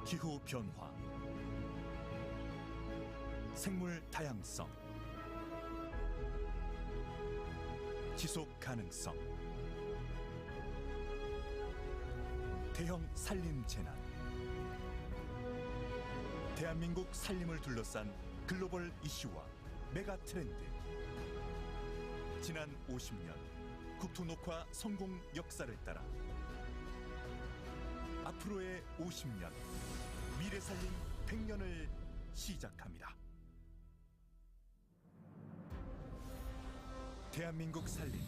기후 변화, 생물 다양성, 지속 가능성, 대형 산림 재난, 대한민국 산림을 둘러싼 글로벌 이슈와 메가 트렌드. 지난 50년 국토 녹화 성공 역사를 따라 앞으로의 50년 미래 살림 100년을 시작합니다. 대한민국 산림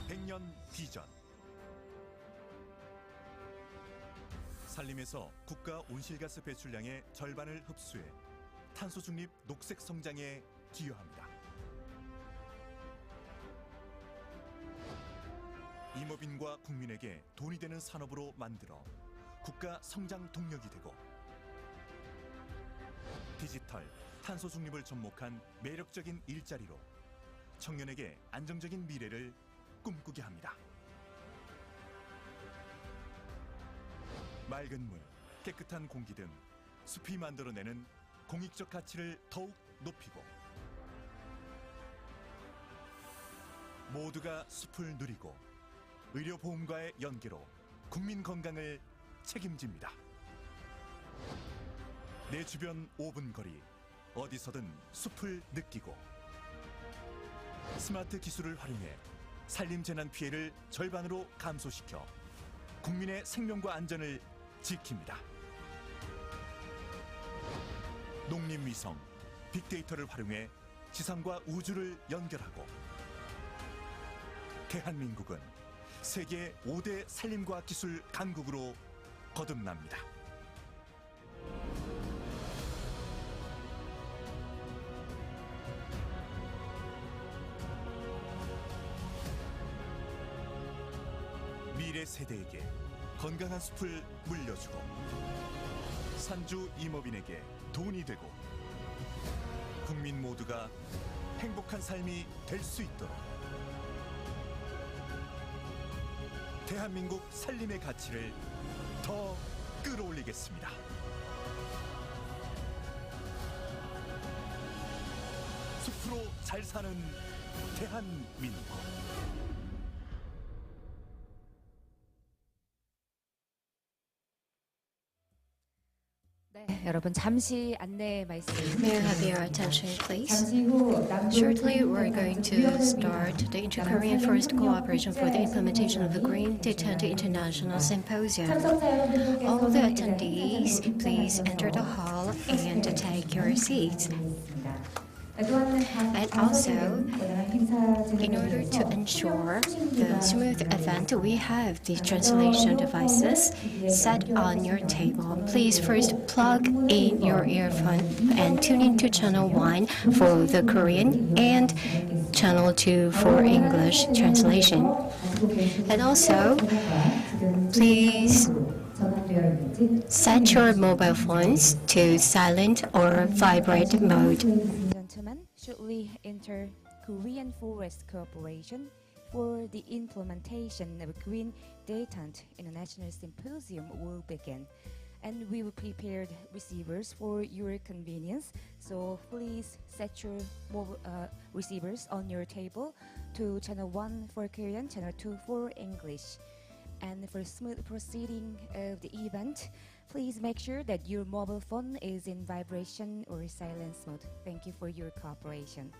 100년 비전. 산림에서 국가 온실가스 배출량의 절반을 흡수해 탄소 중립 녹색 성장에 기여합니다. 임업인과 국민에게 돈이 되는 산업으로 만들어 국가 성장 동력이 되고, 디지털, 탄소 중립을 접목한 매력적인 일자리로 청년에게 안정적인 미래를 꿈꾸게 합니다. 맑은 물, 깨끗한 공기 등 숲이 만들어내는 공익적 가치를 더욱 높이고, 모두가 숲을 누리고 의료보험과의 연계로 국민 건강을 책임집니다. 내 주변 5분 거리, 어디서든 숲을 느끼고, 스마트 기술을 활용해 산림 재난 피해를 절반으로 감소시켜 국민의 생명과 안전을 지킵니다. 농림위성, 빅데이터를 활용해 지상과 우주를 연결하고, 대한민국은 세계 5대 산림과학 기술 강국으로 거듭납니다. 미래 세대에게 건강한 숲을 물려주고, 산주 임업인에게 돈이 되고, 국민 모두가 행복한 삶이 될 수 있도록 대한민국 산림의 가치를 더 끌어올리겠습니다. 숲으로 잘 사는 대한민국. 네, 여러분 잠시 안내 말씀. May I have your attention, please? Shortly, we're going to start the Inter-Korean Forest Cooperation for the implementation of the Green Detente International Symposium. All the attendees, please enter the hall and take your seats. And also, in order to ensure the smooth event, we have the translation devices set on your table. Please first plug in your earphone and tune into channel 1 for the Korean and channel 2 for English translation. And also, please set your mobile phones to silent or vibrate mode. Gentlemen, shortly enter Korean Forest Corporation for the implementation of Green Detente International Symposium will begin. And we will prepare receivers for your convenience. So please set your receivers on your table to channel 1 for Korean, channel 2 for English. And for smooth proceeding of the event, please make sure that your mobile phone is in vibration or silence mode. Thank you for your cooperation.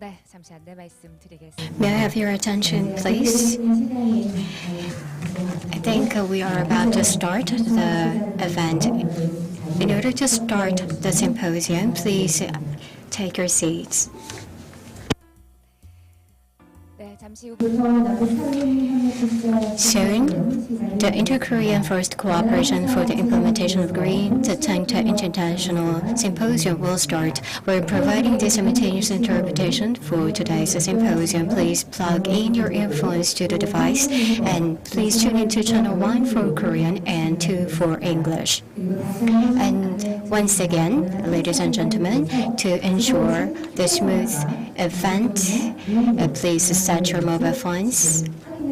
네, 잠시 안내 말씀드리겠습니다. May I have your attention, please? I think we are about to start the event. In order to start the symposium, please take your seats. 네, 잠시 후 Soon, the Inter-Korean Forest Cooperation for the Implementation of Green Detente International Symposium will start. We're providing the simultaneous interpretation for today's symposium. Please plug in your earphones to the device and please tune into channel 1 for Korean and 2 for English. And once again, ladies and gentlemen, to ensure the smooth event, please set your mobile phones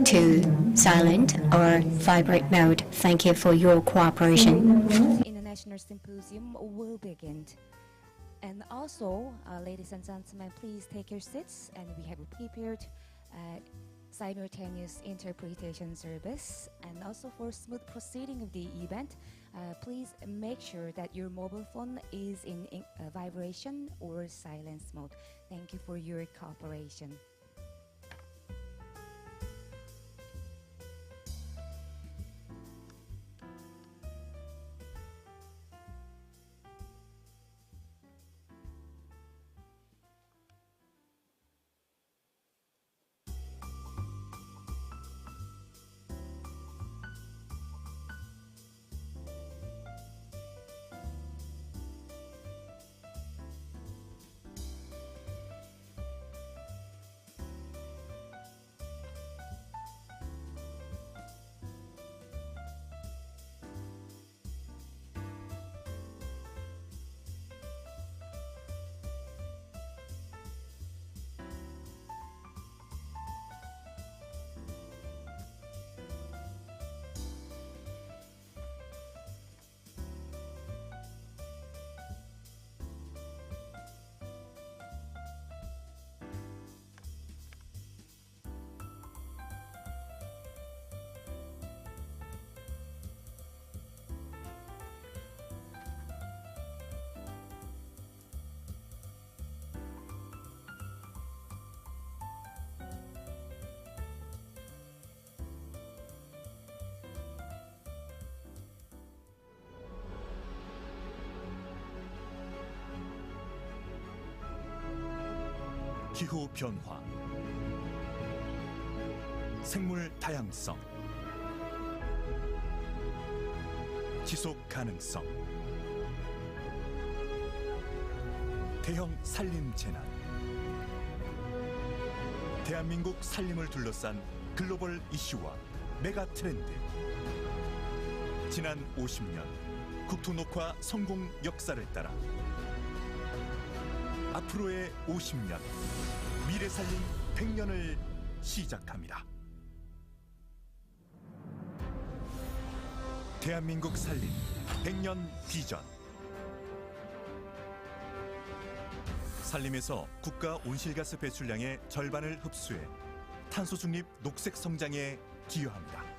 to silent or vibrate mode. Thank you for your cooperation. International Symposium will begin. And also, ladies and gentlemen, please take your seats, and we have prepared simultaneous interpretation service. And also for smooth proceeding of the event, please make sure that your mobile phone is in vibration or silence mode. Thank you for your cooperation. 기후 변화, 생물 다양성, 지속 가능성, 대형 산림 재난, 대한민국 산림을 둘러싼 글로벌 이슈와 메가 트렌드. 지난 50년 국토 녹화 성공 역사를 따라 앞으로의 50년, 미래 살림 100년을 시작합니다. 대한민국 살림 100년 비전. 산림에서 국가 온실가스 배출량의 절반을 흡수해 탄소 중립 녹색 성장에 기여합니다.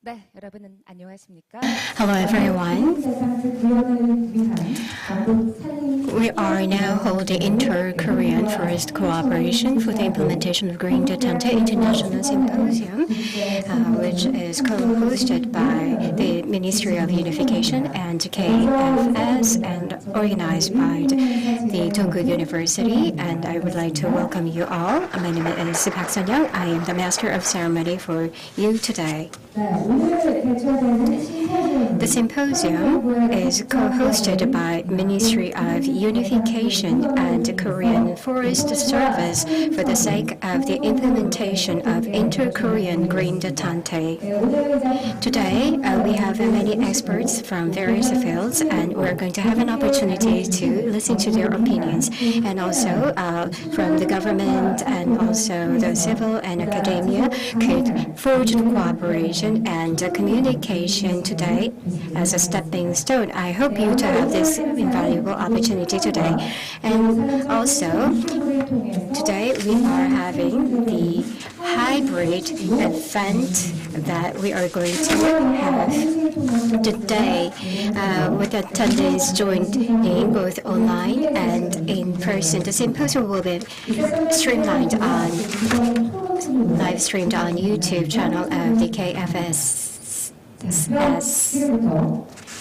네, 여러분은 안녕하십니까? Hello everyone. We are now holding Inter-Korean Forest Cooperation for the Implementation of Green Detente International Symposium, which is co-hosted by the Ministry of Unification and KFS and organized by the Dongguk University. And I would like to welcome you all. My name is Park Sun-young. I am the Master of Ceremony for you today. The symposium is co-hosted by Ministry of Unification and Korean Forest Service for the sake of the implementation of Inter-Korean Green Detente. Today, we have many experts from various fields, and we're going to have an opportunity to listen to their opinions, and also from the government and also the civil and academia could forge cooperation and communication today as a stepping stone. I hope you to have this invaluable opportunity today. And also, today we are having the hybrid event that we are going to have today with attendance joining both online and in person. The symposium will be live streamed on YouTube channel of the KFS.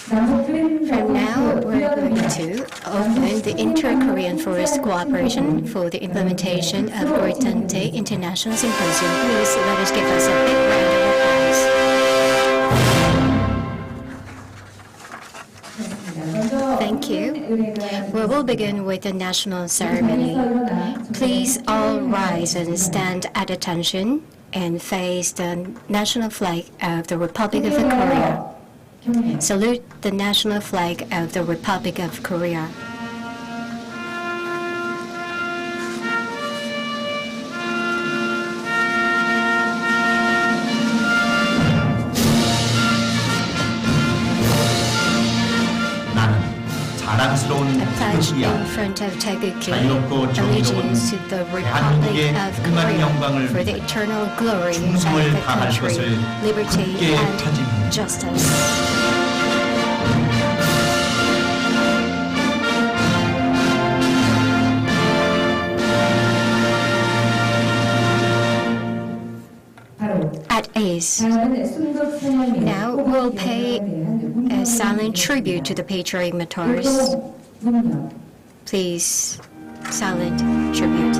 From now, we're going to open the Inter-Korean Forest Cooperation for the implementation of Detente International Symposium. Please let us give us a big round of applause. Thank you. We will begin with the national ceremony. Please all rise and stand at attention and face the national flag of the Republic of Korea. Salute the national flag of the Republic of Korea. Pledge in front of Taeguk, allegiance to the Republic of Korea for the eternal glory of the country, liberty and justice. At ease. Now we'll pay a silent tribute to the patriotic martyrs. Please, silent tribute.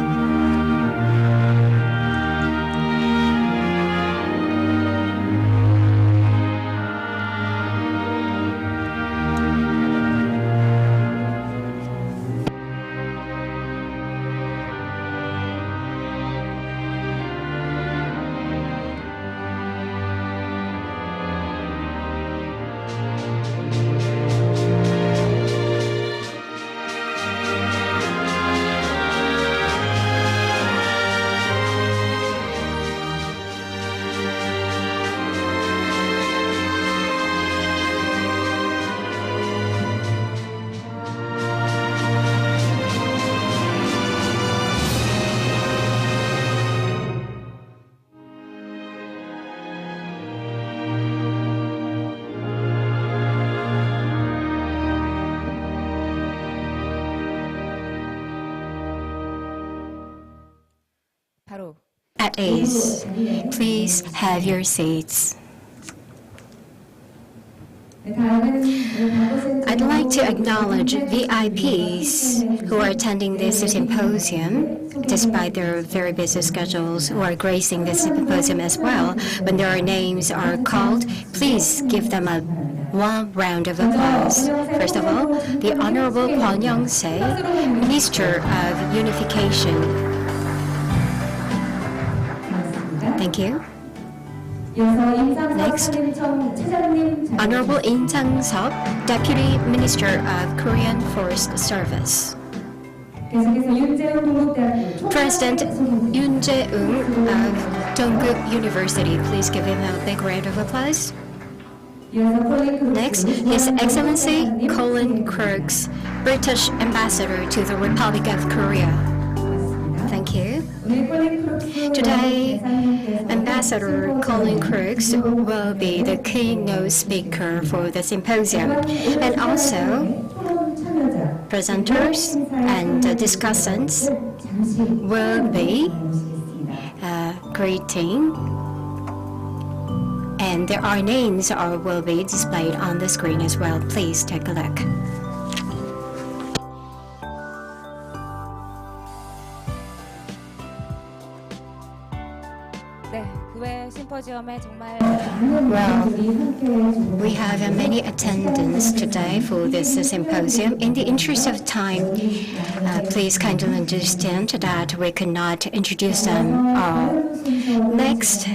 At ease. Please have your seats. I'd like to acknowledge VIPs who are attending this symposium, despite their very busy schedules, who are gracing this symposium as well. When their names are called, please give them a warm round of applause. First of all, the Honorable Kwon Young-se, Minister of Unification. Thank you. Next, Honorable In Sang-seop, Deputy Minister of Korean Forest Service. President Yoon Jae-ung of Dongguk University. Please give him a big round of applause. Next, His Excellency Colin Crooks, British Ambassador to the Republic of Korea. Thank you. Today, Ambassador Ambassador Colin Crooks will be the keynote speaker for the symposium. And also, presenters and discussants will be greeting, and their names will be displayed on the screen as well. Please take a look. 네, 교회 심포지엄에 정말 Well, we have many attendants today for this symposium. In the interest of time, please kindly understand that we cannot introduce them all. Next,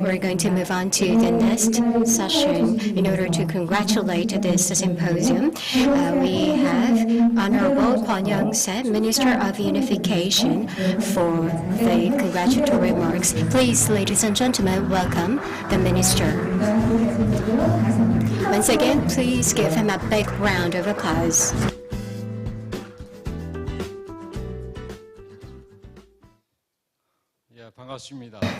we're going to move on to the next session. In order to congratulate this symposium, we have Honorable Kwon Young-se, Minister of Unification, for the congratulatory remarks. Please, ladies and gentlemen, welcome the Minister. Once again, please give him a big round of applause.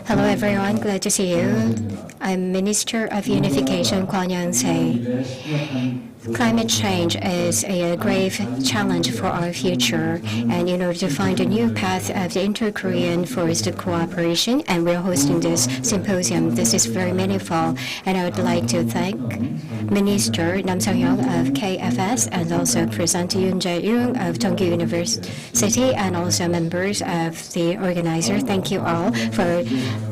Hello everyone, glad to see you. I'm Minister of Unification Kwon Young-se. Climate change is a grave challenge for our future, and in order to find a new path of the inter-Korean forest cooperation, and we're hosting this symposium. This is very meaningful, and I would like to thank Minister Nam Sang-hyuk of KFS and also Presenter Yoon Jae-young of Dongguk University, and also members of the organizer. Thank you all for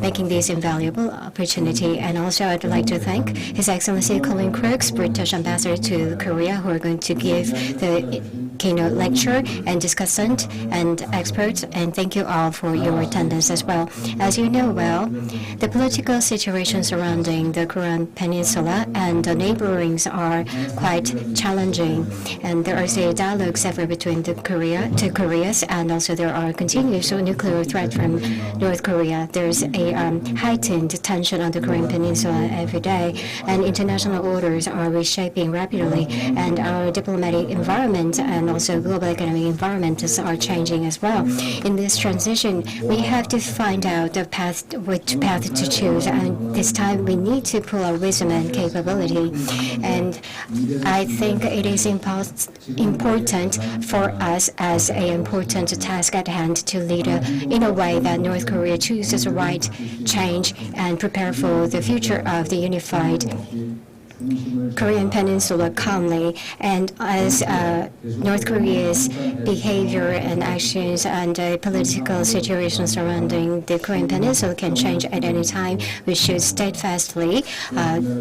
making this invaluable opportunity. And also I'd like to thank His Excellency Colin Crooks, British Ambassador to Korea, who are going to give the keynote lecture, and discussant and experts, and thank you all for your attendance as well. As you know well, the political situation surrounding the Korean Peninsula and the neighborings are quite challenging, and there is a dialogue ever between the two Koreas, and also there are continuous nuclear threat from North Korea. There's a heightened tension on the Korean Peninsula every day, and international orders are reshaping rapidly, and our diplomatic environment and also global economic environments are changing as well. In this transition, we have to find out which path to choose, and this time we need to pull our wisdom and capability. And I think it is important for us as an important task at hand to lead in a way that North Korea chooses the right change and prepare for the future of the unified Korean Peninsula calmly. And as North Korea's behavior and actions and the political situation surrounding the Korean Peninsula can change at any time, we should steadfastly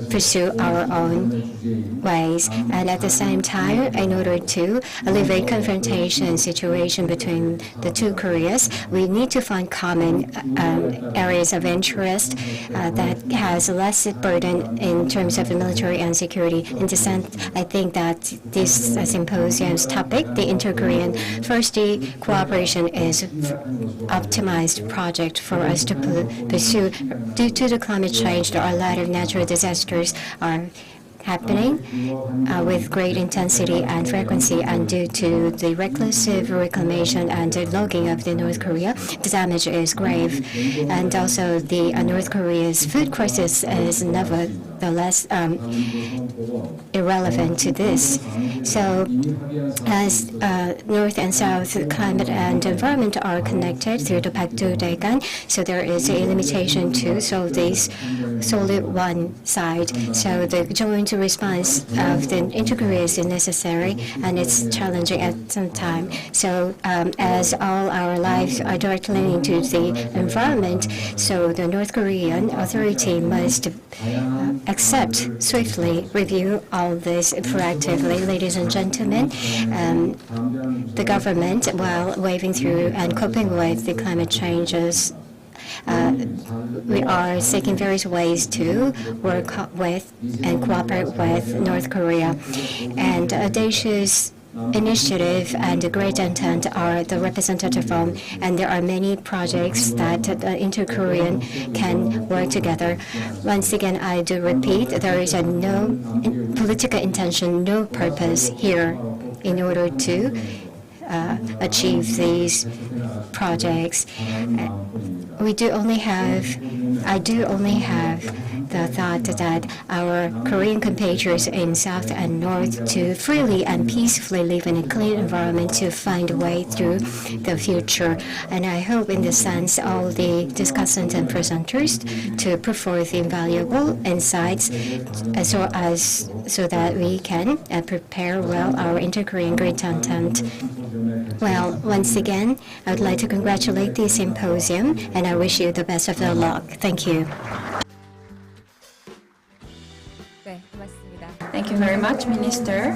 pursue our own ways. And at the same time, in order to alleviate confrontation situation between the two Koreas, we need to find common areas of interest that has less burden in terms of the military and security. In this sense, I think that this symposium's topic, the inter-Korean forestry cooperation, is optimized project for us to pursue. Due to the climate change, there are a lot of natural disasters are happening with great intensity and frequency, and due to the reckless reclamation and the logging of the North Korea, the damage is grave. And also the North Korea's food crisis is nevertheless irrelevant to this. So as North and South climate and environment are connected through the Bekbeom, so there is a limitation to solve this solely one side. So the joint response of the inter-Korea is necessary, and it's challenging at some time. So as all our lives are directly linked to the environment, so the North Korean authority must accept, swiftly review all this proactively. Ladies and gentlemen, the government, while waving through and coping with the climate changes, we are seeking various ways to work with and cooperate with North Korea. And audacious initiative and great intent are the representative form, and there are many projects that inter-Korean can work together. Once again, I do repeat, there is no political intention, no purpose here in order to achieve these projects. We do only have I do only have the thought that our Korean compatriots in South and North to freely and peacefully live in a clean environment to find a way through the future. And I hope in this sense all the discussants and presenters to put forth invaluable insights so that we can prepare well our inter-Korean Green Content. Well, once again, I would like to congratulate the symposium, and I wish you the best of the luck. Thank you. 네, 고맙습니다. Thank you very much, Minister.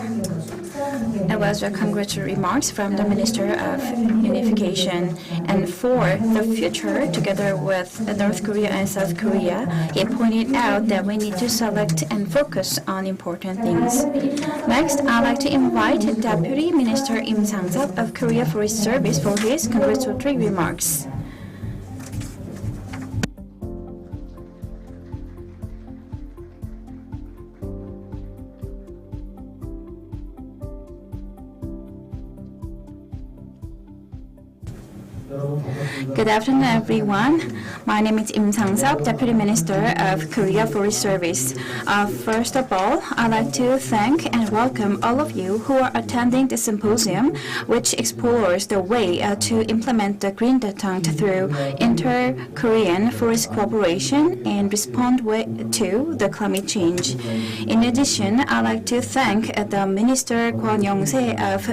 It was a congratulatory remarks from the Minister of Unification. And for the future, together with North Korea and South Korea, he pointed out that we need to select and focus on important things. Next, I'd like to invite Deputy Minister Im Sang-seop of Korea Forest Service for his congratulatory remarks. Good afternoon, everyone. My name is Im Sang-seop, Deputy Minister of Korea Forest Service. First of all, I'd like to thank and welcome all of you who are attending the symposium, which explores the way to implement the Green Detente through inter-Korean forest cooperation and respond to the climate change. In addition, I'd like to thank the Minister Kwon Young-se of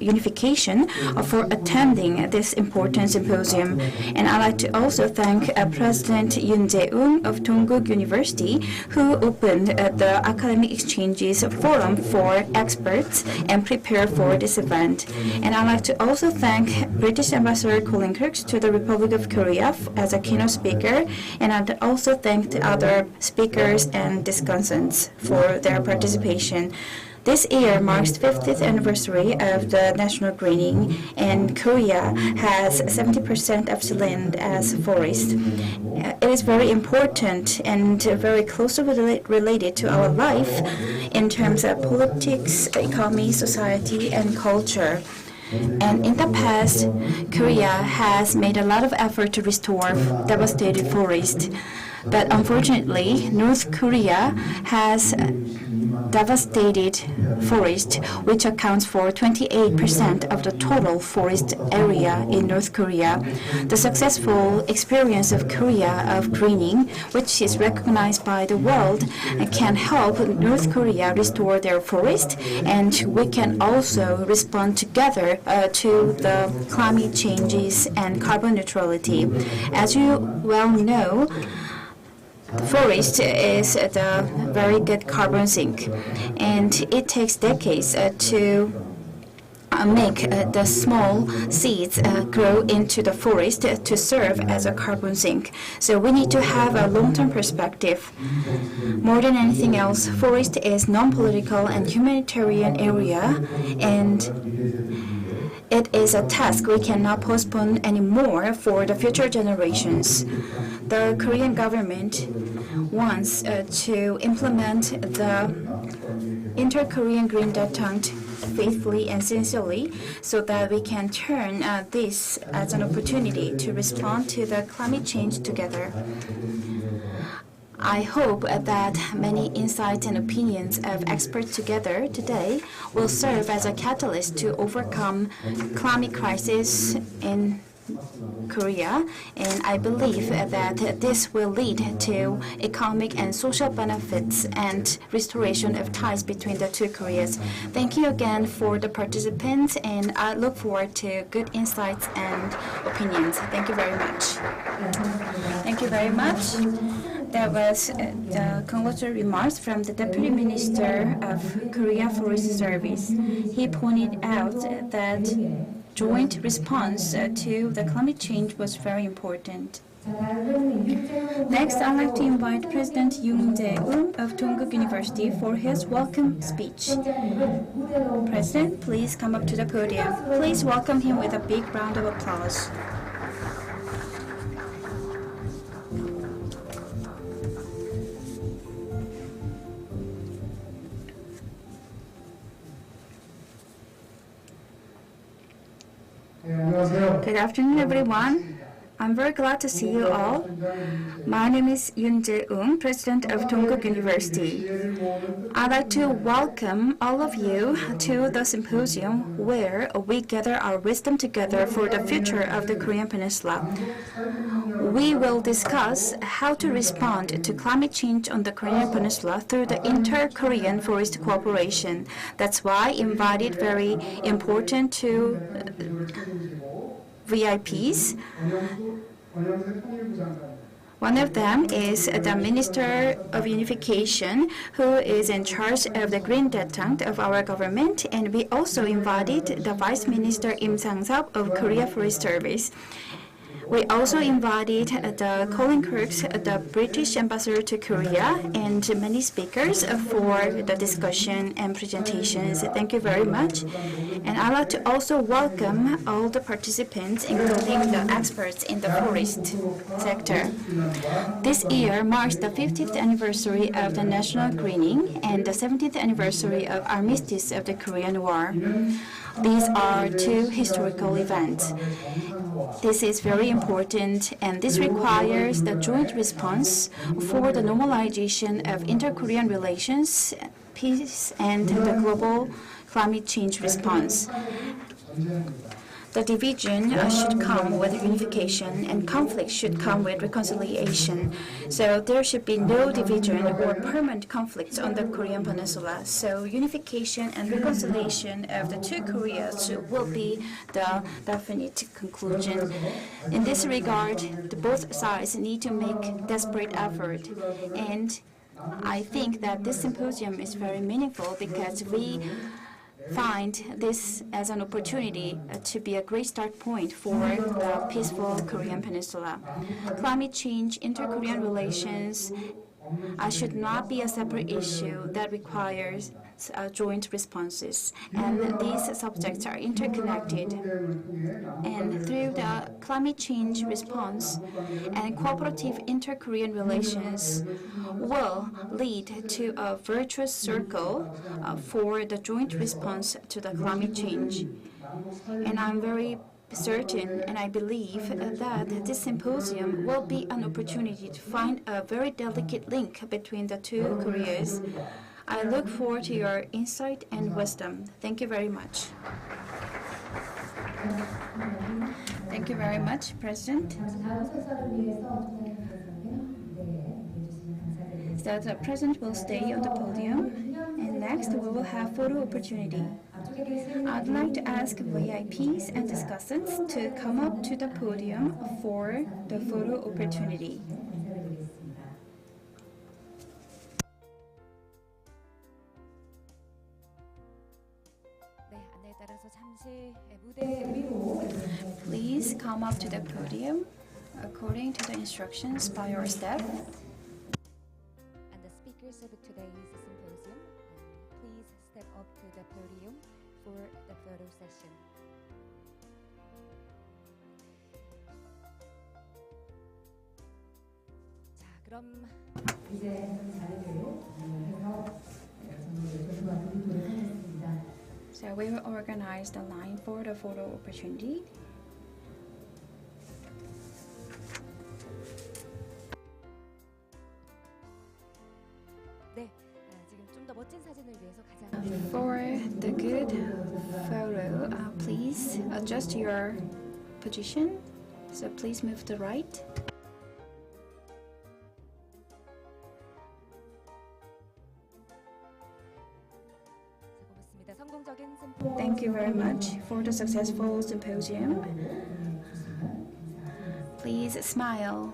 Unification for attending this important symposium. And I'd like to also thank President Yoon Jae-ung of Dongguk University, who opened the Academic Exchanges Forum for experts and prepared for this event. And I'd like to also thank British Ambassador Colin Kirks to the Republic of Korea as a keynote speaker. And I'd also thank the other speakers and discussants for their participation. This year marks the 50th anniversary of the national greening, and Korea has 70% of the land as forest. It is very important and very closely related to our life in terms of politics, economy, society, and culture. And in the past, Korea has made a lot of effort to restore devastated forests. But unfortunately, North Korea has devastated forest, which accounts for 28% of the total forest area in North Korea. The successful experience of Korea of greening, which is recognized by the world, can help North Korea restore their forest, and we can also respond together to the climate changes and carbon neutrality. As you well know, the forest is a very good carbon sink, and it takes decades to make the small seeds grow into the forest to serve as a carbon sink. So we need to have a long-term perspective. More than anything else, forest is non-political and humanitarian area, and it is a task we cannot postpone anymore for the future generations. The Korean government wants to implement the inter-Korean Green Detente faithfully and sincerely so that we can turn this as an opportunity to respond to the climate change together. I hope that many insights and opinions of experts together today will serve as a catalyst to overcome climate crisis in Korea, and I believe that this will lead to economic and social benefits and restoration of ties between the two Koreas. Thank you again for the participants, and I look forward to good insights and opinions. Thank you very much. Thank you very much. That was the congratulatory remarks from the Deputy Minister of Korea Forest Service. He pointed out that joint response to the climate change was very important. Next, I'd like to invite President Yoon Jae-ung of Dongguk University for his welcome speech. President, please come up to the podium. Please welcome him with a big round of applause. Good afternoon, everyone. I'm very glad to see you all. My name is Yoon Jae-ung, President of Dongguk University. I'd like to welcome all of you to the symposium where we gather our wisdom together for the future of the Korean Peninsula. We will discuss how to respond to climate change on the Korean Peninsula through the Inter-Korean Forest Cooperation. That's why I invited very important two VIPs. One of them is the Minister of Unification, who is in charge of the Green Detente of our government, and we also invited the Vice Minister Im Sang-seop of Korea Forest Service. We also invited the Colin Kirks, the British ambassador to Korea, and many speakers for the discussion and presentations. Thank you very much. And I'd like to also welcome all the participants, including the experts in the forest sector. This year marks the 50th anniversary of the national greening and the 70th anniversary of armistice of the Korean War. These are two historical events. This is very important, and this requires the joint response for the normalization of inter-Korean relations, peace, and the global climate change response. The division should come with unification, and conflict should come with reconciliation. So there should be no division or permanent conflicts on the Korean Peninsula. So unification and reconciliation of the two Koreas will be the definite conclusion. In this regard, both sides need to make desperate effort. And I think that this symposium is very meaningful because we find this as an opportunity to be a great start point for the peaceful Korean Peninsula. Climate change, inter-Korean relations should not be a separate issue that requires joint responses. And these subjects are interconnected. And through the climate change response and cooperative inter-Korean relations will lead to a virtuous circle for the joint response to the climate change. And I'm very certain and I believe that this symposium will be an opportunity to find a very delicate link between the two Koreas. I look forward to your insight and wisdom. Thank you very much. Thank you very much, President. So the President will stay on the podium, and next we will have photo opportunity. I'd like to ask VIPs and discussants to come up to the podium for the photo opportunity. Please come up to the podium according to the instructions by your staff. And the speakers of today's symposium, please step up to the podium for the photo session. 자, 그럼 So we will organize the line for the photo opportunity. 네, 지금 좀 더 멋진 사진을 위해서 가장 For the good photo, please adjust your position. So please move to the right. 고맙습니다. 성공적인 심포. Thank you very much for the successful symposium. Please smile.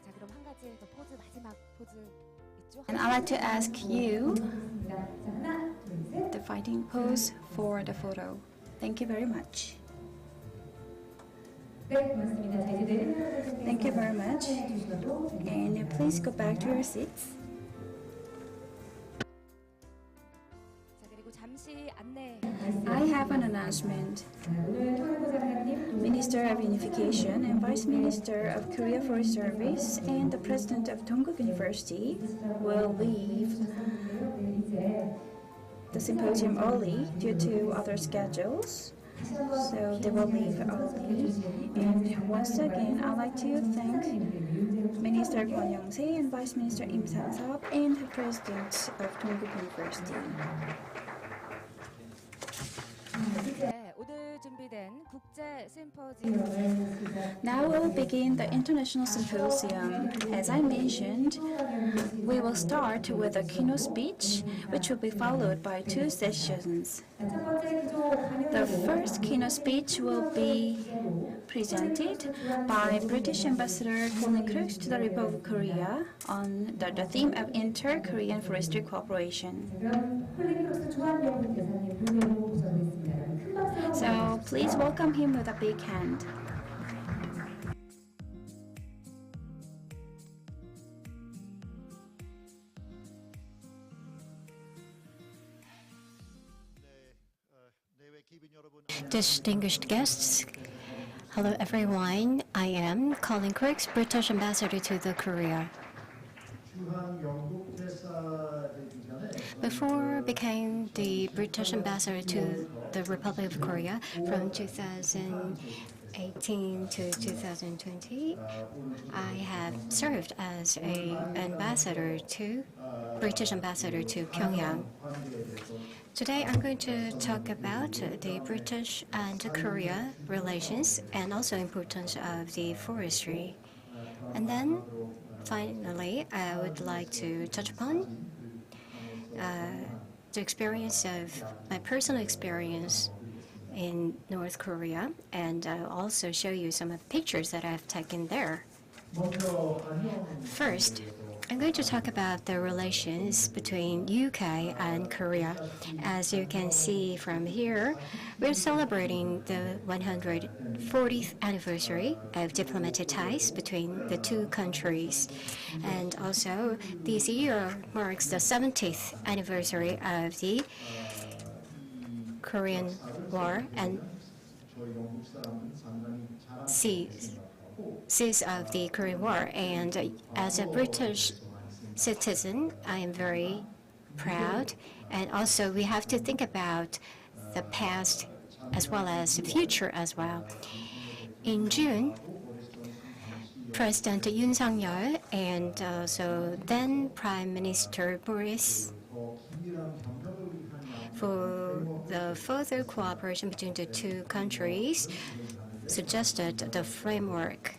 자, 그럼 한 가지 더 포즈 마지막 포즈 있죠? And I'd like to ask you the fighting pose for the photo. Thank you very much. Thank you very much. And please go back to your seats. 자, 그리고 잠시 안내. I have an announcement. Minister of Unification and Vice Minister of Korea Forest Service and the President of Dongguk University will leave the symposium early due to other schedules, so they will leave early. And once again, I'd like to thank Minister Kwon Young-se and Vice Minister Im Sang-seop and the President of Dongguk University. 네, 오늘 준비된 국제 심포지엄. Now we'll begin the International Symposium. As I mentioned, we will start with a keynote speech, which will be followed by 2 sessions. The first keynote speech will be presented by British Ambassador Colin Crooks to the Republic of Korea on the theme of Inter-Korean Forestry Cooperation. So please welcome him with a big hand. Distinguished guests, hello everyone. I am Colin Crooks, British Ambassador to the Korea. Before became the British Ambassador to the Republic of Korea from 2018 to 2020, I have served as an British ambassador to Pyongyang. Today I'm going to talk about the British and Korea relations and also importance of the forestry. And then finally, I would like to touch upon the experience of my personal experience in North Korea, and I'll also show you some of the pictures that I've taken there. First, I'm going to talk about the relations between UK and Korea. As you can see from here, we're celebrating the 140th anniversary of diplomatic ties between the 2 countries. And also, this year marks the 70th anniversary of the Korean War and cease of the Korean War. And as a British citizen, I am very proud. And also, we have to think about the past as well as the future as well. In June, President Yoon Sang-yeol and also then Prime Minister Boris for the further cooperation between the 2 countries suggested the framework,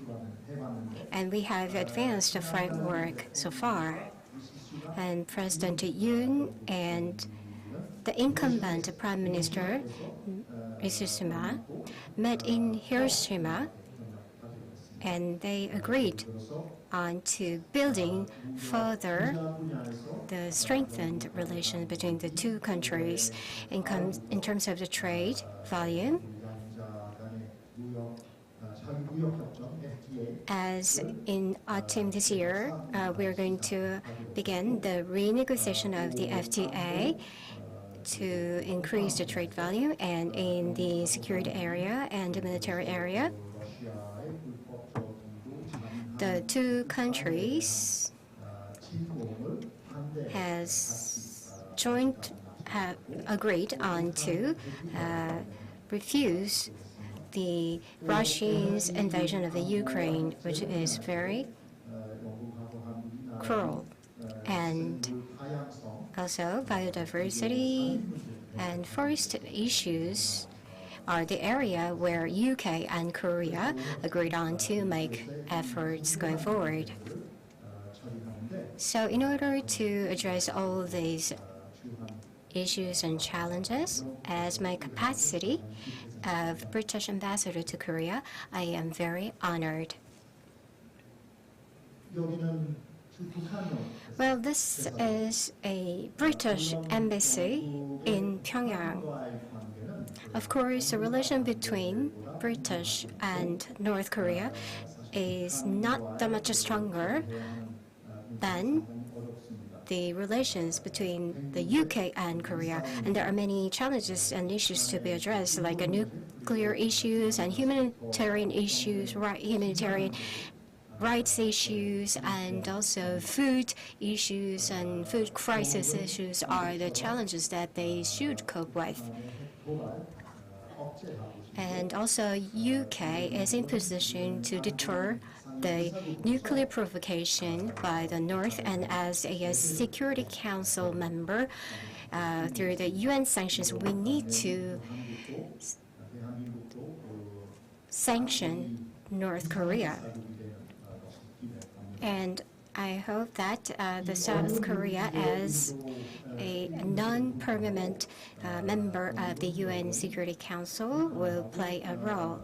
and we have advanced the framework so far. And President Yoon and the incumbent Prime Minister Suga met in Hiroshima, and they agreed on to building further the strengthened relation between the 2 countries in terms of the trade volume. As in autumn this year, we are going to begin the renegotiation of the FTA to increase the trade value, and in the security area and the military area, the 2 countries have agreed on to refuse the Russia's invasion of the Ukraine, which is very cruel. And also, biodiversity and forest issues are the area where UK and Korea agreed on to make efforts going forward. So in order to address all these issues and challenges, as my capacity of British Ambassador to Korea, I am very honored. Well, this is a British embassy in Pyongyang. Of course, the relation between British and North Korea is not that much stronger than the relations between the UK and Korea. And there are many challenges and issues to be addressed, like nuclear issues and humanitarian issues, humanitarian rights issues and also food issues and food crisis issues are the challenges that they should cope with. And also, UK is in position to deter the nuclear provocation by the North, and as a Security Council member, through the UN sanctions, we need to sanction North Korea. And I hope that the South Korea, as a non-permanent member of the UN Security Council, will play a role.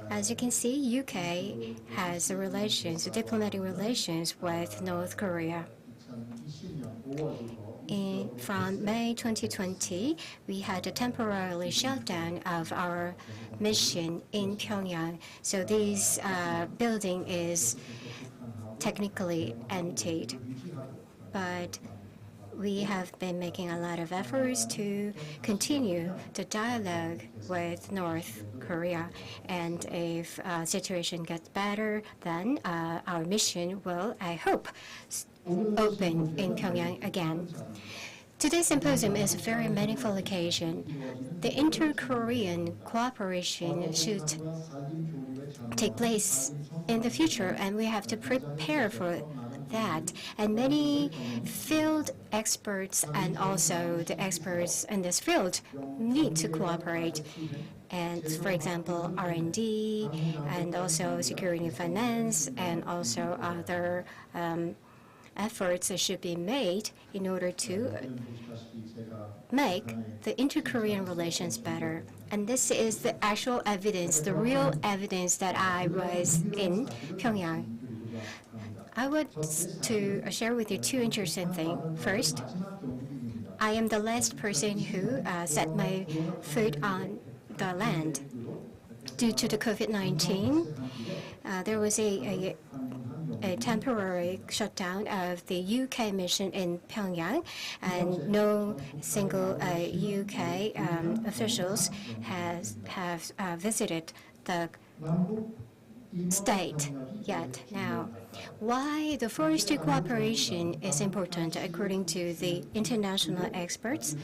As you can see, UK has diplomatic relations with North Korea. From May 2020, we had a temporary shutdown of our mission in Pyongyang. So this building is technically emptied. But we have been making a lot of efforts to continue the dialogue with North Korea. And if situation gets better, then our mission will, I hope, open in Pyongyang again. Today's symposium is a very meaningful occasion. The inter-Korean cooperation should take place in the future, and we have to prepare for that. And many field experts and also the experts in this field need to cooperate. And for example, R&D and also security and finance and also other efforts should be made in order to make the inter-Korean relations better. And this is the actual evidence, the real evidence that I was in Pyongyang. I want to share with you two interesting things. First, I am the last person who set my foot on the land. Due to the COVID-19, there was a temporary shutdown of the UK mission in Pyongyang, and no single UK officials have visited the state yet. Now, why the forestry cooperation is important according to the international experts?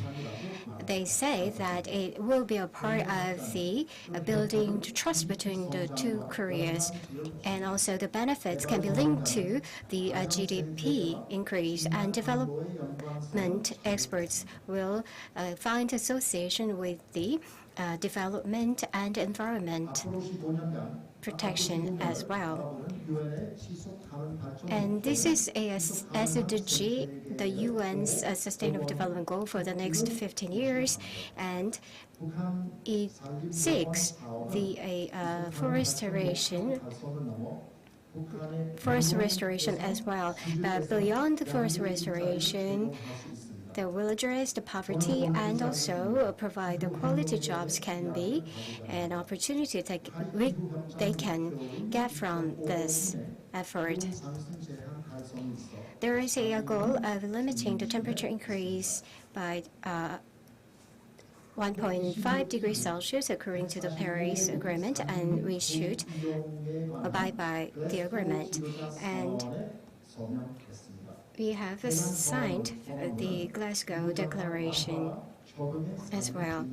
They say that it will be a part of the building trust between the two Koreas, and also the benefits can be linked to the GDP increase, and development experts will find association with the development and environment protection as well. And this is a SDG, the UN's Sustainable Development Goal for the next 15 years, and it seeks the forest restoration as well. But beyond the forest restoration, they will address the poverty and also provide the quality jobs can be an opportunity that they can get from this effort. There is a goal of limiting the temperature increase by 1.5 degrees Celsius according to the Paris Agreement, and we should abide by the agreement. And we have signed the Glasgow Declaration as well.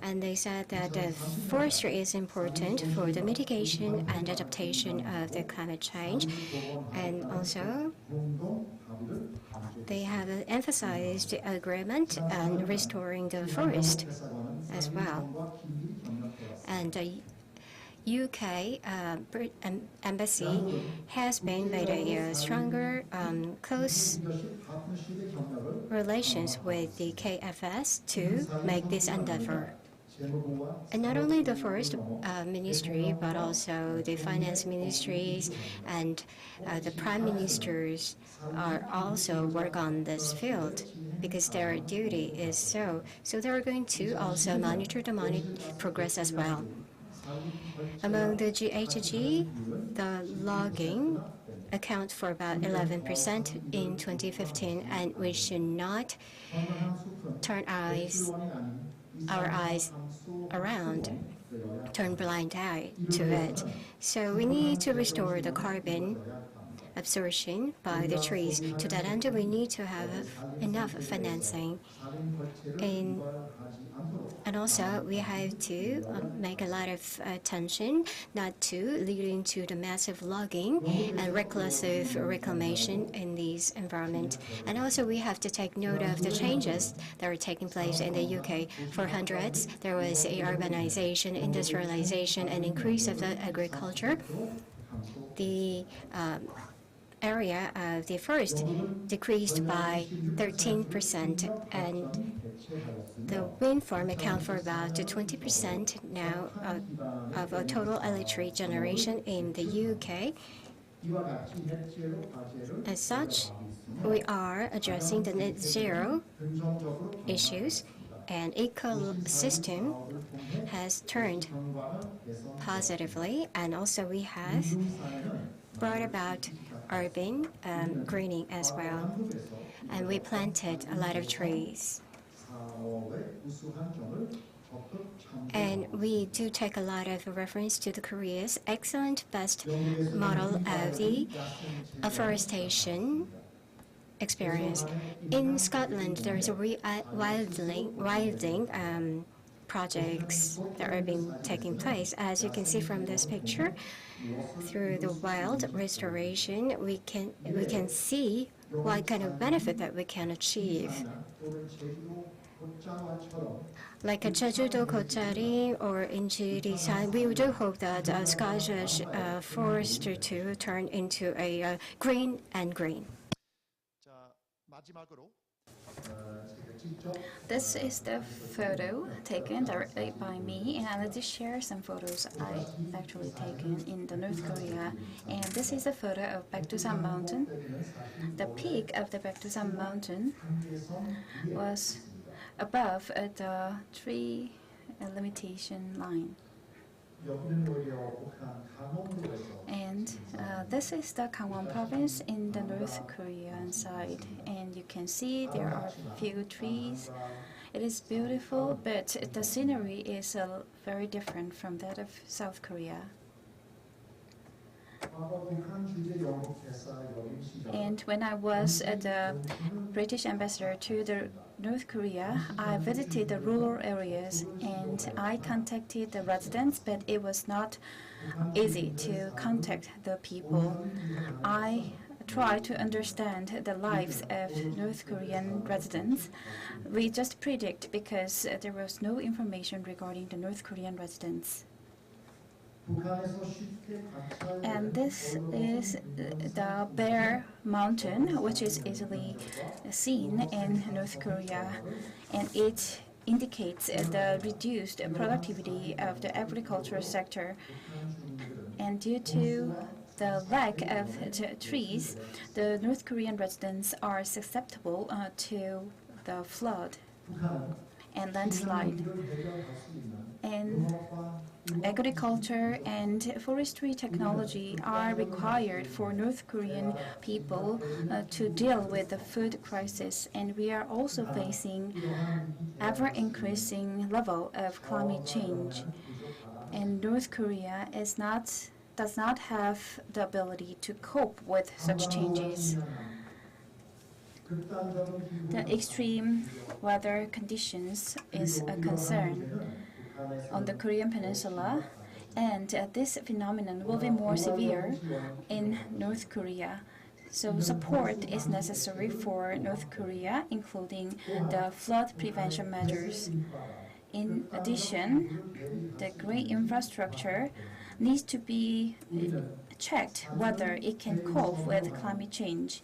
And they said that forestry is important for the mitigation and adaptation of the climate change. And also, they have emphasized the agreement on restoring the forest as well. And UK embassy has been made a stronger, close relations with the KFS to make this endeavor. And not only the forest ministry, but also the finance ministries and the prime ministers are also work on this field because their duty is so. So they're going to also monitor the progress as well. Among the GHG, the logging account for about 11% in 2015, and we should not turn our eyes around. turn blind eye to it. So we need to restore the carbon absorption by the trees. To that end, we need to have enough financing. And also, we have to make a lot of attention not to leading to the massive logging and reckless reclamation in this environment. And also, we have to take note of the changes that are taking place in the UK. For hundreds, there was a urbanization, industrialization, and increase of the agriculture. The area of the forest decreased by 13%, and the wind farm account for about 20% now of a total electric generation in the UK. As such, we are addressing the net zero issues, and ecosystem has turned positively, and also we have brought about urban greening as well, and we planted a lot of trees. And we do take a lot of reference to the Korea's excellent best model of the afforestation experience. In Scotland, there is a wilding projects that are being taking place. As you can see from this picture, through the wild restoration, we can see what kind of benefit that we can achieve. Like a Jeju-do, Kochari, or in Jirishan, we do hope that Scottish forest to turn into a green and green. This is the photo taken directly by me, and I'd like to share some photos I actually taken in the North Korea. And this is a photo of Bekbeom mountain. The peak of the Bekbeom mountain was above the tree limitation line. And this is the Gangwon province in the North Korean side, and you can see there are few trees. It is beautiful, but the scenery is very different from that of South Korea. And when I was at the British ambassador to the North Korea, I visited the rural areas and I contacted the residents, but it was not easy to contact the people. I tried to understand the lives of North Korean residents. We just predict because there was no information regarding the North Korean residents. And this is the Bear Mountain, which is easily seen in North Korea, and it indicates the reduced productivity of the agricultural sector. And due to the lack of trees, the North Korean residents are susceptible to the flood and landslide. And agriculture and forestry technology are required for North Korean people to deal with the food crisis, and we are also facing ever-increasing level of climate change. And North Korea does not have the ability to cope with such changes. The extreme weather conditions is a concern on the Korean Peninsula, and this phenomenon will be more severe in North Korea. So support is necessary for North Korea, including the flood prevention measures. In addition, the green infrastructure needs to be checked whether it can cope with climate change.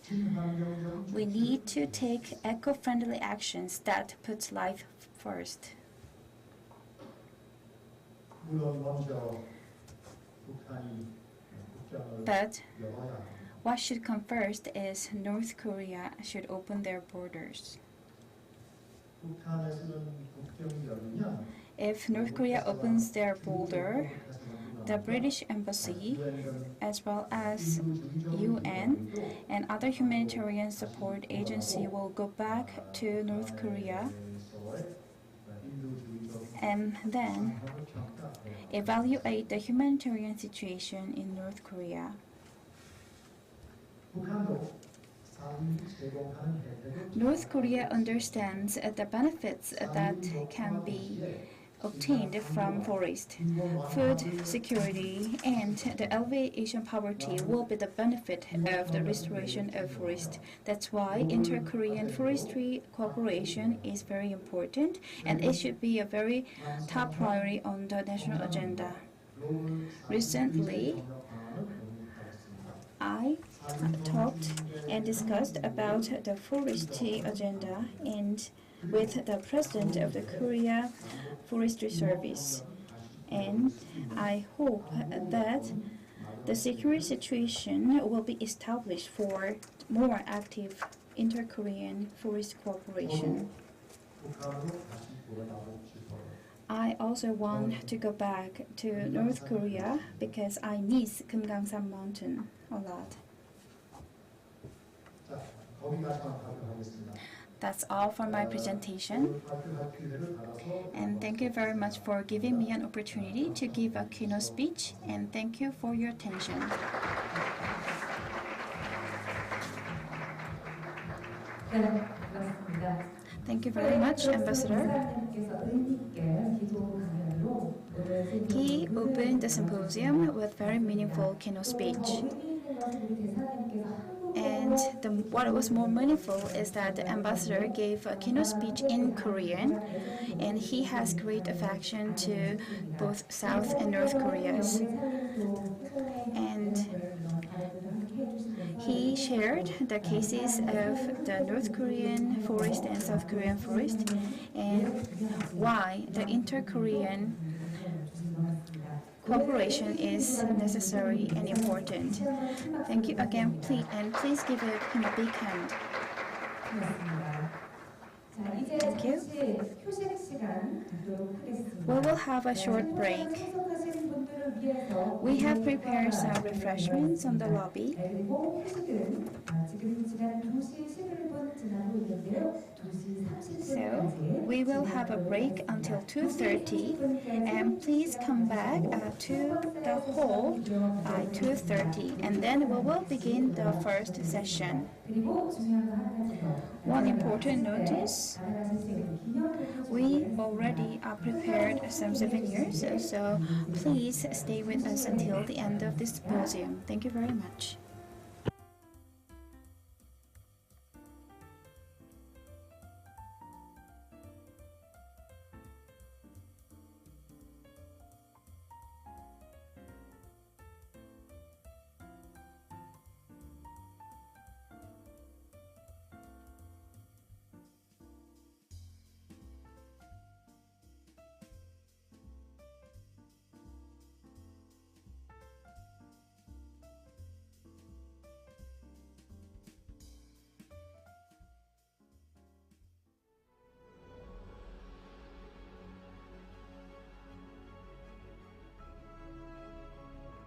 We need to take eco-friendly actions that put life first. But what should come first is North Korea should open their borders. If North Korea opens their border, the British Embassy, as well as UN and other humanitarian support agency will go back to North Korea, and then evaluate the humanitarian situation in North Korea. North Korea understands the benefits that can be obtained from forest. Food security and the elevation poverty will be the benefit of the restoration of forest. That's why inter-Korean forestry cooperation is very important, and it should be a very top priority on the national agenda. Recently, I talked and discussed about the forestry agenda and with the president of the Korea Forestry Service, and I hope that the security situation will be established for more active inter-Korean forest cooperation. I also want to go back to North Korea because I miss Kumgangsan Mountain a lot. That's all for my presentation. And thank you very much for giving me an opportunity to give a keynote speech, and thank you for your attention. Thank you very much, Ambassador. He opened the symposium with very meaningful keynote speech. And what was more meaningful is that the ambassador gave a keynote speech in Korean, and he has great affection to both South and North Koreas. And he shared the cases of the North Korean forest and South Korean forest, and why the inter-Korean cooperation is necessary and important. Thank you again, please give him a big hand. Thank you. We will have a short break. We have prepared some refreshments on the lobby. So we will have a break until 2:30, and please come back to the hall by 2:30, and then we will begin the first session. One important notice: we already prepared some souvenirs, so please stay with us until the end of this symposium. Thank you very much.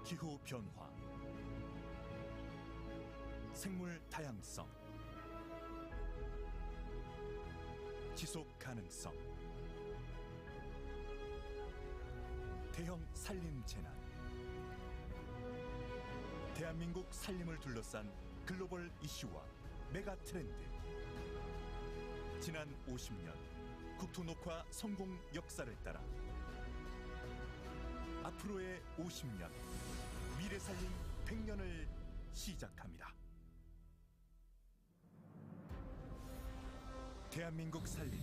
기후 변화, 생물 다양성, 지속 가능성, 대형 산림 재난, 대한민국 산림을 둘러싼 글로벌 이슈와 메가 트렌드. 지난 50년 국토 녹화 성공 역사를 따라 앞으로의 50년 미래 살림 100년을 시작합니다. 대한민국 살림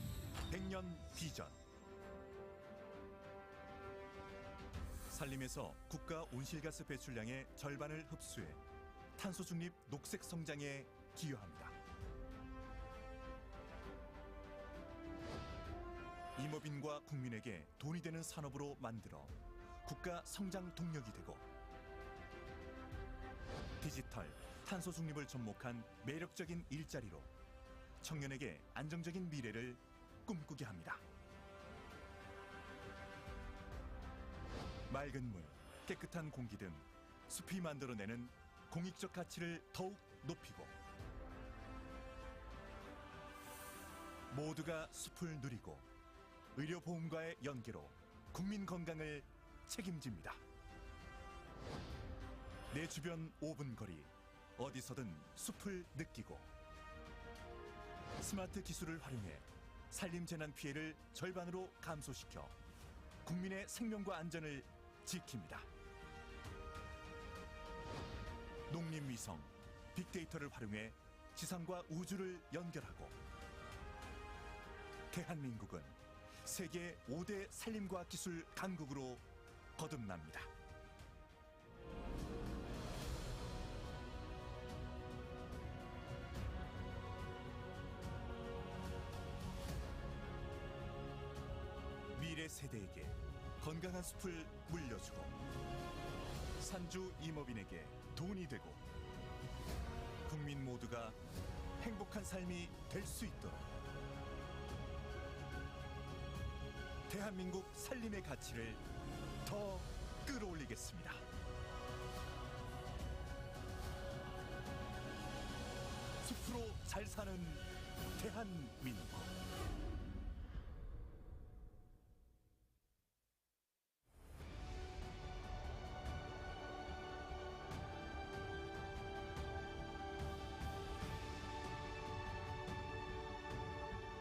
100년 비전. 산림에서 국가 온실가스 배출량의 절반을 흡수해 탄소 중립 녹색 성장에 기여합니다. 임업인과 국민에게 돈이 되는 산업으로 만들어 국가 성장 동력이 되고, 디지털, 탄소 중립을 접목한 매력적인 일자리로 청년에게 안정적인 미래를 꿈꾸게 합니다. 맑은 물, 깨끗한 공기 등 숲이 만들어내는 공익적 가치를 더욱 높이고, 모두가 숲을 누리고 의료보험과의 연계로 국민 건강을 책임집니다. 내 주변 5분 거리, 어디서든 숲을 느끼고 스마트 기술을 활용해 산림 재난 피해를 절반으로 감소시켜 국민의 생명과 안전을 지킵니다. 농림위성, 빅데이터를 활용해 지상과 우주를 연결하고 대한민국은 세계 5대 산림과 기술 강국으로 거듭납니다. 미래 세대에게 건강한 숲을 물려주고 산주 임업인에게 돈이 되고 국민 모두가 행복한 삶이 될 수 있도록 대한민국 산림의 가치를 더 끌어올리겠습니다. 숲으로 잘 사는 대한민국.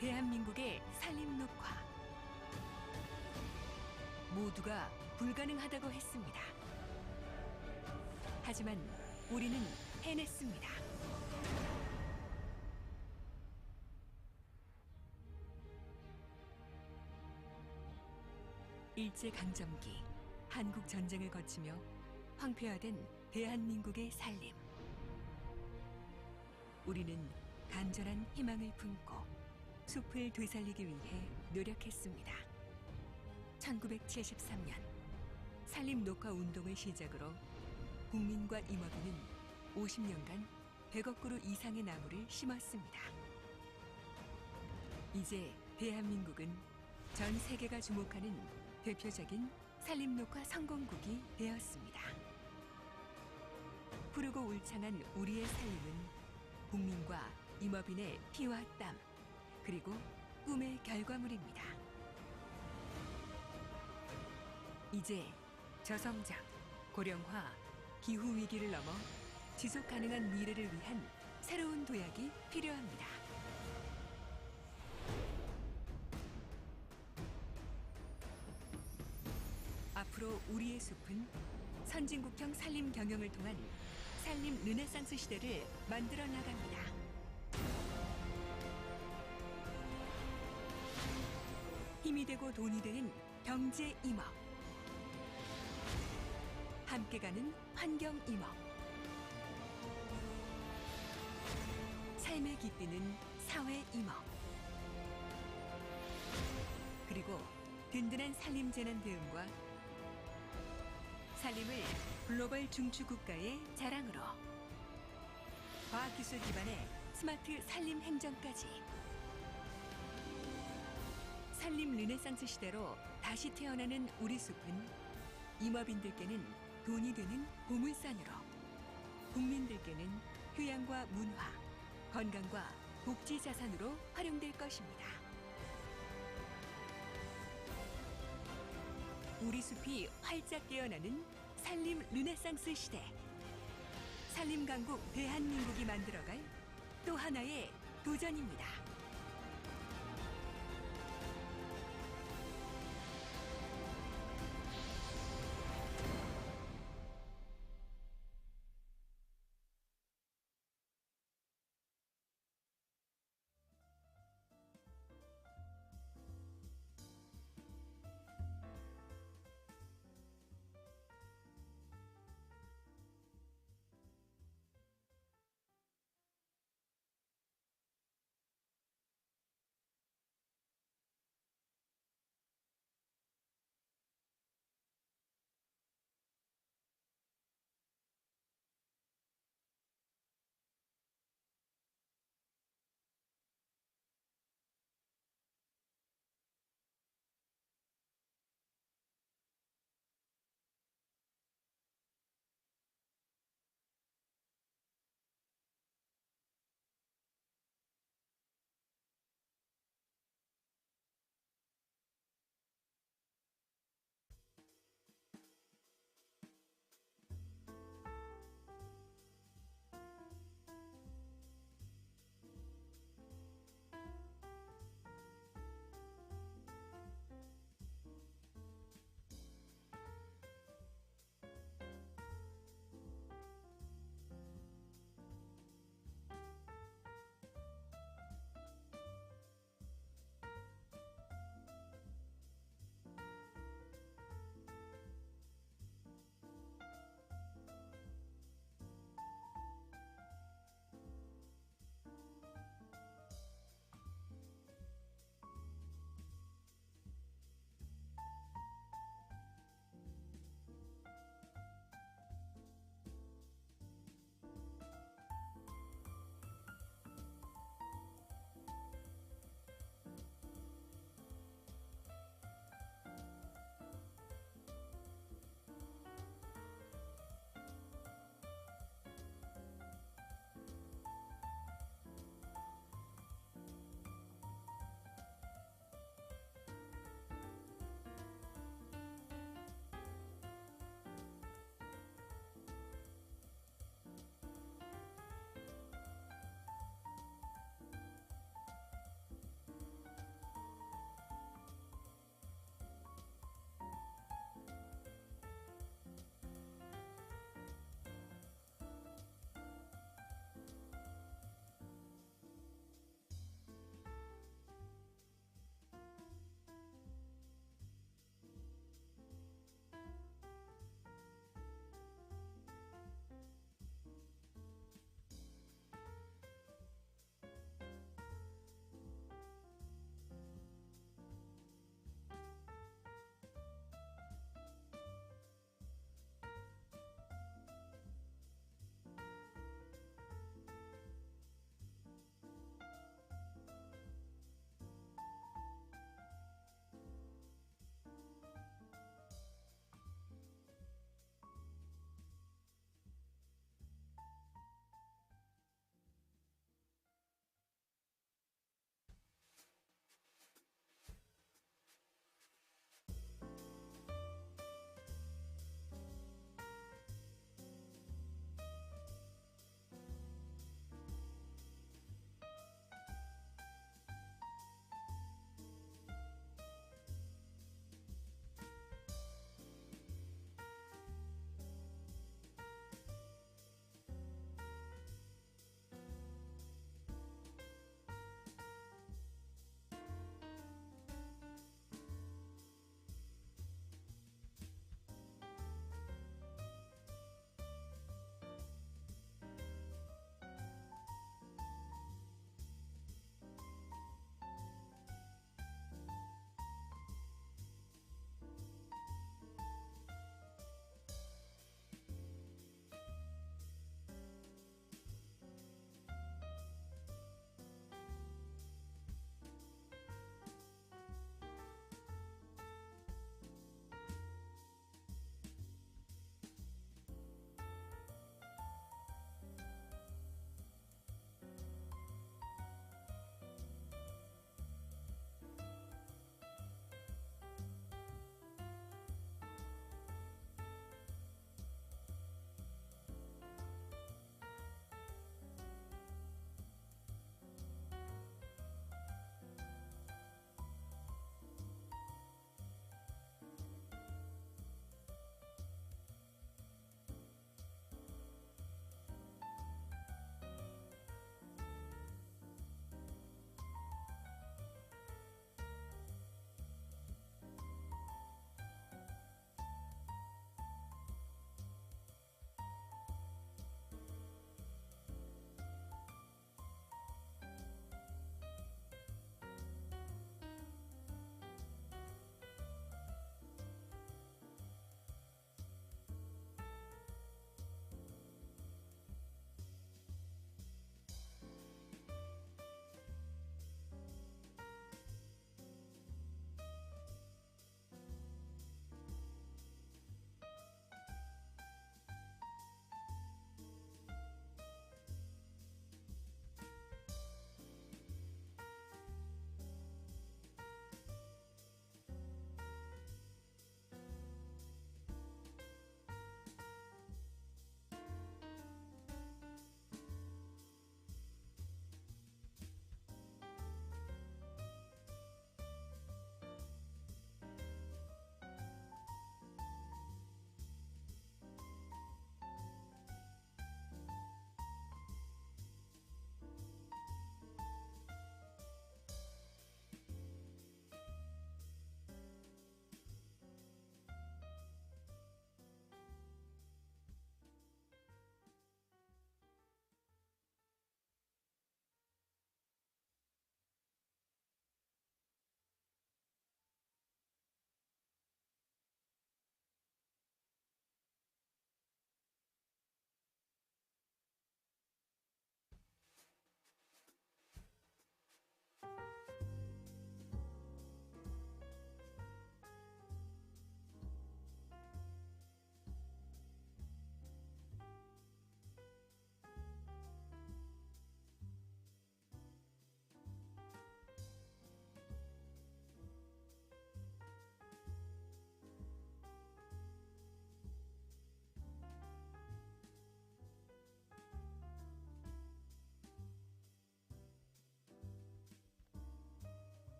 대한민국의 산림 녹화. 모두가 불가능하다고 했습니다. 하지만 우리는 해냈습니다. 일제강점기 한국 전쟁을 거치며 황폐화된 대한민국의 산림. 우리는 간절한 희망을 품고 숲을 되살리기 위해 노력했습니다. 1973년 산림 녹화 운동을 시작으로 국민과 임업인은 50년간 100억 그루 이상의 나무를 심었습니다. 이제 대한민국은 전 세계가 주목하는 대표적인 산림 녹화 성공국이 되었습니다. 푸르고 울창한 우리의 산림은 국민과 임업인의 피와 땀, 그리고 꿈의 결과물입니다. 이제 저성장, 고령화, 기후위기를 넘어 지속가능한 미래를 위한 새로운 도약이 필요합니다. 앞으로 우리의 숲은 선진국형 산림 경영을 통한 산림 르네상스 시대를 만들어 나갑니다. 힘이 되고 돈이 되는 경제 임업, 함께 가는 환경 임업, 삶의 깃드는 사회 임업, 그리고 든든한 산림 재난 대응과 산림을 글로벌 중추 국가의 자랑으로 과학기술 기반의 스마트 산림 행정까지 산림 르네상스 시대로 다시 태어나는 우리 숲은 임업인들께는 돈이 되는 보물산으로, 국민들께는 휴양과 문화, 건강과 복지 자산으로 활용될 것입니다. 우리 숲이 활짝 깨어나는 산림 르네상스 시대, 산림 강국 대한민국이 만들어갈 또 하나의 도전입니다.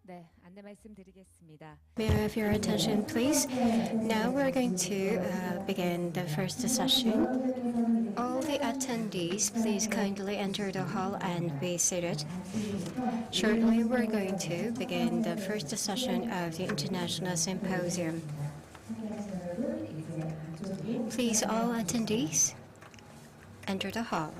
네, 안내 말씀드리겠습니다. May I have your attention, please? Now we're going to begin the first session. All the attendees, please kindly enter the hall and be seated. Shortly, we're going to begin the first session of the International Symposium. Please, all attendees, enter the hall.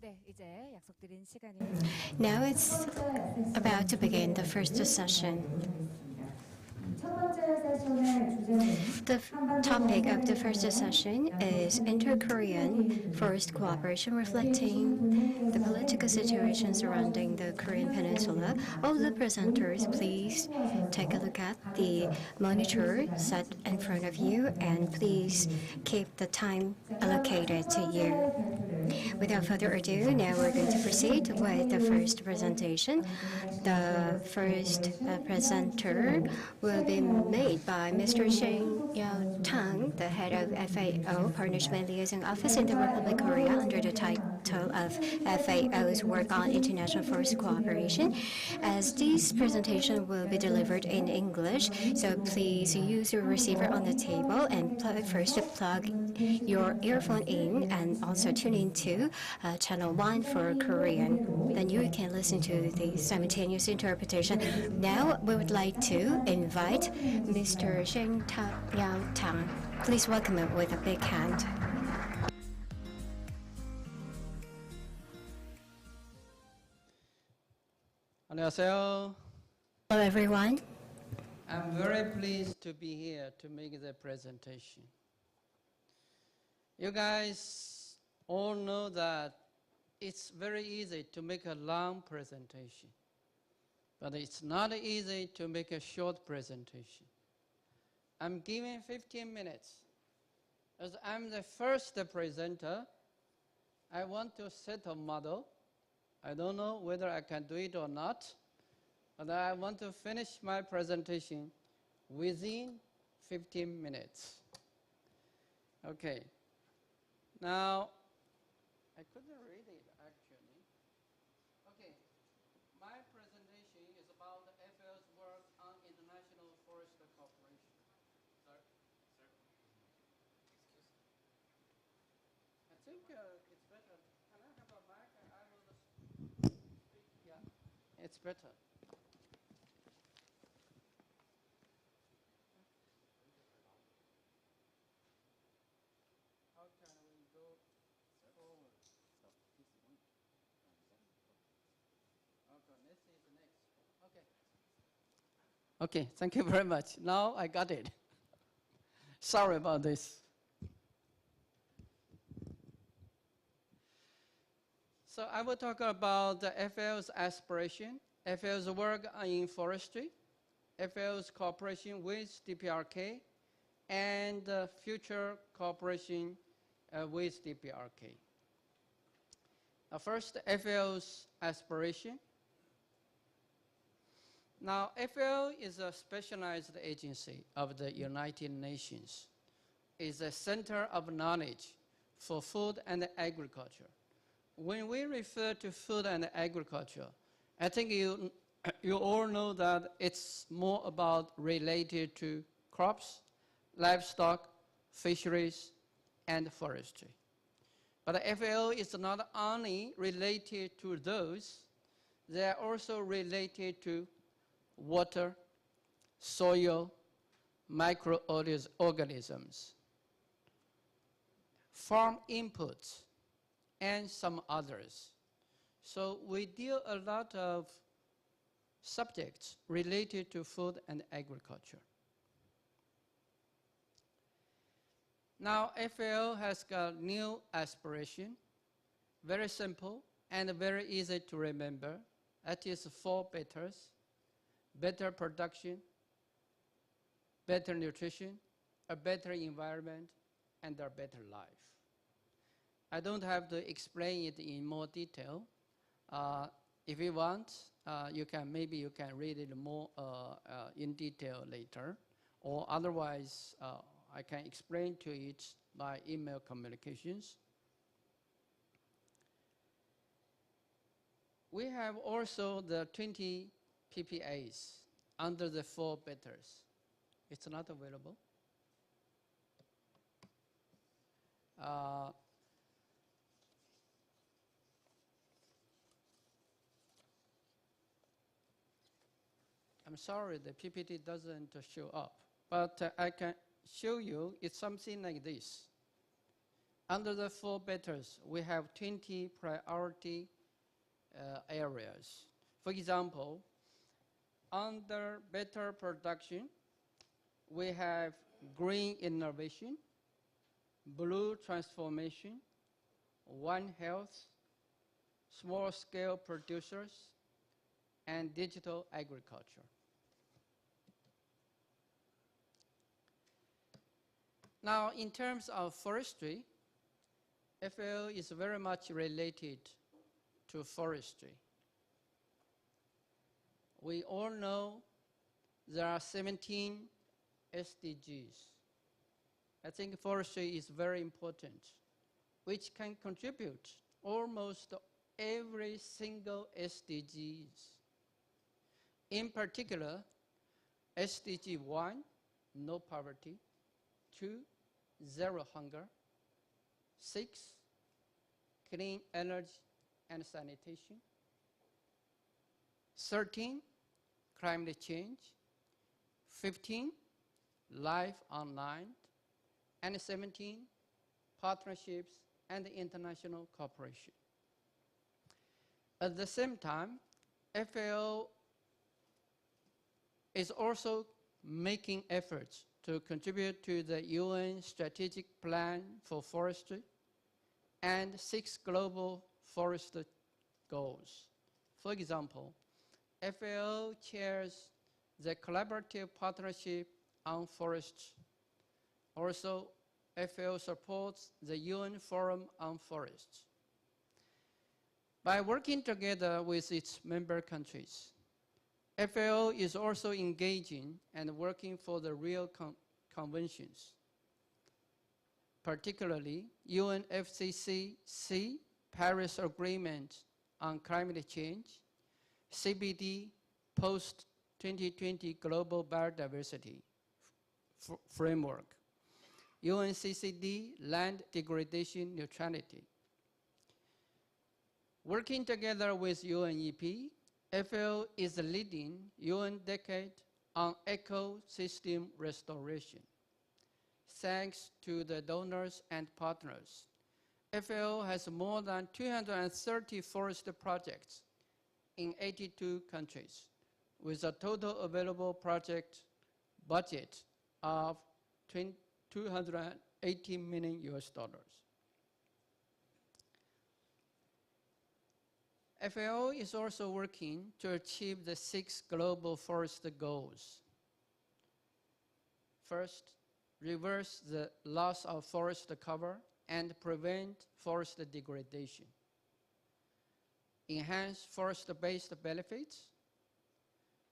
네, 이제 약속드린 시간입니다. Now it's about to begin the first session. The topic of the first session is Inter-Korean Forest Cooperation, reflecting the political situation surrounding the Korean Peninsula. All the presenters, please take a look at the monitor set in front of you and please keep the time allocated to you. Without further ado, now we're going to proceed with the first presentation. The first presenter will be made by Mr. Sheng Yao Tang, the head of FAO, Partnership and Liaison Office in the Republic of Korea, under the title motto of FAO's work on international forest cooperation. As this presentation will be delivered in English, so please use your receiver on the table and first plug your earphone in and also tune into channel 1 for Korean. Then you can listen to the simultaneous interpretation. Now we would like to invite Mr. Sheng Liao Tang. Please welcome him with a big hand. 안녕하세요. Hello everyone. I'm very pleased to be here to make the presentation. You guys all know that it's very easy to make a long presentation, but it's not easy to make a short presentation. I'm giving 15 minutes. As I'm the first presenter, I want to set a model. I don't know whether I can do it or not, but I want to finish my presentation within 15 minutes. Okay. Now, I couldn't read it actually. Okay. My presentation is about the FAO's work on international forest cooperation. Sir? Sir? Excuse me. I think it's better. Can I have a mic and I will speak? Yeah, it's better. How can we go forward? Okay, let's see the next. Okay. Okay, thank you very much. Now I got it. Sorry about this. So I will talk about the FAO's aspiration, FAO's work in forestry, FAO's cooperation with DPRK, and future cooperation with DPRK. First, FAO's aspiration. Now, FAO is a specialized agency of the United Nations. It's a center of knowledge for food and agriculture. When we refer to food and agriculture, I think you all know that it's more about related to crops, livestock, fisheries, and forestry. But FAO is not only related to those, they are also related to water, soil, microorganisms, farm inputs, and some others. So we deal a lot of subjects related to food and agriculture. Now, FAO has got new aspiration, very simple and very easy to remember. That is 4 betters: better production, better nutrition, a better environment, and a better life. I don't have to explain it in more detail. If you want, maybe you can read it more in detail later, or otherwise I can explain to it by email communications. We have also the 20 PPAs under the 4 betters. It's not available. I'm sorry, the PPT doesn't show up, but I can show you it's something like this. Under the 4 betters, we have 20 priority areas. For example, under better production, we have green innovation, blue transformation, One Health, small-scale producers, and digital agriculture. Now, in terms of forestry, FAO is very much related to forestry. We all know there are 17 SDGs. I think forestry is very important, which can contribute almost every single SDGs. In particular, SDG 1, no poverty, 2, zero hunger, 6, clean energy and sanitation, 13, climate change, 15, life online, and 17, partnerships and international cooperation. At the same time, FAO is also making efforts to contribute to the UN Strategic Plan for Forestry and 6 global forest goals. For example, FAO chairs the Collaborative Partnership on Forests. Also, FAO supports the UN Forum on Forests. By working together with its member countries, FAO is also engaging and working for the real conventions, particularly UNFCCC Paris Agreement on Climate Change, CBD Post-2020 Global Biodiversity Framework, UNCCD Land Degradation Neutrality. Working together with UNEP, FAO is leading UN Decade on ecosystem restoration. Thanks to the donors and partners, FAO has more than 230 forest projects in 82 countries, with a total available project budget of $280 million US. FAO is also working to achieve the 6 global forest goals. First, reverse the loss of forest cover and prevent forest degradation. Enhance forest-based benefits.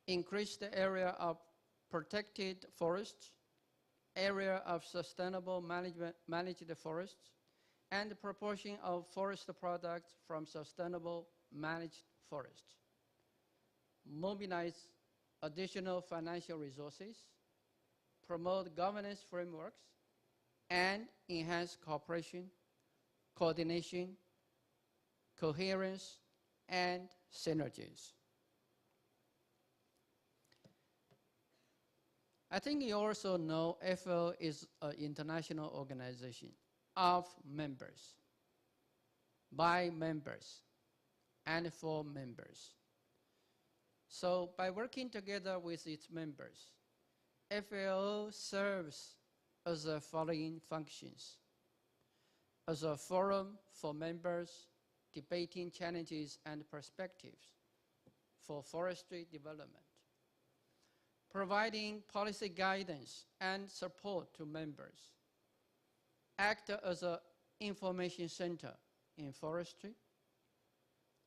Increase the area of protected forests, area of sustainable managed forests, and the proportion of forest products from sustainable managed forests. Mobilize additional financial resources, promote governance frameworks, and enhance cooperation, coordination, coherence, and synergies. I think you also know FAO is an international organization of members, by members, and for members. So by working together with its members, FAO serves as the following functions: as a forum for members debating challenges and perspectives for forestry development, providing policy guidance and support to members, act as an information center in forestry,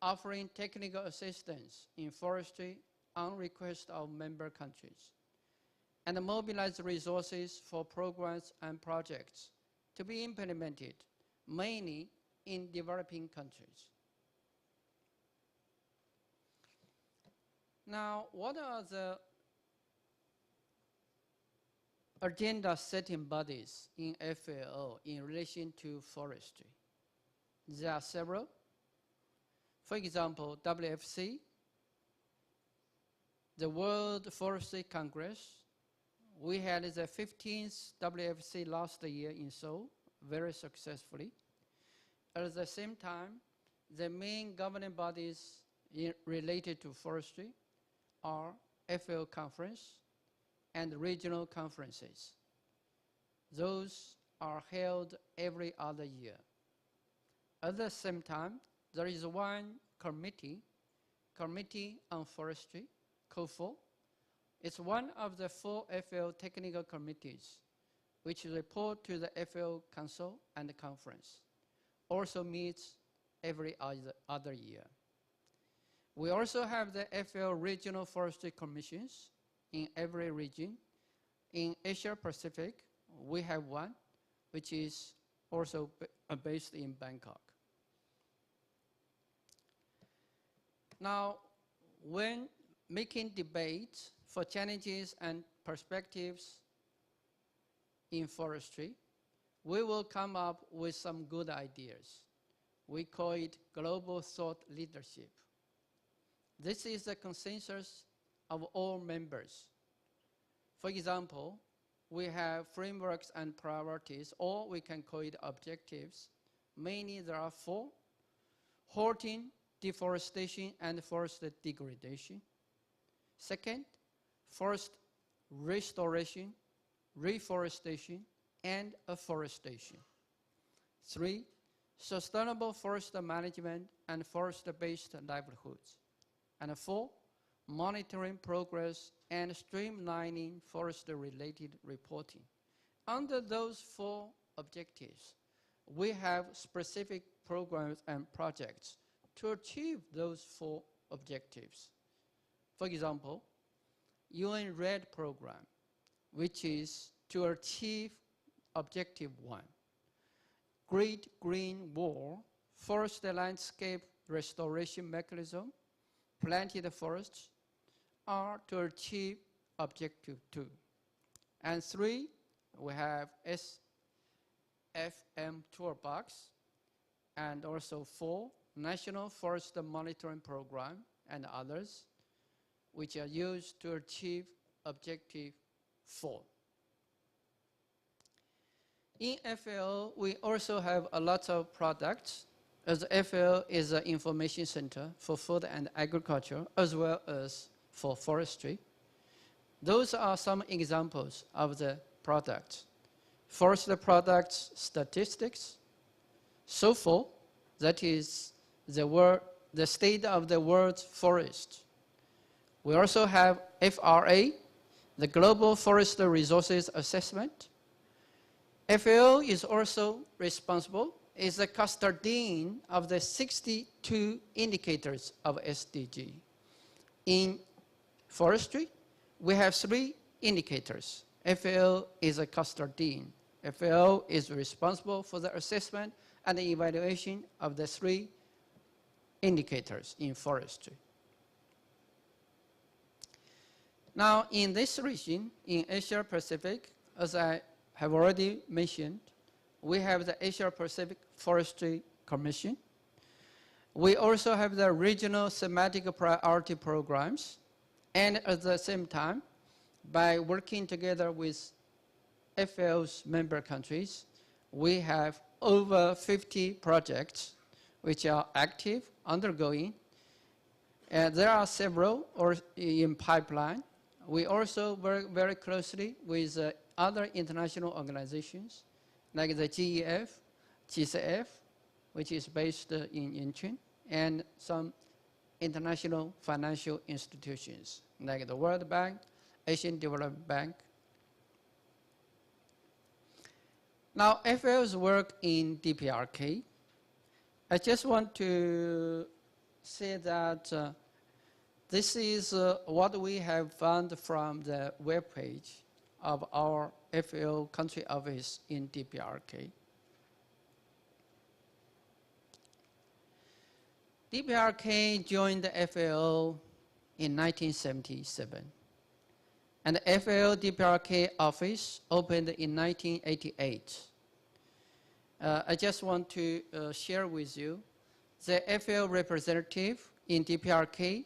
offering technical assistance in forestry on request of member countries, and mobilize resources for programs and projects to be implemented mainly in developing countries. Now, what are the agenda setting bodies in FAO in relation to forestry? There are several. For example, WFC, the World Forestry Congress. We had the 15th WFC last year in Seoul, very successfully. At the same time, the main governing bodies related to forestry are FAO conference and regional conferences. Those are held every other year. At the same time, there is one committee on forestry, COFO. It's one of the 4 FAO technical committees which report to the FAO Council and the conference. Also meets every other year. We also have the FAO regional forestry commissions in every region. In Asia Pacific, we have one, which is also based in Bangkok. Now, when making debates for challenges and perspectives in forestry, we will come up with some good ideas. We call it global thought leadership. This is the consensus of all members. For example, we have frameworks and priorities, or we can call it objectives. Mainly there are 4: halting deforestation and forest degradation. Second, forest restoration, reforestation, and afforestation. 3, sustainable forest management and forest-based livelihoods. And 4, monitoring progress and streamlining forest-related reporting. Under those 4 objectives, we have specific programs and projects to achieve those 4 objectives. For example, UN RED program, which is to achieve objective 1. Great Green Wall, forest landscape restoration mechanism, planted forests, are to achieve objective 2. And 3, we have SFM Toolbox, and also 4, National Forest Monitoring Program and others, which are used to achieve objective 4. In FAO, we also have a lot of products, as FAO is an information center for food and agriculture, as well as for forestry. Those are some examples of the products. Forest products statistics, SOFO, that is the state of the world's forest. We also have FRA, the Global Forest Resources Assessment. FAO is also responsible, is the custodian of the 62 indicators of SDG. In forestry, we have 3 indicators. FAO is a custodian. FAO is responsible for the assessment and the evaluation of the 3 indicators in forestry. Now, in this region, in Asia Pacific, as I have already mentioned, we have the Asia Pacific Forestry Commission. We also have the regional thematic priority programs, and at the same time, by working together with FAO's member countries, we have over 50 projects which are active, undergoing, and there are several in pipeline. We also work very closely with other international organizations like the GEF, GCF, which is based in Incheon, and some international financial institutions like the World Bank, Asian Development Bank. Now, FAO's work in DPRK, I just want to say that this is what we have found from the webpage of our FAO country office in DPRK. DPRK joined the FAO in 1977, and the FAO DPRK office opened in 1988. I just want to share with you, the FAO representative in DPRK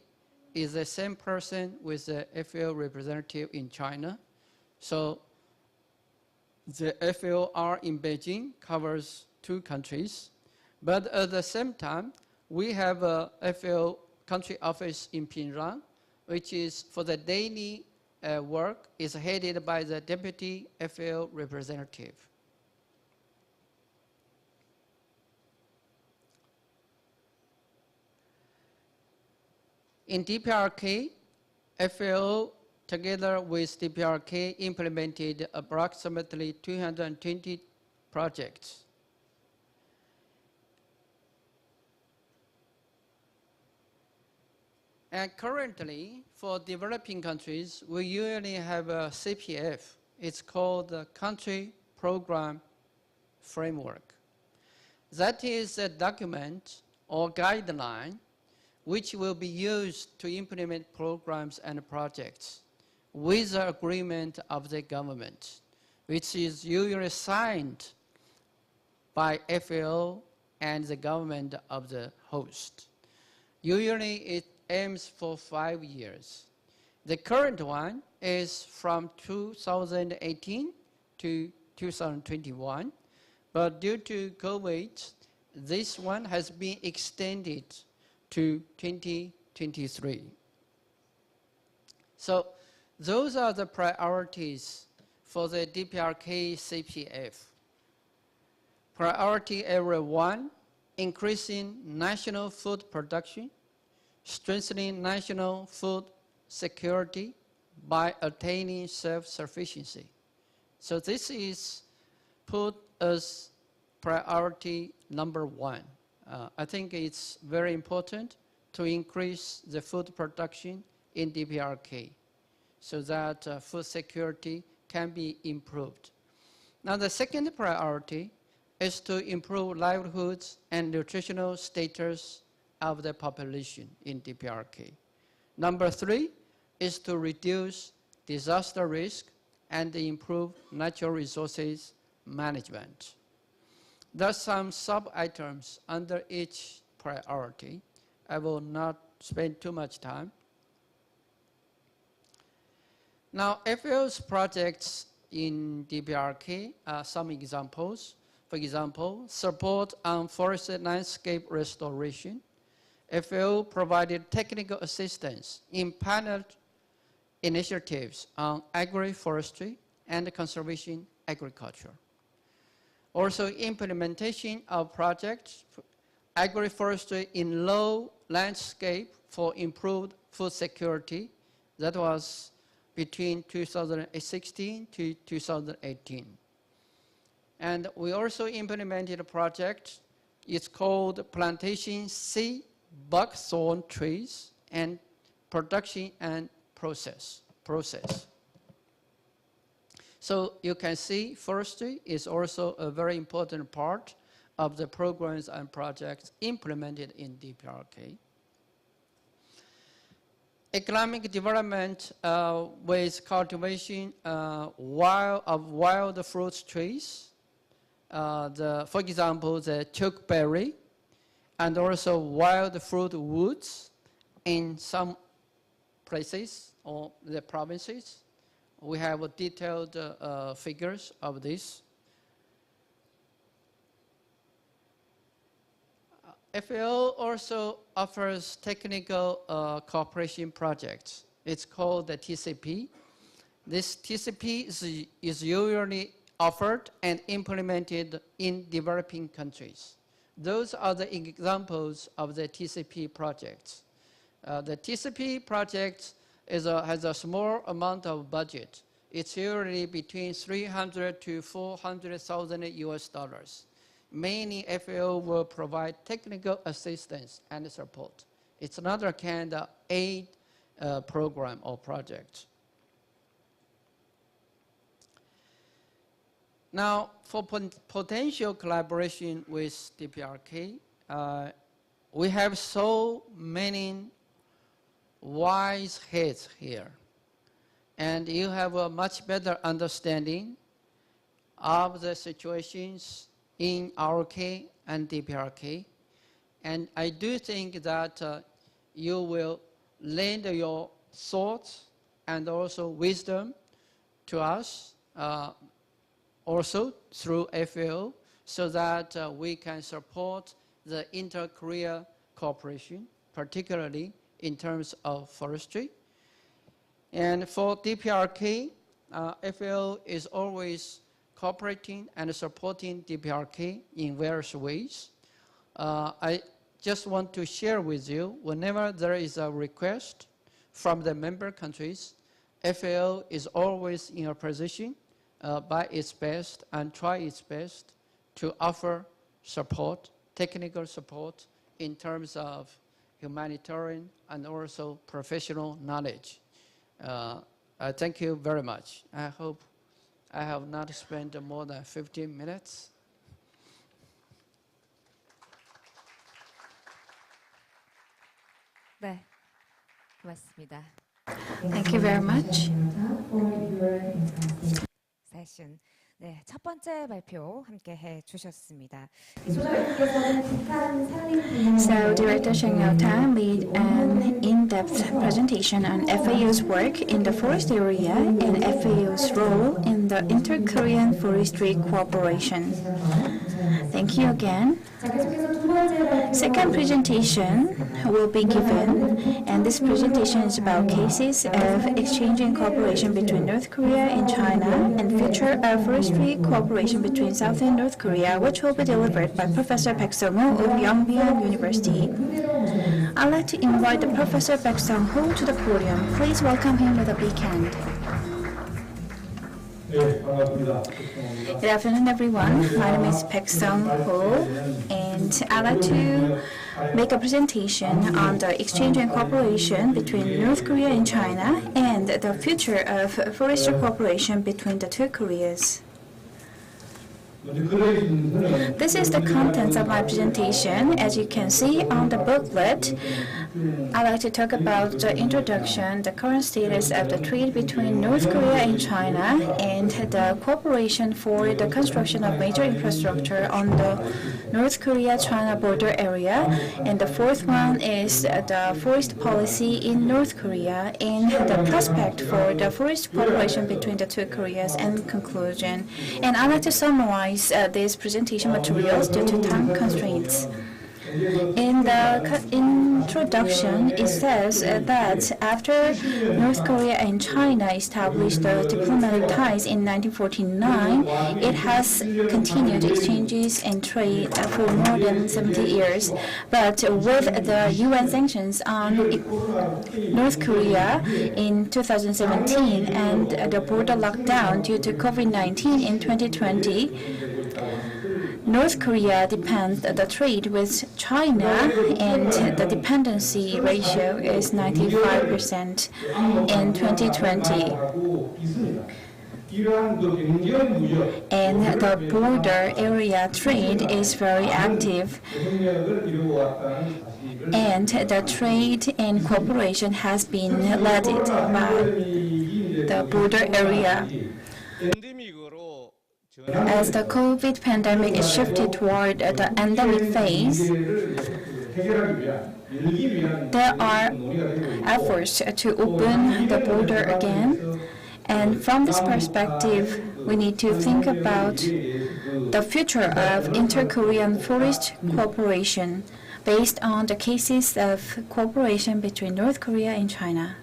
is the same person with the FAO representative in China. So the FAOR in Beijing covers 2 countries, but at the same time, we have a FAO country office in Pinran, which is for the daily work is headed by the deputy FAO representative. In DPRK, FAO together with DPRK implemented approximately 220 projects. And currently, for developing countries, we usually have a CPF. It's called the Country Program Framework. That is a document or guideline which will be used to implement programs and projects with the agreement of the government, which is usually signed by FAO and the government of the host. Usually it aims for 5 years. The current one is from 2018 to 2021, but due to COVID, this one has been extended to 2023. So those are the priorities for the DPRK CPF. Priority area 1, increasing national food production, strengthening national food security by attaining self-sufficiency. So this is put as priority number 1. I think it's very important to increase the food production in DPRK so that food security can be improved. Now the second priority is to improve livelihoods and nutritional status of the population in DPRK. Number 3 is to reduce disaster risk and improve natural resources management. There are some sub-items under each priority. I will not spend too much time. Now, FAO's projects in DPRK are some examples. For example, support on forested landscape restoration. FAO provided technical assistance in panel initiatives on agroforestry and conservation agriculture. Also, implementation of projects, agroforestry in low landscape for improved food security. That was between 2016 to 2018. And we also implemented a project. It's called Plantation Sea Buckthorn Trees and Production and Process. So you can see forestry is also a very important part of the programs and projects implemented in DPRK. Economic development with cultivation of wild fruit trees. For example, the chokeberry, and also wild fruit woods in some places or the provinces. We have detailed figures of this. FAO also offers technical cooperation projects. It's called the TCP. This TCP is usually offered and implemented in developing countries. Those are the examples of the TCP projects. The TCP project has a small amount of budget. It's usually between 300 to 400,000 US dollars. Mainly FAO will provide technical assistance and support. It's another kind of aid program or project. Now, for potential collaboration with DPRK, we have so many wise heads here. And you have a much better understanding of the situations in RK and DPRK. And I do think that you will lend your thoughts and also wisdom to us also through FAO so that we can support the inter-Korea cooperation, particularly in terms of forestry. And for DPRK, FAO is always cooperating and supporting DPRK in various ways. I just want to share with you, whenever there is a request from the member countries, FAO is always in a position by its best and try its best to offer support, technical support in terms of humanitarian and also professional knowledge. I thank you very much. I hope I have not spent more than 15 minutes. 네, 고맙습니다. Thank you very much. 세션. 네, 첫 번째 발표 함께 해 주셨습니다. So Director Sheng Yao-ta made an in-depth presentation on FAO's work in the forest area and FAO's role in the Inter-Korean Forestry Cooperation. Thank you again. Second presentation will be given, and this presentation is about cases of exchange and cooperation between North Korea and China and future of forestry cooperation between South and North Korea, which will be delivered by Professor Bekbeom of Yongbyon University. I'd like to invite the Professor Bekbeom to the podium. Please welcome him with a big hand. Good afternoon, everyone. My name is Bekbeom and I'd like to make a presentation on the exchange and cooperation between North Korea and China and the future of forestry cooperation between the two Koreas. This is the contents of my presentation. As you can see on the booklet, I'd like to talk about the introduction, the current status of the trade between North Korea and China, and the cooperation for the construction of major infrastructure on the North Korea-China border area. And the fourth one is the forest policy in North Korea and the prospect for the forest cooperation between the two Koreas and conclusion. And I'd like to summarize these presentation materials due to time constraints. In the introduction, it says that after North Korea and China established the diplomatic ties in 1949, it has continued exchanges and trade for more than 70 years. But with the UN sanctions on North Korea in 2017 and the border lockdown due to COVID-19 in 2020, North Korea depends the trade with China, and the dependency ratio is 95% in 2020. And the border area trade is very active, and the trade and cooperation has been led by the border area. As the COVID pandemic is shifted toward the endemic phase, there are efforts to open the border again. And from this perspective, we need to think about the future of inter-Korean forest cooperation based on the cases of cooperation between North Korea and China.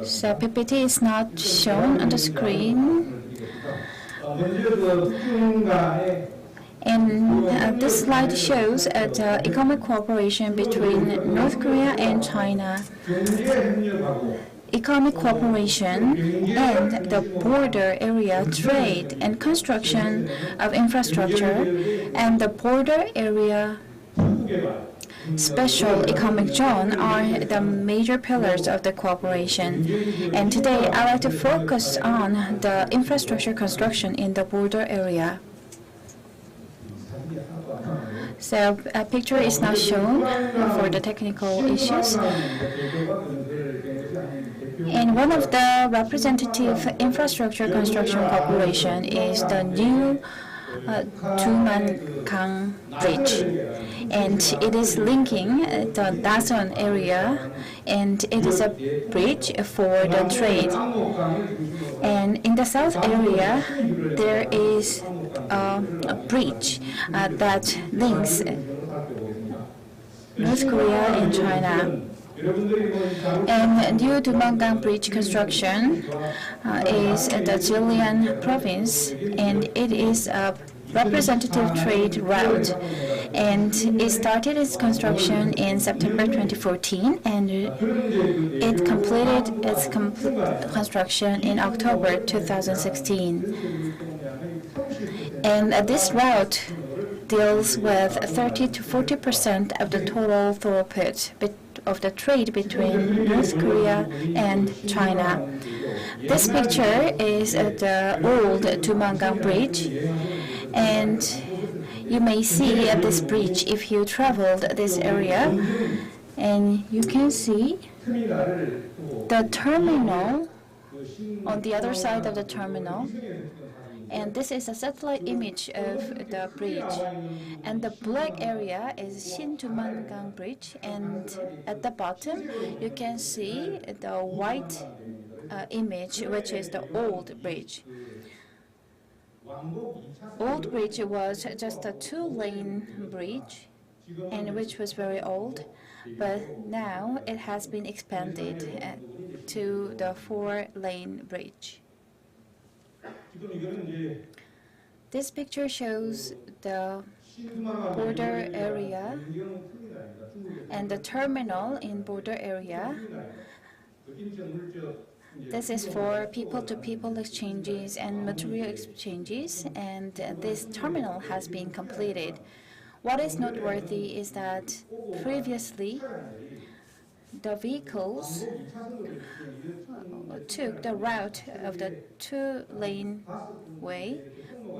So PPT is not shown on the screen. And this slide shows the economic cooperation between North Korea and China. Economic cooperation and the border area trade and construction of infrastructure and the border area Special Economic Zone are the major pillars of the cooperation. And today, I'd like to focus on the infrastructure construction in the border area. So a picture is not shown for the technical issues. And one of the representative infrastructure construction cooperation is the new Tuman-Kang Bridge, and it is linking the Dason area, and it is a bridge for the trade. And in the south area, there is a bridge that links North Korea and China. And new Tuman-Kang Bridge construction is the Jillian province, and it is a representative trade route. And it started its construction in September 2014, and it completed its construction in October 2016. And this route deals with 30 to 40% of the total throughput of the trade between North Korea and China. This picture is the old Tuman-Kang Bridge, and you may see at this bridge if you traveled this area. And you can see the terminal on the other side of the terminal. And this is a satellite image of the bridge. And the black area is Shinjumangang Bridge. And at the bottom, you can see the white image, which is the old bridge. Old bridge was just a 2-lane bridge, and which was very old. But now it has been expanded to the 4-lane bridge. This picture shows the border area and the terminal in border area. This is for people-to-people exchanges and material exchanges, and this terminal has been completed. What is noteworthy is that previously the vehicles took the route of the 2-lane way,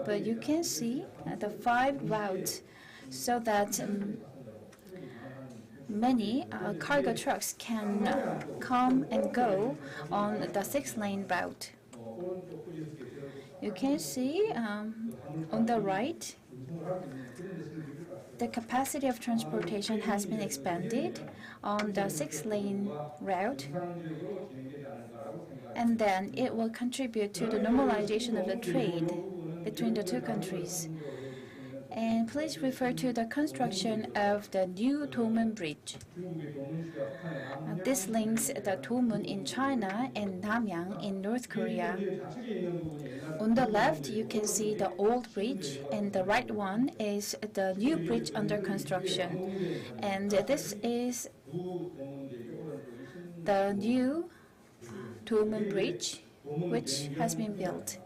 but you can see the 5 routes so that many cargo trucks can come and go on the 6-lane route. You can see on the right, the capacity of transportation has been expanded on the 6-lane route, and then it will contribute to the normalization of the trade between the two countries. And please refer to the construction of the new Domun Bridge. This links the Domun in China and Namyang in North Korea. On the left, you can see the old bridge, and the right one is the new bridge under construction. And this is the new Domun Bridge, which has been built.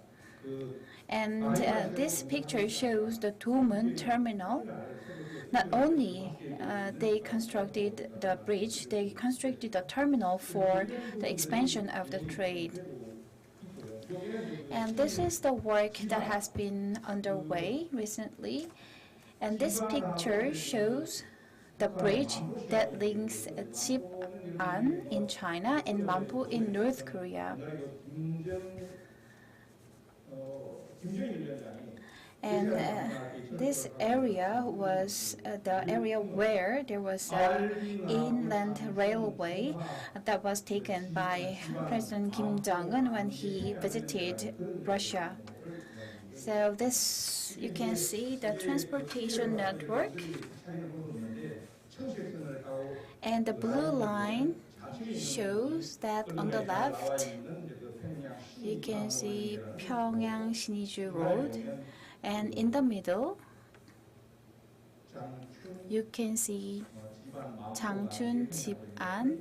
And this picture shows the Domun terminal. Not only they constructed the bridge, they constructed the terminal for the expansion of the trade. And this is the work that has been underway recently. And this picture shows the bridge that links Chip-an in China and Mampo in North Korea. And this area was the area where there was an inland railway that was taken by President Kim Jong-un when he visited Russia. So this, you can see the transportation network. And the blue line shows that on the left, you can see Pyongyang Siniju Road, and in the middle, you can see Changchun Chip-an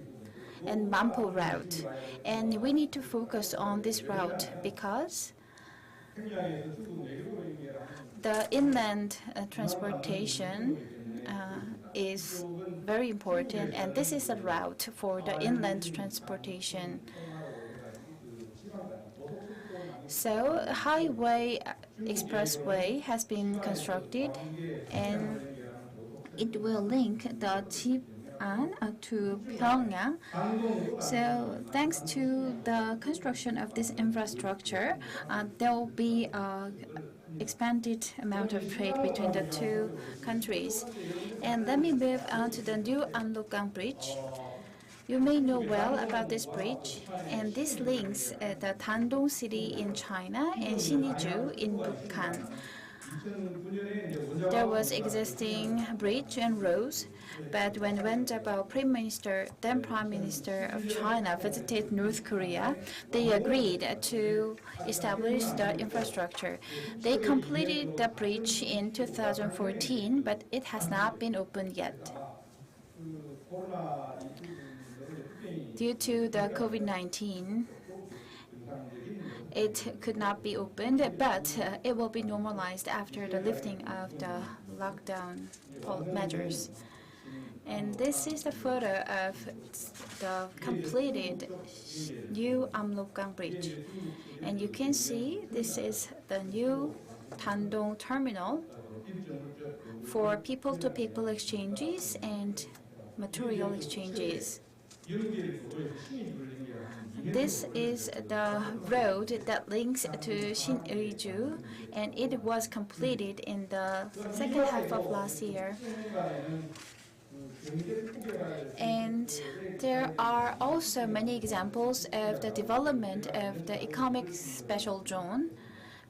and Mampo route. And we need to focus on this route because the inland transportation is very important, and this is a route for the inland transportation. So highway expressway has been constructed, and it will link the Chip-an to Pyongyang. So thanks to the construction of this infrastructure, there will be expanded amount of trade between the two countries. And let me move on to the new Amlokgang Bridge. You may know well about this bridge, and this links the Dandong city in China and Siniju in Bukhan. There was existing bridge and roads, but when Wen Jiabao, then Prime Minister of China, visited North Korea, they agreed to establish the infrastructure. They completed the bridge in 2014, but it has not been opened yet. Due to the COVID-19, it could not be opened, but it will be normalized after the lifting of the lockdown measures. And this is the photo of the completed new Amlokgang Bridge. And you can see this is the new Dandong terminal. for people-to-people exchanges and material exchanges. This is the road that links to Shinjuju, and it was completed in the second half of last year. And there are also many examples of the development of the economic special zone.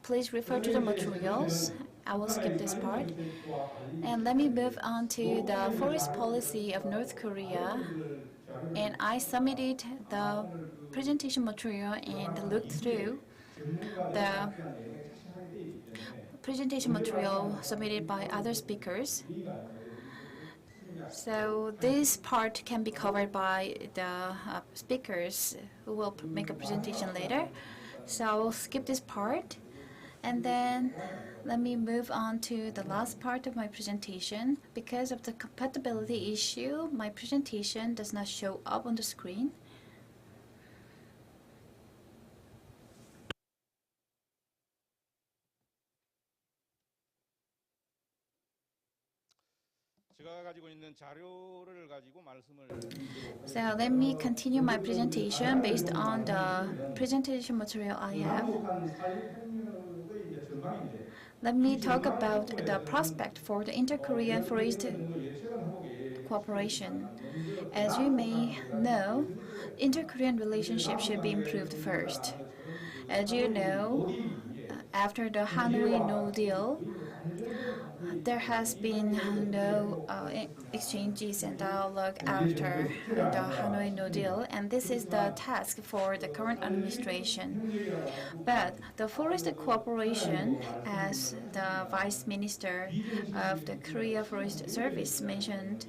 Please refer to the materials. I will skip this part. And let me move on to the forest policy of North Korea. And I submitted the presentation material and looked through the presentation material submitted by other speakers. So this part can be covered by the speakers who will make a presentation later. So I will skip this part. And then let me move on to the last part of my presentation. Because of the compatibility issue, my presentation does not show up on the screen. So let me continue my presentation based on the presentation material I have. Let me talk about the prospect for the inter-Korean forest cooperation. As you may know, inter-Korean relationship should be improved first. As you know, after the Hanoi No Deal, there has been no exchanges and dialogue after the Hanoi No Deal, and this is the task for the current administration. But the forest cooperation, as the Vice Minister of the Korea Forest Service mentioned,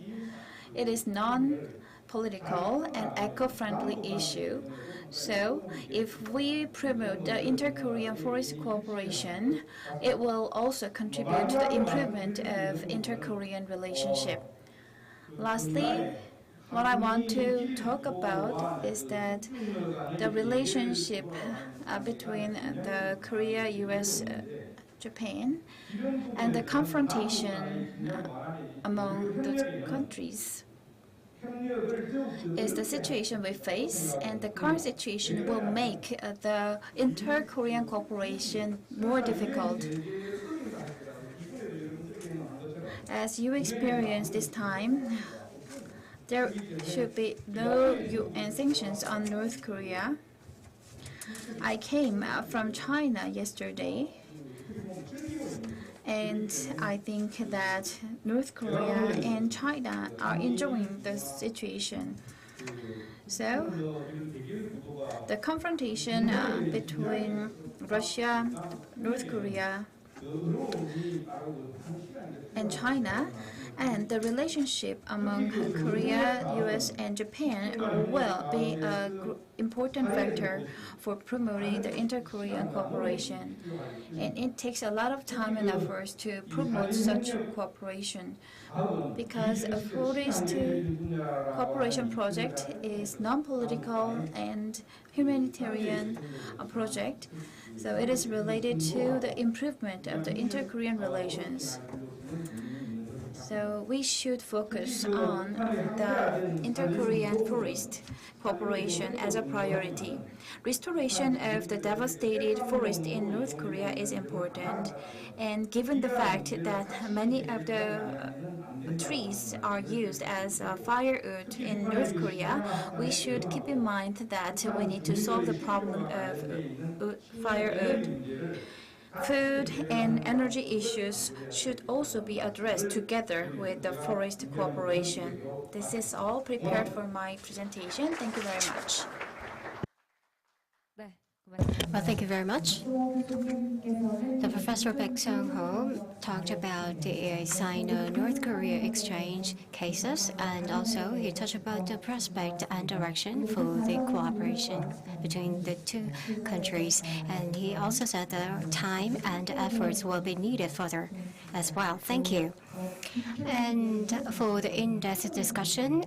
it is non-political and eco-friendly issue. So, if we promote the inter-Korean forest cooperation, it will also contribute to the improvement of inter-Korean relationship. Lastly, what I want to talk about is that the relationship between the Korea, US, Japan, and the confrontation among those countries is the situation we face, and the current situation will make the inter-Korean cooperation more difficult. As you experience this time, there should be no UN sanctions on North Korea. I came from China yesterday, and I think that North Korea and China are enjoying the situation. So, the confrontation between Russia, North Korea, and China, and the relationship among Korea, US, and Japan will be an important factor for promoting the inter-Korean cooperation. And it takes a lot of time and efforts to promote such cooperation, because a forest cooperation project is non-political and humanitarian project, so it is related to the improvement of the inter-Korean relations. So we should focus on the inter-Korean forest cooperation as a priority. Restoration of the devastated forest in North Korea is important, and given the fact that many of the trees are used as firewood in North Korea, we should keep in mind that we need to solve the problem of firewood. Food and energy issues should also be addressed together with the forest cooperation. This is all prepared for my presentation. Thank you very much. Well, thank you very much. The Professor Bekbeom talked about the Sino-North Korea exchange cases, and also he touched about the prospect and direction for the cooperation between the two countries. And he also said that time and efforts will be needed further as well. Thank you. And for the in-depth discussion,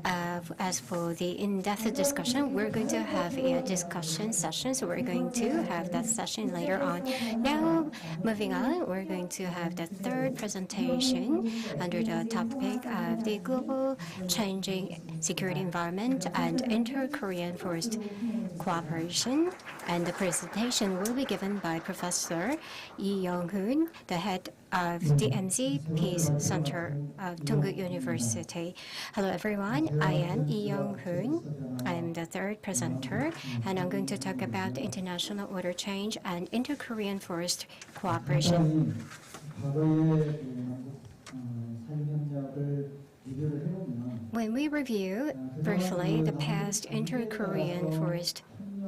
we're going to have a discussion session. So we're going to have that session later on. Now, moving on, we're going to have the third presentation under the topic of the global changing security environment and inter-Korean forest cooperation. And the presentation will be given by Professor Lee Young-hoon, the head of DMZ Peace Center of Dongguk University. Hello everyone, I am Lee Young-hoon. I am the third presenter, and I'm going to talk about the international order change and inter-Korean forest cooperation. When we review briefly the past inter-Korean forest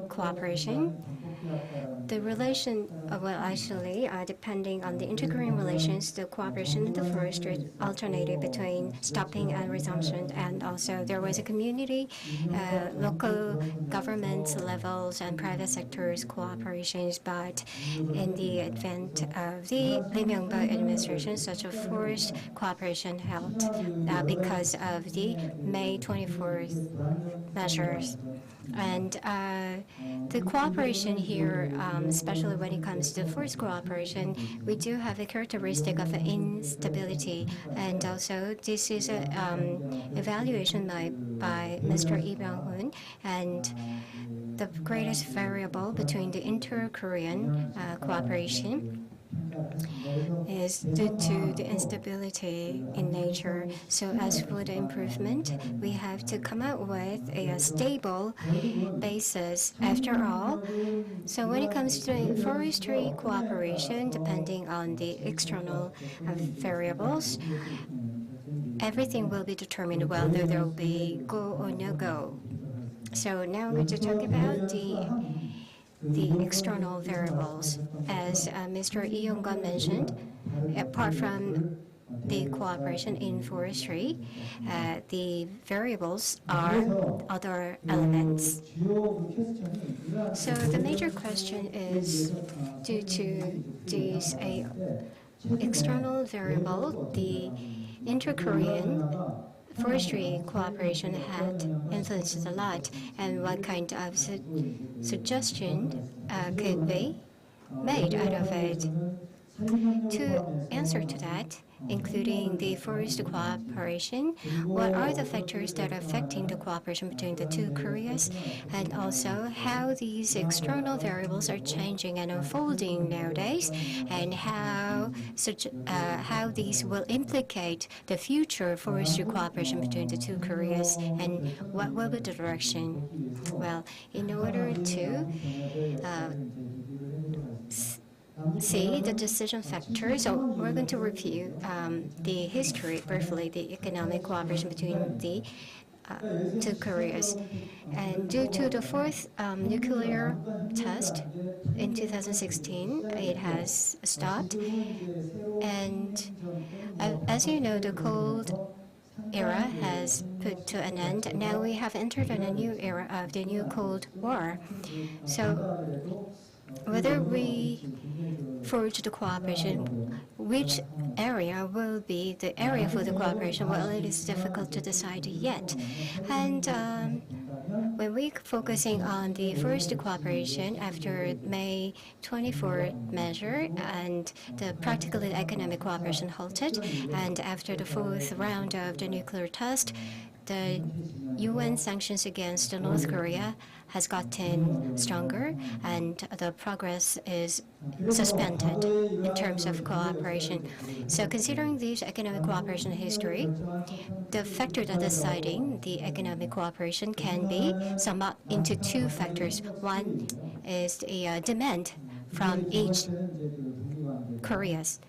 cooperation, the relation, depending on the inter-Korean relations, the cooperation in the forest alternated between stopping and resumption, and also there was a community, local government levels and private sectors cooperations, but in the advent of the Lee Myung-bak administration, such a forced cooperation held because of the May 24th measures. And the cooperation here, especially when it comes to forest cooperation, we do have a characteristic of instability. And also, this is an evaluation by Mr. Lee Byung-hoon. And the greatest variable between the inter-Korean cooperation is due to the instability in nature. So as for the improvement, we have to come up with a stable basis after all. So when it comes to forestry cooperation, depending on the external variables, everything will be determined whether there will be go or no go. So now I'm going to talk about the external variables. As Mr. Lee Young-gun mentioned, apart from the cooperation in forestry, the variables are other elements. So the major question is, due to these external variable, the inter-Korean forestry cooperation had influenced a lot, and what kind of suggestion could be made out of it? To answer to that, including the forest cooperation, what are the factors that are affecting the cooperation between the two Koreas, and also how these external variables are changing and unfolding nowadays, and how these will implicate the future forestry cooperation between the two Koreas, and what will be the direction? Well, in order to see the decision factors, so we're going to review the history briefly, the economic cooperation between the two Koreas. And due to the fourth nuclear test in 2016, it has stopped. And as you know, the Cold era has put to an end. Now we have entered in a new era of the new Cold War. So whether we forge the cooperation, which area will be the area for the cooperation? Well, it is difficult to decide yet. And when we're focusing on the first cooperation after May 24th measure and the practical and economic cooperation halted, and after the fourth round of the nuclear test, the UN sanctions against North Korea has gotten stronger, and the progress is suspended in terms of cooperation. So considering this economic cooperation history, the factor that is deciding the economic cooperation can be summed up into two factors. One is the demand from each Koreas.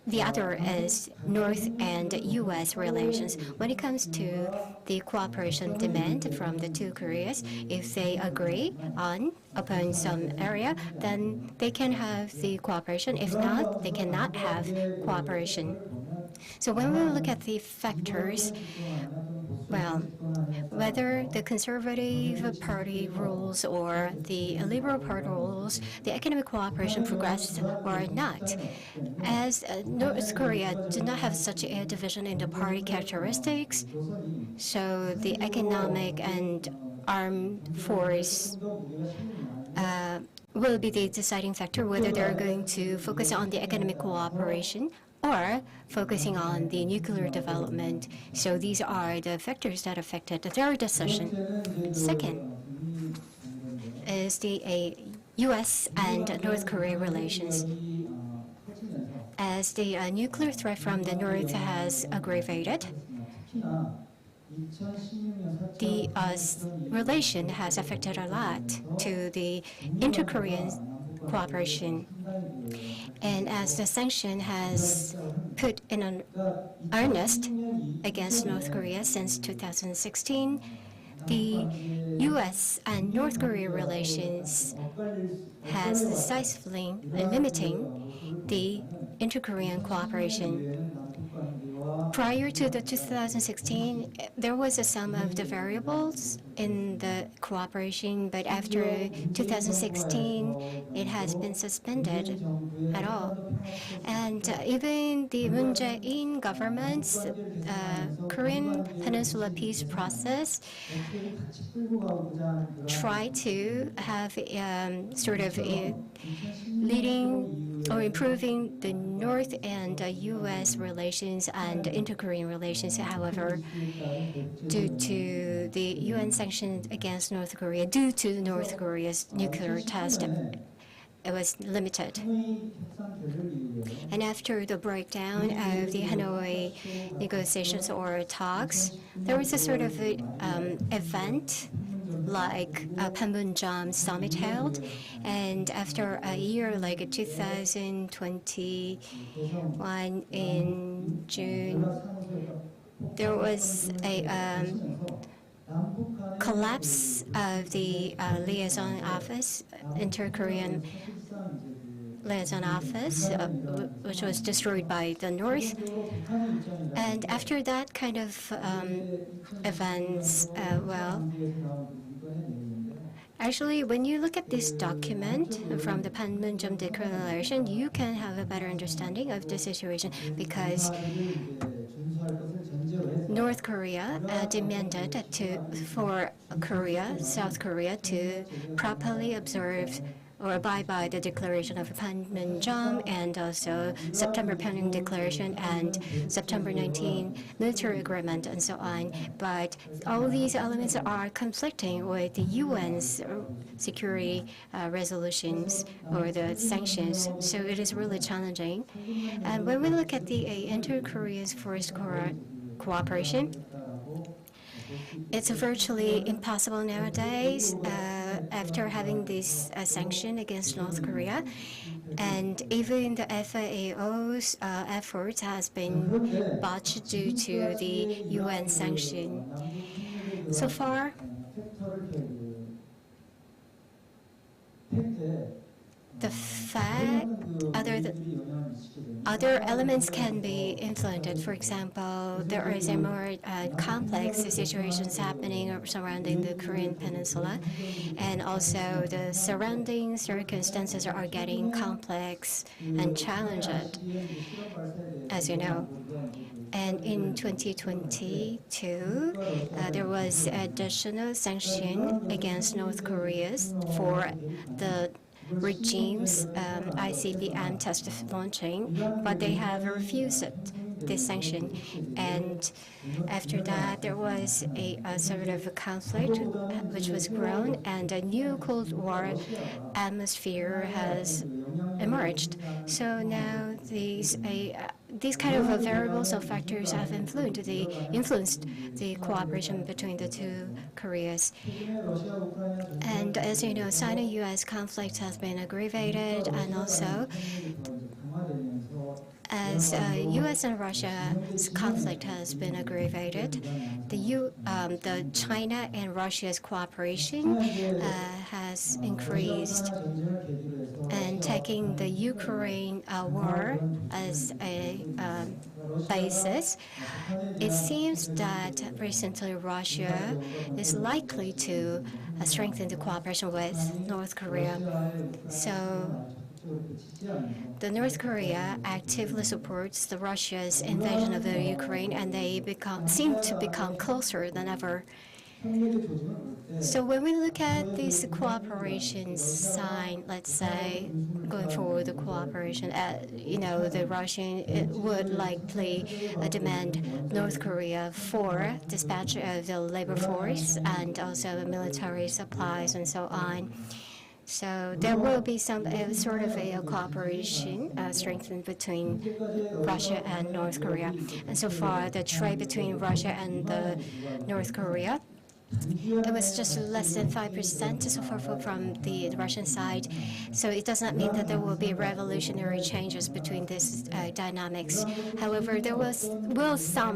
The other is North and U.S. relations. When it comes to the cooperation demand from the two Koreas, if they agree upon some area, then they can have the cooperation. If not, they cannot have cooperation. So when we look at the factors, Well, whether the Conservative Party rules or the Liberal Party rules, the economic cooperation progressed or not. As North Korea did not have such a division in the party characteristics, so the economic and armed force will be the deciding factor whether they're going to focus on the economic cooperation or focusing on the nuclear development. So these are the factors that affected their decision. Second is the U.S. and North Korea relations. As the nuclear threat from the North has aggravated, the relation has affected a lot to the inter-Korean cooperation. And as the sanction has put in an earnest against North Korea since 2016, the U.S. and North Korea relations has decisively limiting the inter-Korean cooperation. Prior to the 2016, there was a sum of the variables in the cooperation, but after 2016, it has been suspended at all. And even the Moon Jae-in government's Korean Peninsula peace process tried to have sort of leading or improving the North and U.S. relations and inter-Korean relations. However, due to the UN sanctions against North Korea, due to North Korea's nuclear test, it was limited. And after the breakdown of the Hanoi negotiations or talks, there was a sort of event like a Panmunjom summit held, and after a year, like 2021 in June, there was a collapse of the liaison office, inter-Korean liaison office, which was destroyed by the North. And after that kind of events, actually, when you look at this document from the Panmunjom Declaration, you can have a better understanding of the situation, because North Korea demanded for South Korea to properly observe or abide by the declaration of Panmunjom, and also September Pyongyang Declaration and September 19 military agreement and so on. But all these elements are conflicting with the UN's security resolutions or the sanctions, so it is really challenging. And when we look at the inter-Korea's forest cooperation, it's virtually impossible nowadays after having this sanction against North Korea. And even the FAO's efforts has been botched due to the UN sanction. So far, the fact other elements can be influenced. For example, there is a more complex situations happening surrounding the Korean Peninsula, and also the surrounding circumstances are getting complex and challenged, as you know. And in 2022, there was additional sanction against North Korea for the regime's ICBM test launching, but they have refused this sanction. And after that, there was a sort of a conflict which was grown, and a new Cold War atmosphere has emerged. So now these kind of variables or factors have influenced the cooperation between the two Koreas. And as you know, Sino-US conflict has been aggravated, and also as U.S. and Russia's conflict has been aggravated, the China and Russia's cooperation has increased. And taking the Ukraine war as a basis, it seems that recently Russia is likely to strengthen the cooperation with North Korea. So the North Korea actively supports the Russia's invasion of the Ukraine, and they seem to become closer than ever. So when we look at this cooperation sign, let's say, going forward, the cooperation, the Russian would likely demand North Korea for dispatch of the labor force and also military supplies and so on. So there will be some sort of a cooperation strengthened between Russia and North Korea. And so far, the trade between Russia and North Korea, it was just less than 5% so far from the Russian side. So it does not mean that there will be revolutionary changes between these dynamics. However, there will some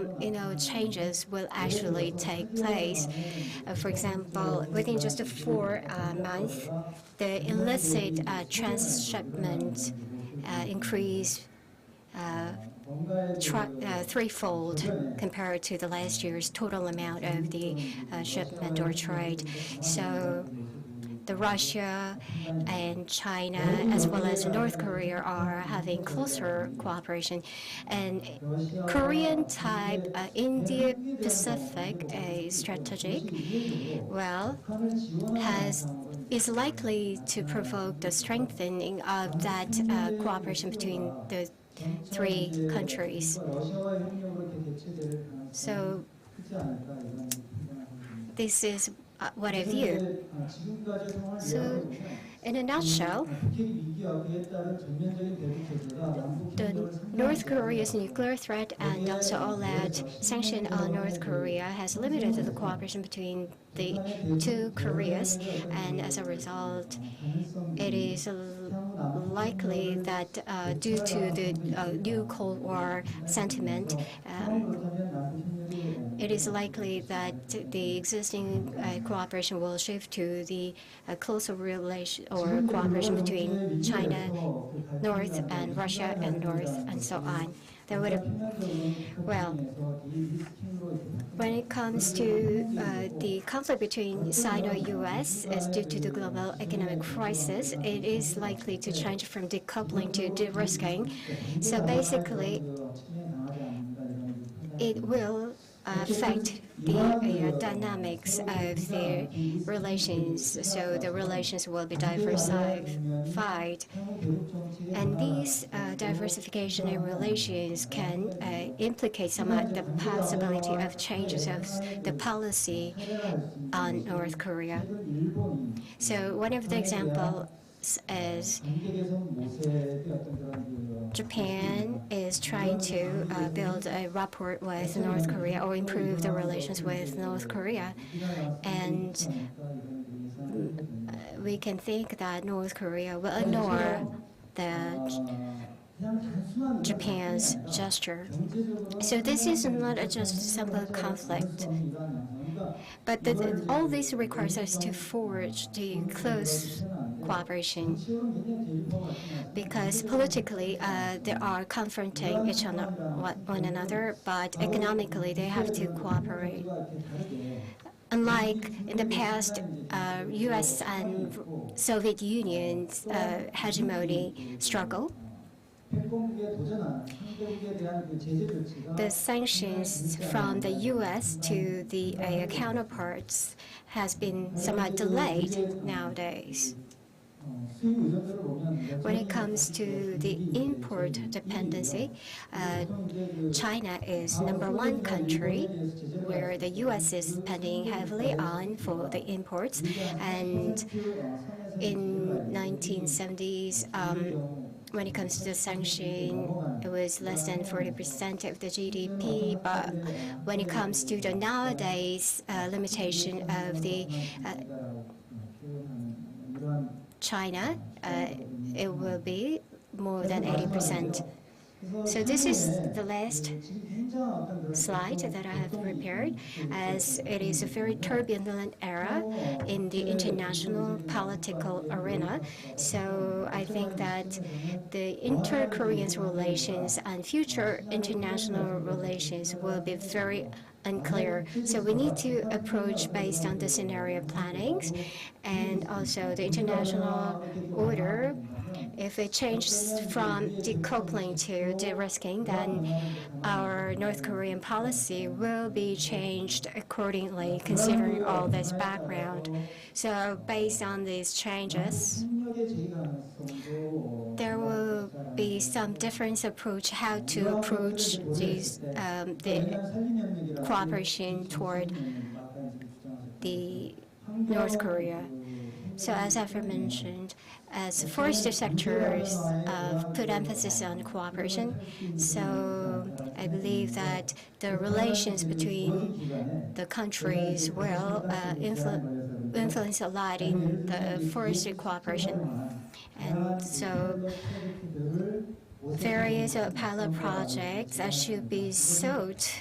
changes will actually take place. For example, within just 4 months, the illicit transshipment increased threefold compared to the last year's total amount of the shipment or trade. So the Russia and China, as well as North Korea, are having closer cooperation. And Korean type Indo-Pacific strategic, is likely to provoke the strengthening of that cooperation between the 3 countries. So this is what I view. So in a nutshell, the North Korea's nuclear threat and also all-out sanction on North Korea has limited the cooperation between the 2 Koreas, and as a result, it is likely that due to the new Cold War sentiment, it is likely that the existing cooperation will shift to the closer relation or cooperation between China, North, and Russia and North, and so on. When it comes to the conflict between Sino-US as due to the global economic crisis, it is likely to change from decoupling to de-risking. So basically, it will affect the dynamics of the relations, so the relations will be diversified. And these diversification in relations can implicate somewhat the possibility of changes of the policy on North Korea. So one of the examples is Japan is trying to build a rapport with North Korea or improve the relations with North Korea. And we can think that North Korea will ignore Japan's gesture. So this is not just a simple conflict. But all this requires us to forge the close cooperation, because politically they are confronting one another, but economically they have to cooperate. Unlike in the past, U.S. and Soviet Union's hegemony struggle, the sanctions from the U.S. to the counterparts has been somewhat delayed nowadays. When it comes to the import dependency, China is #1 country where the U.S. is depending heavily on for the imports. And in 1970s, when it comes to the sanction, it was less than 40% of the GDP. But when it comes to the nowadays limitation of the China, it will be more than 80%. So this is the last slide that I have prepared, as it is a very turbulent era in the international political arena. So I think that the inter-Korean relations and future international relations will be very unclear. So we need to approach based on the scenario plannings and also the international order. If it changes from decoupling to de-risking, then our North Korean policy will be changed accordingly, considering all this background. So based on these changes, there will be some different approach how to approach these the cooperation toward the North Korea. So as I've mentioned, as forest sectors put emphasis on cooperation, so I believe that the relations between the countries will influence a lot in the forestry cooperation. And so various pilot projects should be sought,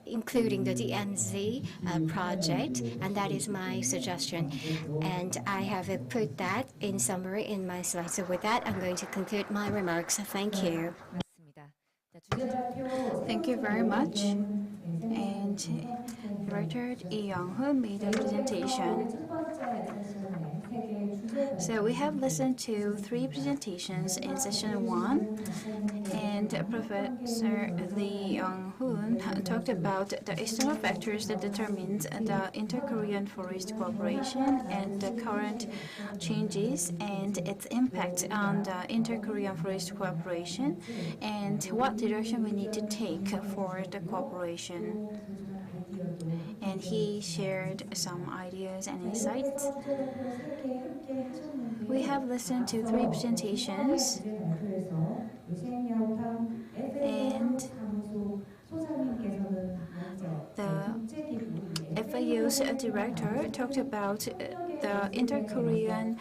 including the DMZ project, and that is my suggestion. And I have put that in summary in my slides. So with that, I'm going to conclude my remarks. Thank you. Thank you very much. And Director Lee Young-hoon made a presentation. So we have listened to 3 presentations in session 1, and Professor Lee Young-hoon talked about the external factors that determines the inter-Korean forest cooperation and the current changes and its impact on the inter-Korean forest cooperation and what direction we need to take for the cooperation. And he shared some ideas and insights. We have listened to 3 presentations, and the FAO's director talked about the inter-Korean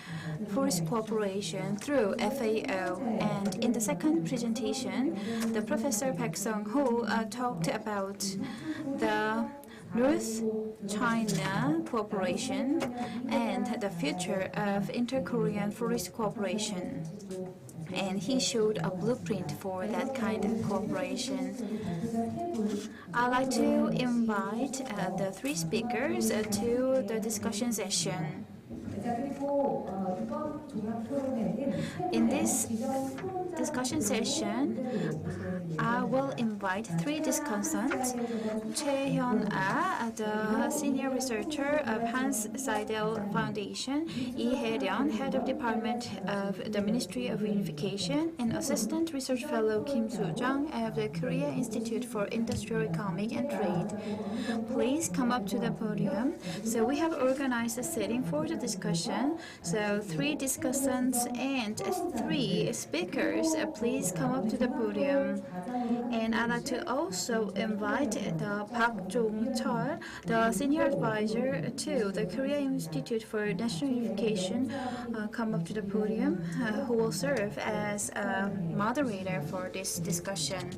forest cooperation through FAO. And in the second presentation, the Professor Park Sung-ho talked about the North China cooperation and the future of inter-Korean forest cooperation. And he showed a blueprint for that kind of cooperation. I'd like to invite the 3 speakers to the discussion session. In this discussion session, I will invite 3 discussants: Choi Hyun-ah, the senior researcher of Hans Seidel Foundation; Lee Hae-ryun, head of department of the Ministry of Unification; and assistant research fellow Kim Soo-jung of the Korea Institute for Industrial Economic and Trade. Please come up to the podium. So we have organized a setting for the discussion. So 3 discussants and 3 speakers, please come up to the podium. And I'd like to also invite the Park Jong-chul, the senior advisor to the Korea Institute for National Unification, come up to the podium, who will serve as a moderator for this discussion.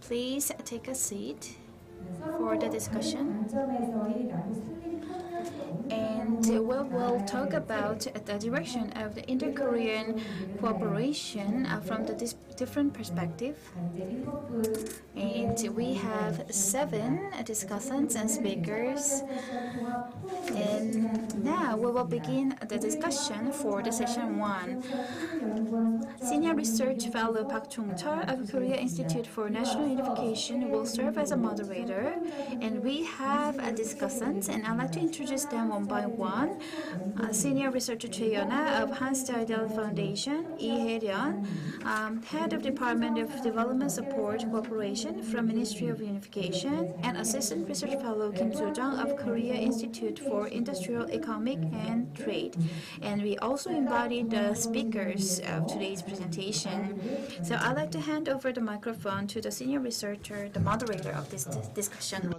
Please take a seat for the discussion. And we will talk about the direction of the inter-Korean cooperation from the different perspective. And we have 7 discussants and speakers. And now we will begin the discussion for the session 1. Senior Research Fellow Park Jong-chul of Korea Institute for National Unification will serve as a moderator. And we have discussants, and I'd like to introduce them one by one. Senior Researcher Choi Hyun-ah of Hans Seidel Foundation; Lee Hae-ryun, Head of Department of Development Support Cooperation from Ministry of Unification; and Assistant Research Fellow Kim Soo-jung of Korea Institute for Industrial Economic and Trade. And we also invited the speakers of today's presentation. So I'd like to hand over the microphone to the senior researcher, the moderator of this discussion.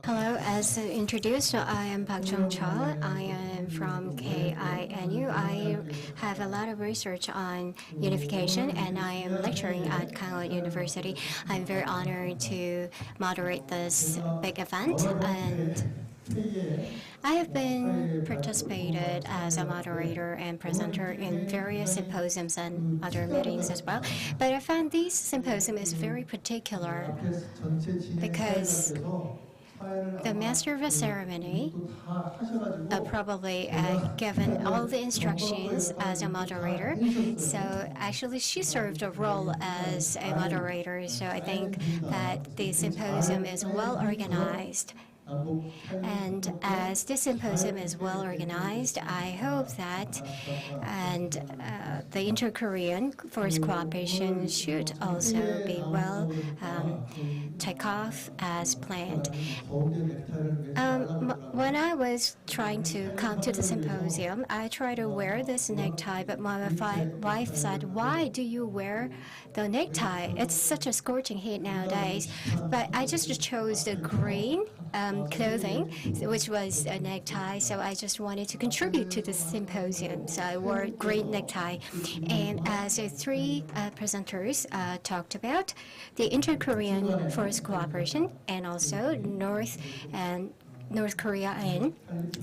Hello, as introduced, I am Park Jung-chul. I am from KINU. I have a lot of research on unification, and I am lecturing at Kangwon University. I'm very honored to moderate this big event, and I have been participated as a moderator and presenter in various symposiums and other meetings as well. But I found this symposium is very particular because the master of the ceremony probably given all the instructions as a moderator. So actually she served a role as a moderator. So I think that the symposium is well organized. And as this symposium is well organized, I hope that the inter-Korean forest cooperation should also be well take off as planned. When I was trying to come to the symposium, I tried to wear this necktie, but my wife said, "Why do you wear the necktie? It's such a scorching heat nowadays." But I just chose the green clothing, which was a necktie, so I just wanted to contribute to the symposium. So I wore a green necktie. And as the three presenters talked about, the inter-Korean forest cooperation and also North Korea and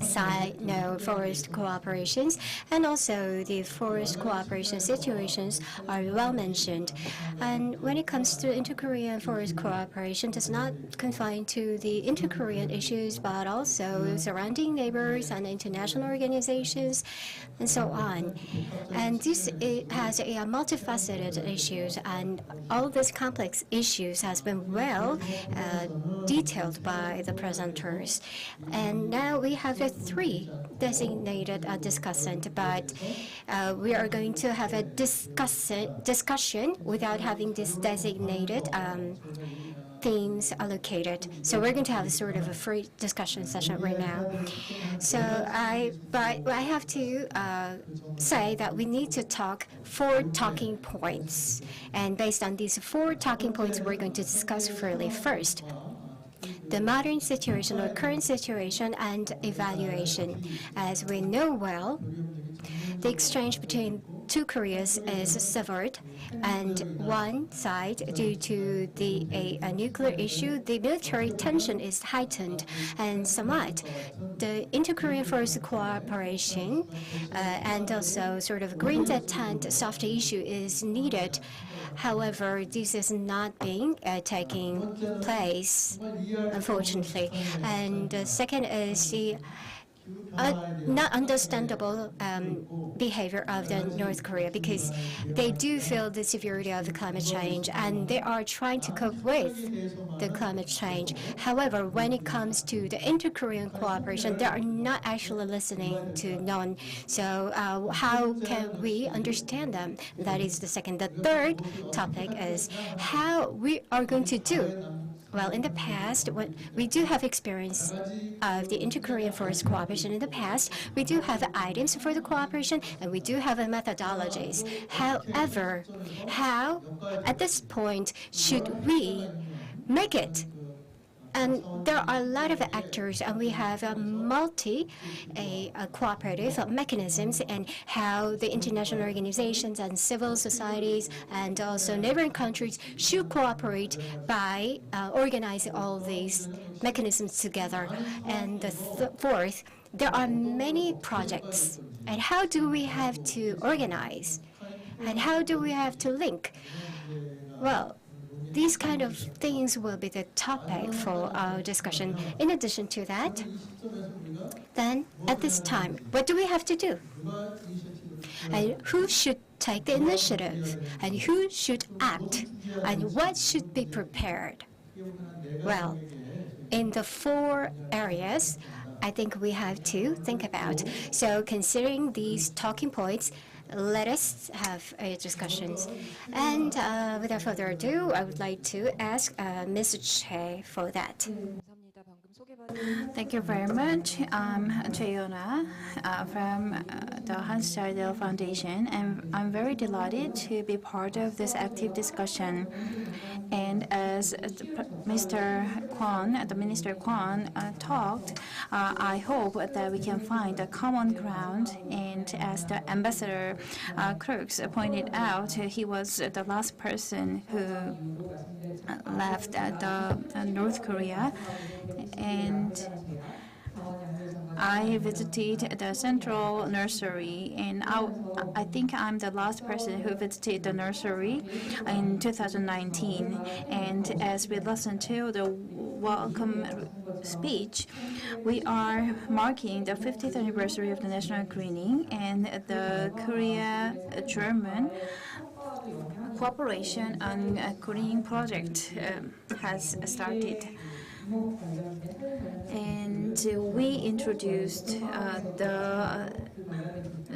Sino forest cooperations, and also the forest cooperation situations are well mentioned. And when it comes to inter-Korean forest cooperation, does not confine to the inter-Korean issues, but also surrounding neighbors and international organizations, and so on. And this has a multifaceted issues, and all these complex issues has been well detailed by the presenters. And now we have three designated discussants, but we are going to have a discussion without having this designated themes allocated. So we're going to have a sort of a free discussion session right now. So I have to say that we need to talk 4 talking points. And based on these 4 talking points, we're going to discuss freely. First, the modern situation or current situation and evaluation. As we know well, the exchange between 2 Koreas is severed, and one side, due to a nuclear issue, the military tension is heightened, and somewhat the inter-Korean forest cooperation and also sort of green detente soft issue is needed. However, this is not being taking place, unfortunately. And the second is the not understandable behavior of the North Korea, because they do feel the severity of the climate change and they are trying to cope with the climate change. However, when it comes to the inter-Korean cooperation, they are not actually listening to none. So how can we understand them? That is the second. The third topic is how we are going to do. Well, in the past, we do have experience of the inter-Korean forest cooperation in the past. We do have items for the cooperation, and we do have methodologies. However, how, at this point, should we make it? And there are a lot of actors, and we have a cooperative mechanisms, and how the international organizations and civil societies and also neighboring countries should cooperate by organizing all these mechanisms together. And the fourth, there are many projects, and how do we have to organize? And how do we have to link? Well, these kind of things will be the topic for our discussion. In addition to that, then at this time, what do we have to do? And who should take the initiative? And who should act? And what should be prepared? Well, in the 4 areas, I think we have to think about. So considering these talking points, let us have discussions. And without further ado, I would like to ask Ms. Che for that. 감사합니다. 방금 소개 Thank you very much. I'm Cheyona from the Hans Chardel Foundation, and I'm very delighted to be part of this active discussion. And as Mr. Kwon, the Minister Kwon, talked, I hope that we can find a common ground. And as the Ambassador Crooks pointed out, he was the last person who left North Korea. And I visited the central nursery, and I think I'm the last person who visited the nursery in 2019. And as we listen to the welcome speech, we are marking the 50th anniversary of the national greening and the Korea-German cooperation on a greening project has started. And we introduced the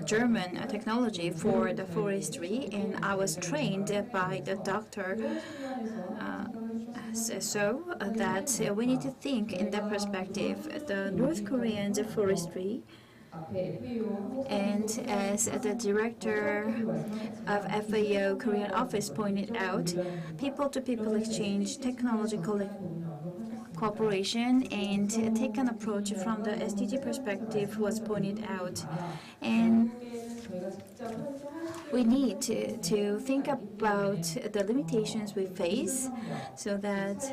German technology for the forestry, and I was trained by the doctor so that we need to think in that perspective. The North Korean forestry, and as the director of FAO Korean office pointed out, people-to-people exchange, technological cooperation, and take an approach from the SDG perspective was pointed out. And we need to think about the limitations we face, so that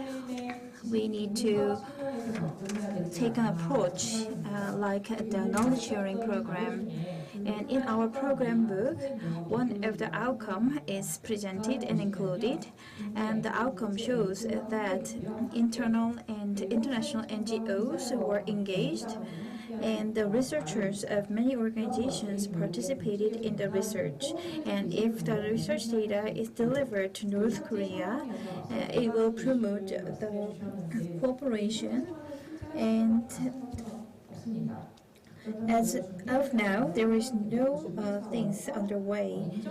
we need to take an approach like the knowledge sharing program. And in our program book, one of the outcome is presented and included, and the outcome shows that internal and international NGOs were engaged, and the researchers of many organizations participated in the research. And if the research data is delivered to North Korea, it will promote the cooperation. And as of now, there is no things underway.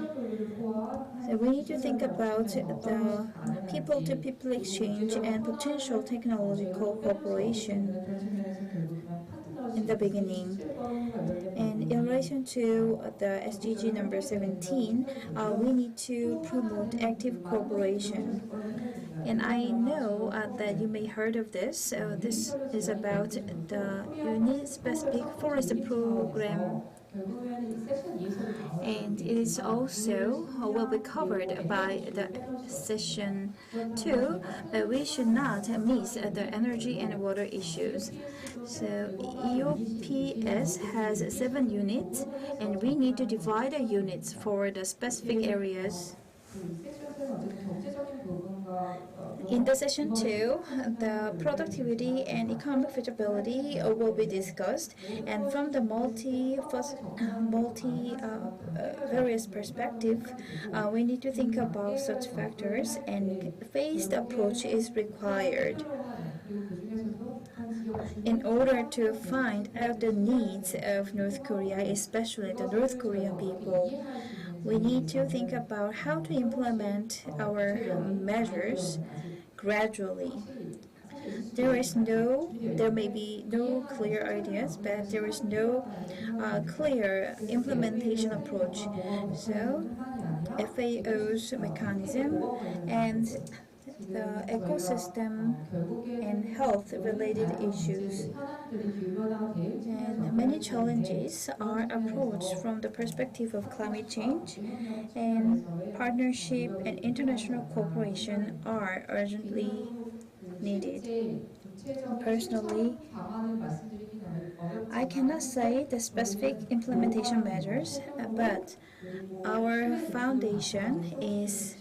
So we need to think about the people-to-people exchange and potential technological cooperation in the beginning. And in relation to the SDG number 17, we need to promote active cooperation. And I know that you may heard of this. This is about the Uni-specific forest program, and it is also will be covered by the session 2, but we should not miss the energy and water issues. So EOPS has 7 units, and we need to divide the units for the specific areas. In the session 2, the productivity and economic feasibility will be discussed, and from the various perspective, we need to think about such factors, and phased approach is required in order to find out the needs of North Korea, especially the North Korean people. We need to think about how to implement our measures gradually. There may be no clear ideas, but there is no clear implementation approach. So FAO's mechanism and the ecosystem and health-related issues. And many challenges are approached from the perspective of climate change, and partnership and international cooperation are urgently needed. Personally, I cannot say the specific implementation measures, but our foundation is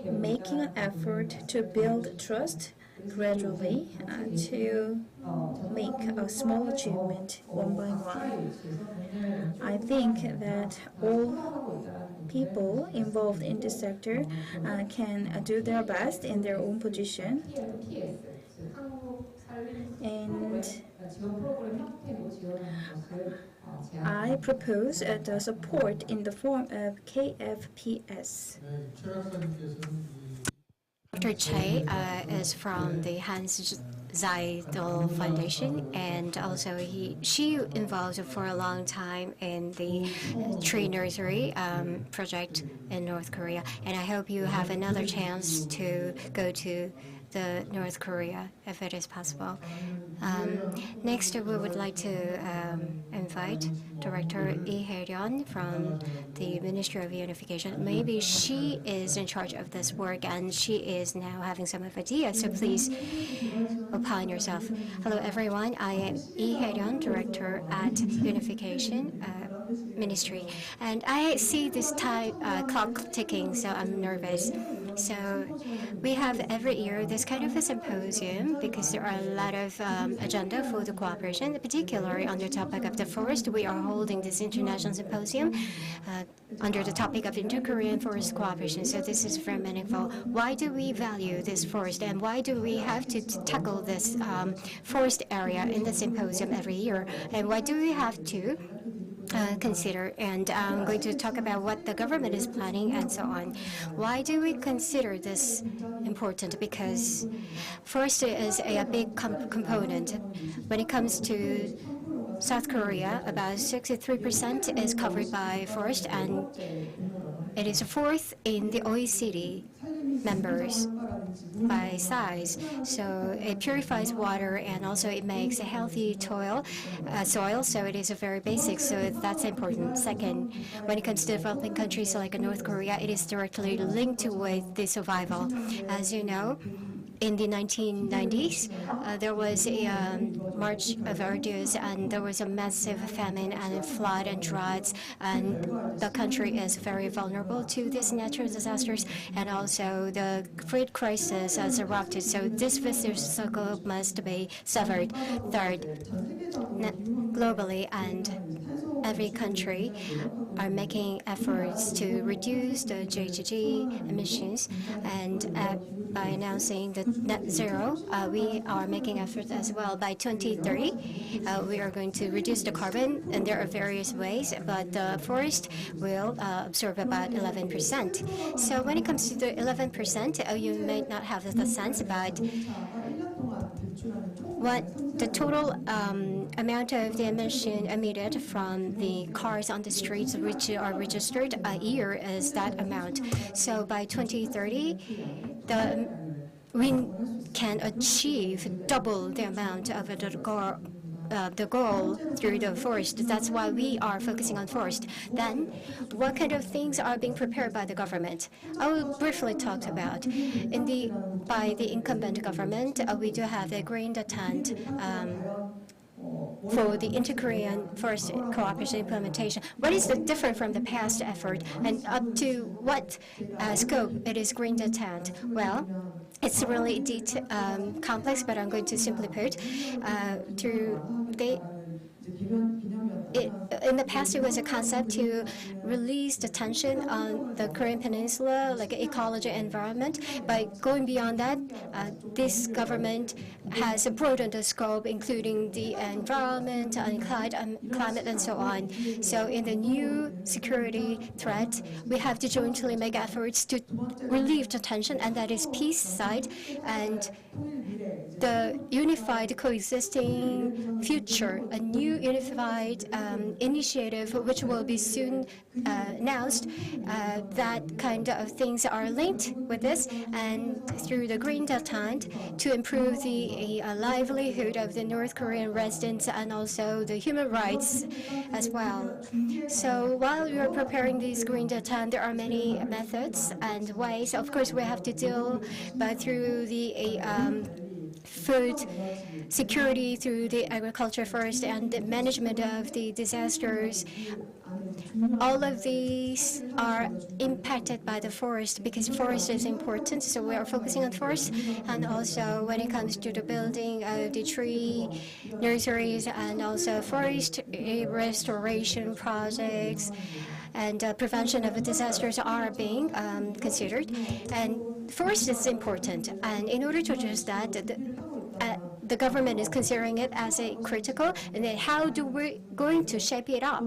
making an effort to build trust gradually to make a small achievement one by one. I think that all people involved in this sector can do their best in their own position. And I propose the support in the form of KFPS. Dr. Che is from the Hans Zaidal Foundation, and also she involved for a long time in the tree nursery project in North Korea. And I hope you have another chance to go to the North Korea if it is possible. Next, we would like to invite Director Lee Hae-ryun from the Ministry of Unification. Maybe she is in charge of this work and she is now having some ideas, so please opine yourself. Hello, everyone. I am Lee Hae-ryun, Director at Unification Ministry. And I see this time clock ticking, so I'm nervous. So we have every year this kind of a symposium because there are a lot of agenda for the cooperation, particularly on the topic of the forest. We are holding this international symposium under the topic of inter-Korean forest cooperation. So this is very meaningful. Why do we value this forest, and why do we have to tackle this forest area in the symposium every year? And why do we have to consider, and I'm going to talk about what the government is planning and so on. Why do we consider this important? Because forest is a big component. When it comes to South Korea, about 63% is covered by forest, and it is fourth in the OECD members by size. So it purifies water and also it makes a healthy soil, so it is a very basic, so that's important. Second, when it comes to developing countries like North Korea, it is directly linked with the survival. As you know, in the 1990s, there was a March of Arduous, and there was a massive famine and flood and droughts, and the country is very vulnerable to these natural disasters, and also the food crisis has erupted. So this vicious circle must be severed. Third, globally and every country are making efforts to reduce the GHG emissions, and by announcing the net zero, we are making efforts as well. By 2030, we are going to reduce the carbon, and there are various ways, but the forest will absorb about 11%. So when it comes to the 11%, you may not have the sense, but what the total amount of the emission emitted from the cars on the streets which are registered a year is that amount. So by 2030, we can achieve double the amount of the goal through the forest. That's why we are focusing on forest. Then, what kind of things are being prepared by the government? I will briefly talk about. By the incumbent government, we do have a green detente for the inter-Korean forest cooperation implementation. What is the different from the past effort, and up to what scope it is green detente? Well, it's really complex, but I'm going to simply put in the past, it was a concept to release the tension on the Korean Peninsula, like ecology and environment. By going beyond that, this government has broadened the scope, including the environment and climate and so on. So in the new security threat, we have to jointly make efforts to relieve the tension, and that is peace side, and the unified coexisting future, a new unified initiative which will be soon announced. That kind of things are linked with this, and through the Green Detente to improve the livelihood of the North Korean residents and also the human rights as well. So while we are preparing these Green Detente, there are many methods and ways. Of course, we have to deal through the food security, through the agriculture first, and the management of the disasters. All of these are impacted by the forest because forest is important, so we are focusing on forest. And also when it comes to the building of the tree nurseries and also forest restoration projects and prevention of disasters are being considered. And forest is important, and in order to address that, the government is considering it as a critical, and then how do we going to shape it up?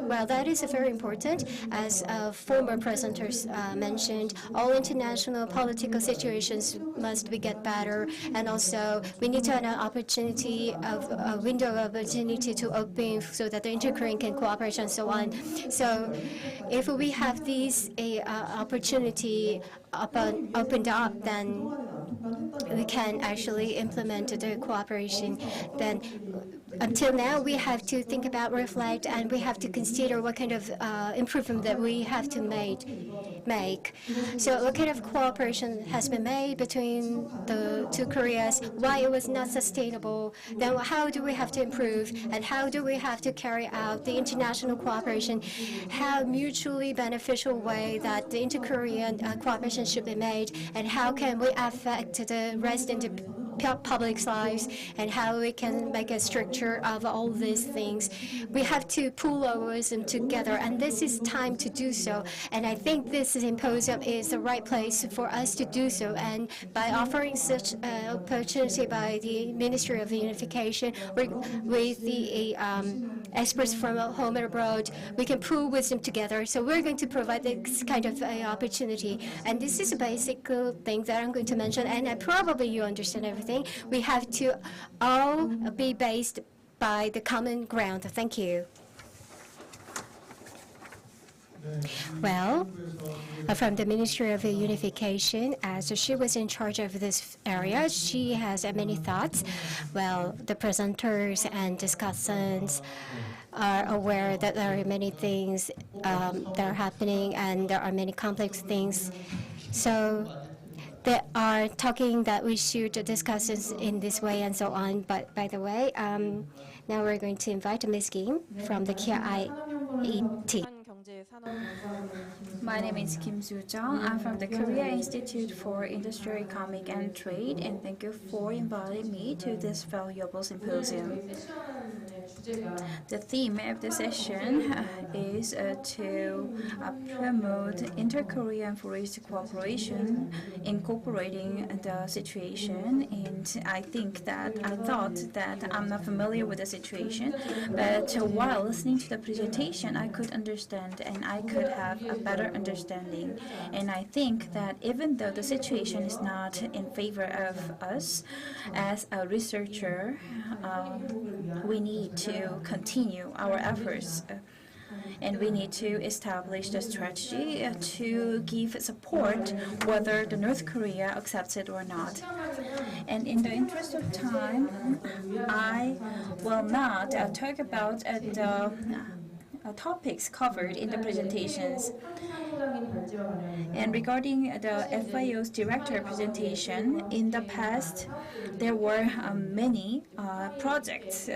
Well, that is very important. As former presenters mentioned, all international political situations must be get better, and also we need to have an opportunity of a window of opportunity to open so that the inter-Korean can cooperate and so on. So if we have these opportunity opened up, then we can actually implement the cooperation. Then until now, we have to think about, reflect, and we have to consider what kind of improvement that we have to make. So what kind of cooperation has been made between the two Koreas, why it was not sustainable, then how do we have to improve, and how do we have to carry out the international cooperation, how mutually beneficial way that the inter-Korean cooperation should be made, and how can we affect the resident public's lives, and how we can make a structure of all these things. We have to pull our wisdom together, and this is time to do so. And I think this symposium is the right place for us to do so. And by offering such opportunity by the Ministry of Unification with the experts from home and abroad, we can pull wisdom together. So we're going to provide this kind of opportunity. And this is a basic thing that I'm going to mention, and probably you understand everything. We have to all be based by the common ground. Thank you. Well, from the Ministry of Unification, as she was in charge of this area, she has many thoughts. Well, the presenters and discussants are aware that there are many things that are happening, and there are many complex things. So they are talking that we should discuss this in this way and so on. But by the way, now we're going to invite Ms. Kim from the KIET. My name is Kim Soo-jung. I'm from the Korea Institute for Industry, Economic and Trade, and thank you for inviting me to this valuable symposium. The theme of the session is to promote inter-Korean forest cooperation, incorporating the situation. And I thought that I'm not familiar with the situation, but while listening to the presentation, I could understand and I could have a better understanding. And I think that even though the situation is not in favor of us as a researcher, we need to continue our efforts, and we need to establish the strategy to give support whether the North Korea accepts it or not. And in the interest of time, I will not talk about the topics covered in the presentations. And regarding the FAO's director presentation, in the past, there were many projects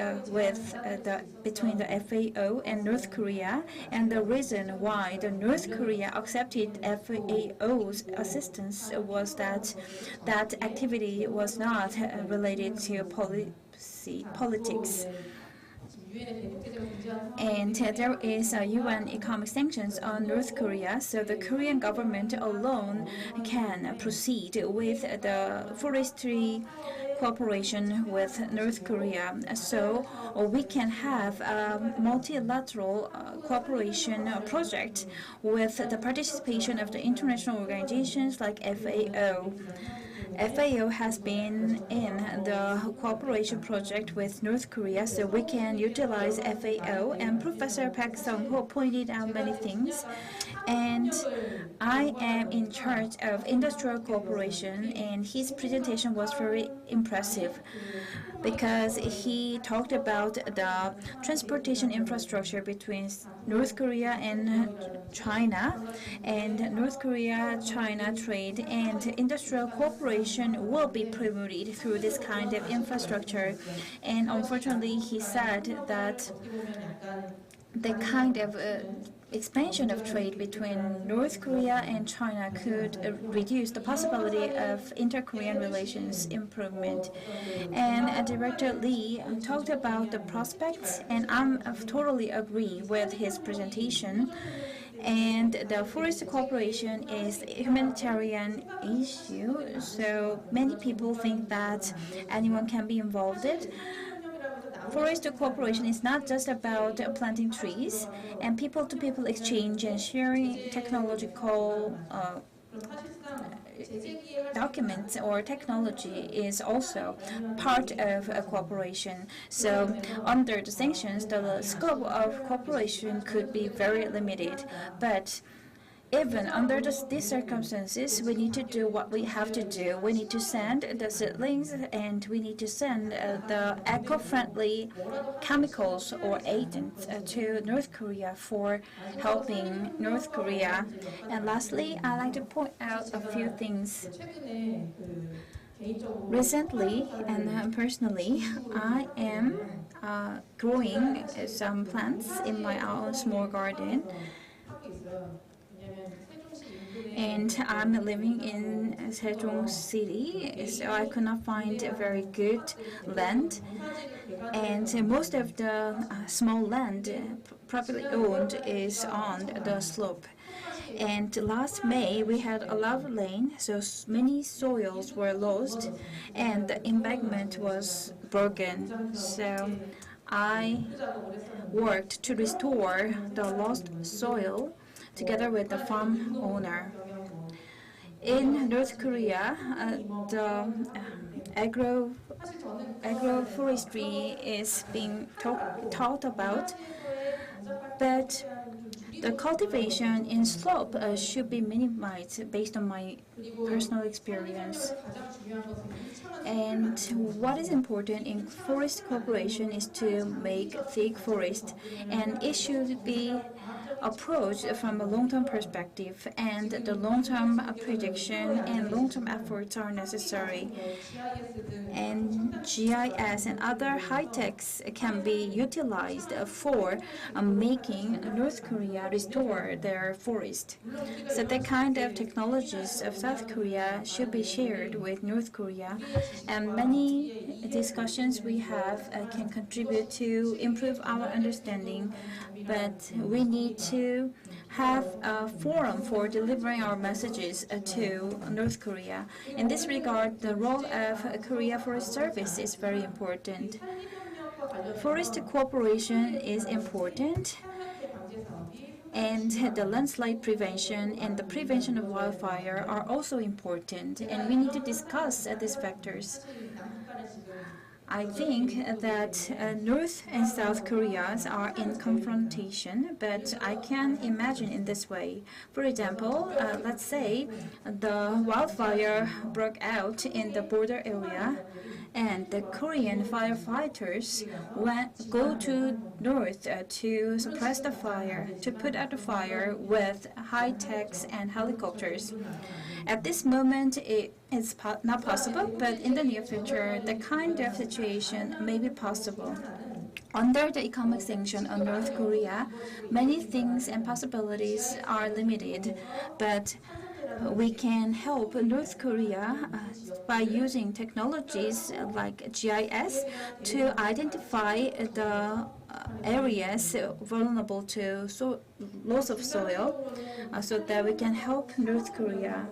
between the FAO and North Korea, and the reason why the North Korea accepted FAO's assistance was that that activity was not related to politics. And there is UN economic sanctions on North Korea, so the Korean government alone can proceed with the forestry cooperation with North Korea. So we can have a multilateral cooperation project with the participation of the international organizations like FAO. FAO has been in the cooperation project with North Korea, so we can utilize FAO, and Professor Park Sung-ho pointed out many things. And I am in charge of industrial cooperation, and his presentation was very impressive because he talked about the transportation infrastructure between North Korea and China, and North Korea-China trade and industrial cooperation will be promoted through this kind of infrastructure. And unfortunately, he said that the kind of expansion of trade between North Korea and China could reduce the possibility of inter-Korean relations improvement. And Director Lee talked about the prospects, and I totally agree with his presentation. And the forest cooperation is a humanitarian issue, so many people think that anyone can be involved in. Forest cooperation is not just about planting trees, and people-to-people exchange and sharing technological documents or technology is also part of a cooperation. So under the sanctions, the scope of cooperation could be very limited. But even under these circumstances, we need to do what we have to do. We need to send the seedlings, and we need to send the eco-friendly chemicals or agents to North Korea for helping North Korea. And lastly, I'd like to point out a few things. Recently and personally, I am growing some plants in my own small garden. And I'm living in Sejong City, so I could not find a very good land. And most of the small land privately owned is on the slope. And last May, we had a lot of rain, so many soils were lost, and the embankment was broken. So I worked to restore the lost soil together with the farm owner. In North Korea, the agroforestry is being taught about, but the cultivation in slope should be minimized based on my personal experience. And what is important in forest cooperation is to make thick forest, and it should be approached from a long-term perspective, and the long-term prediction and long-term efforts are necessary. And GIS and other high-techs can be utilized for making North Korea restore their forest. So the kind of technologies of South Korea should be shared with North Korea, and many discussions we have can contribute to improve our understanding. But we need to have a forum for delivering our messages to North Korea. In this regard, the role of Korea Forest Service is very important. Forest cooperation is important, and the landslide prevention and the prevention of wildfire are also important, and we need to discuss these factors. I think that North and South Koreas are in confrontation, but I can imagine in this way. For example, let's say the wildfire broke out in the border area, and the Korean firefighters go to north to suppress the fire, to put out the fire with high-techs and helicopters. At this moment, it's not possible, but in the near future, the kind of situation may be possible. Under the economic sanction on North Korea, many things and possibilities are limited, but we can help North Korea by using technologies like GIS to identify the areas vulnerable to loss of soil, so that we can help North Korea.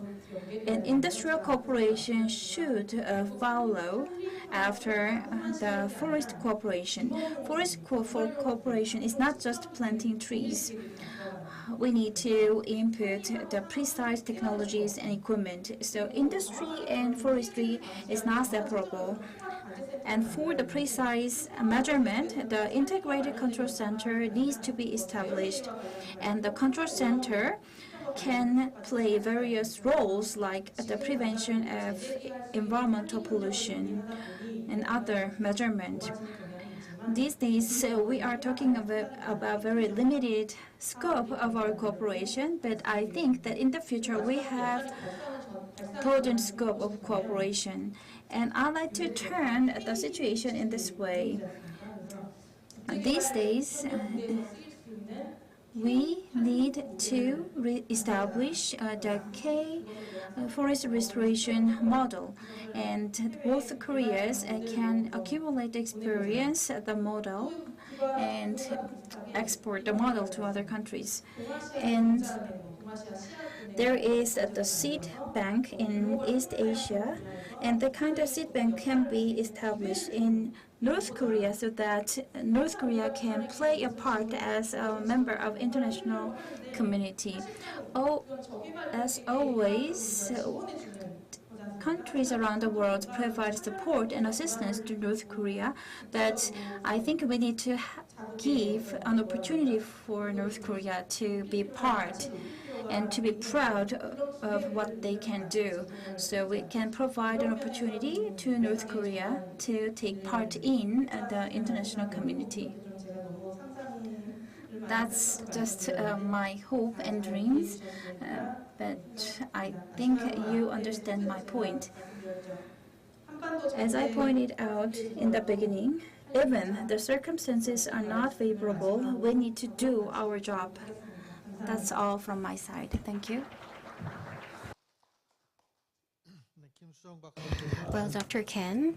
And industrial cooperation should follow after the forest cooperation. Forest cooperation is not just planting trees. We need to input the precise technologies and equipment. So industry and forestry is not separable. And for the precise measurement, the integrated control center needs to be established. And the control center can play various roles like the prevention of environmental pollution and other measurement. These days, we are talking about very limited scope of our cooperation, but I think that in the future we have broadened scope of cooperation. And I'd like to turn the situation in this way. These days, we need to establish the forest restoration model, and both Koreas can accumulate experience at the model and export the model to other countries. And there is the seed bank in East Asia, and the kind of seed bank can be established in North Korea so that North Korea can play a part as a member of international community. As always, countries around the world provide support and assistance to North Korea, but I think we need to give an opportunity for North Korea to be part and to be proud of what they can do. So we can provide an opportunity to North Korea to take part in the international community. That's just my hope and dreams, but I think you understand my point. As I pointed out in the beginning, even the circumstances are not favorable, we need to do our job. That's all from my side. Thank you. Well, Dr. Kim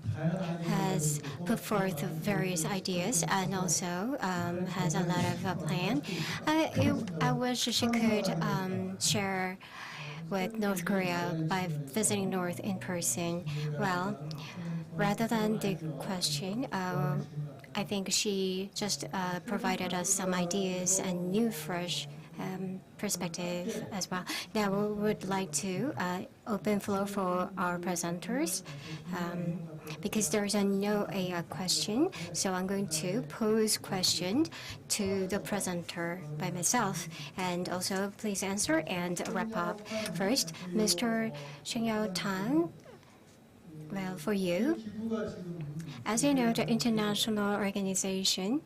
has put forth various ideas and also has a lot of plan. I wish she could share with North Korea by visiting North in person. Well, rather than the question, I think she just provided us some ideas and new, fresh perspective as well. Now we would like to open floor for our presenters because there is no question. So I'm going to pose question to the presenter by myself, and also please answer and wrap up. First, Mr. Shingyao Tang. Well, for you, as you know, the international organization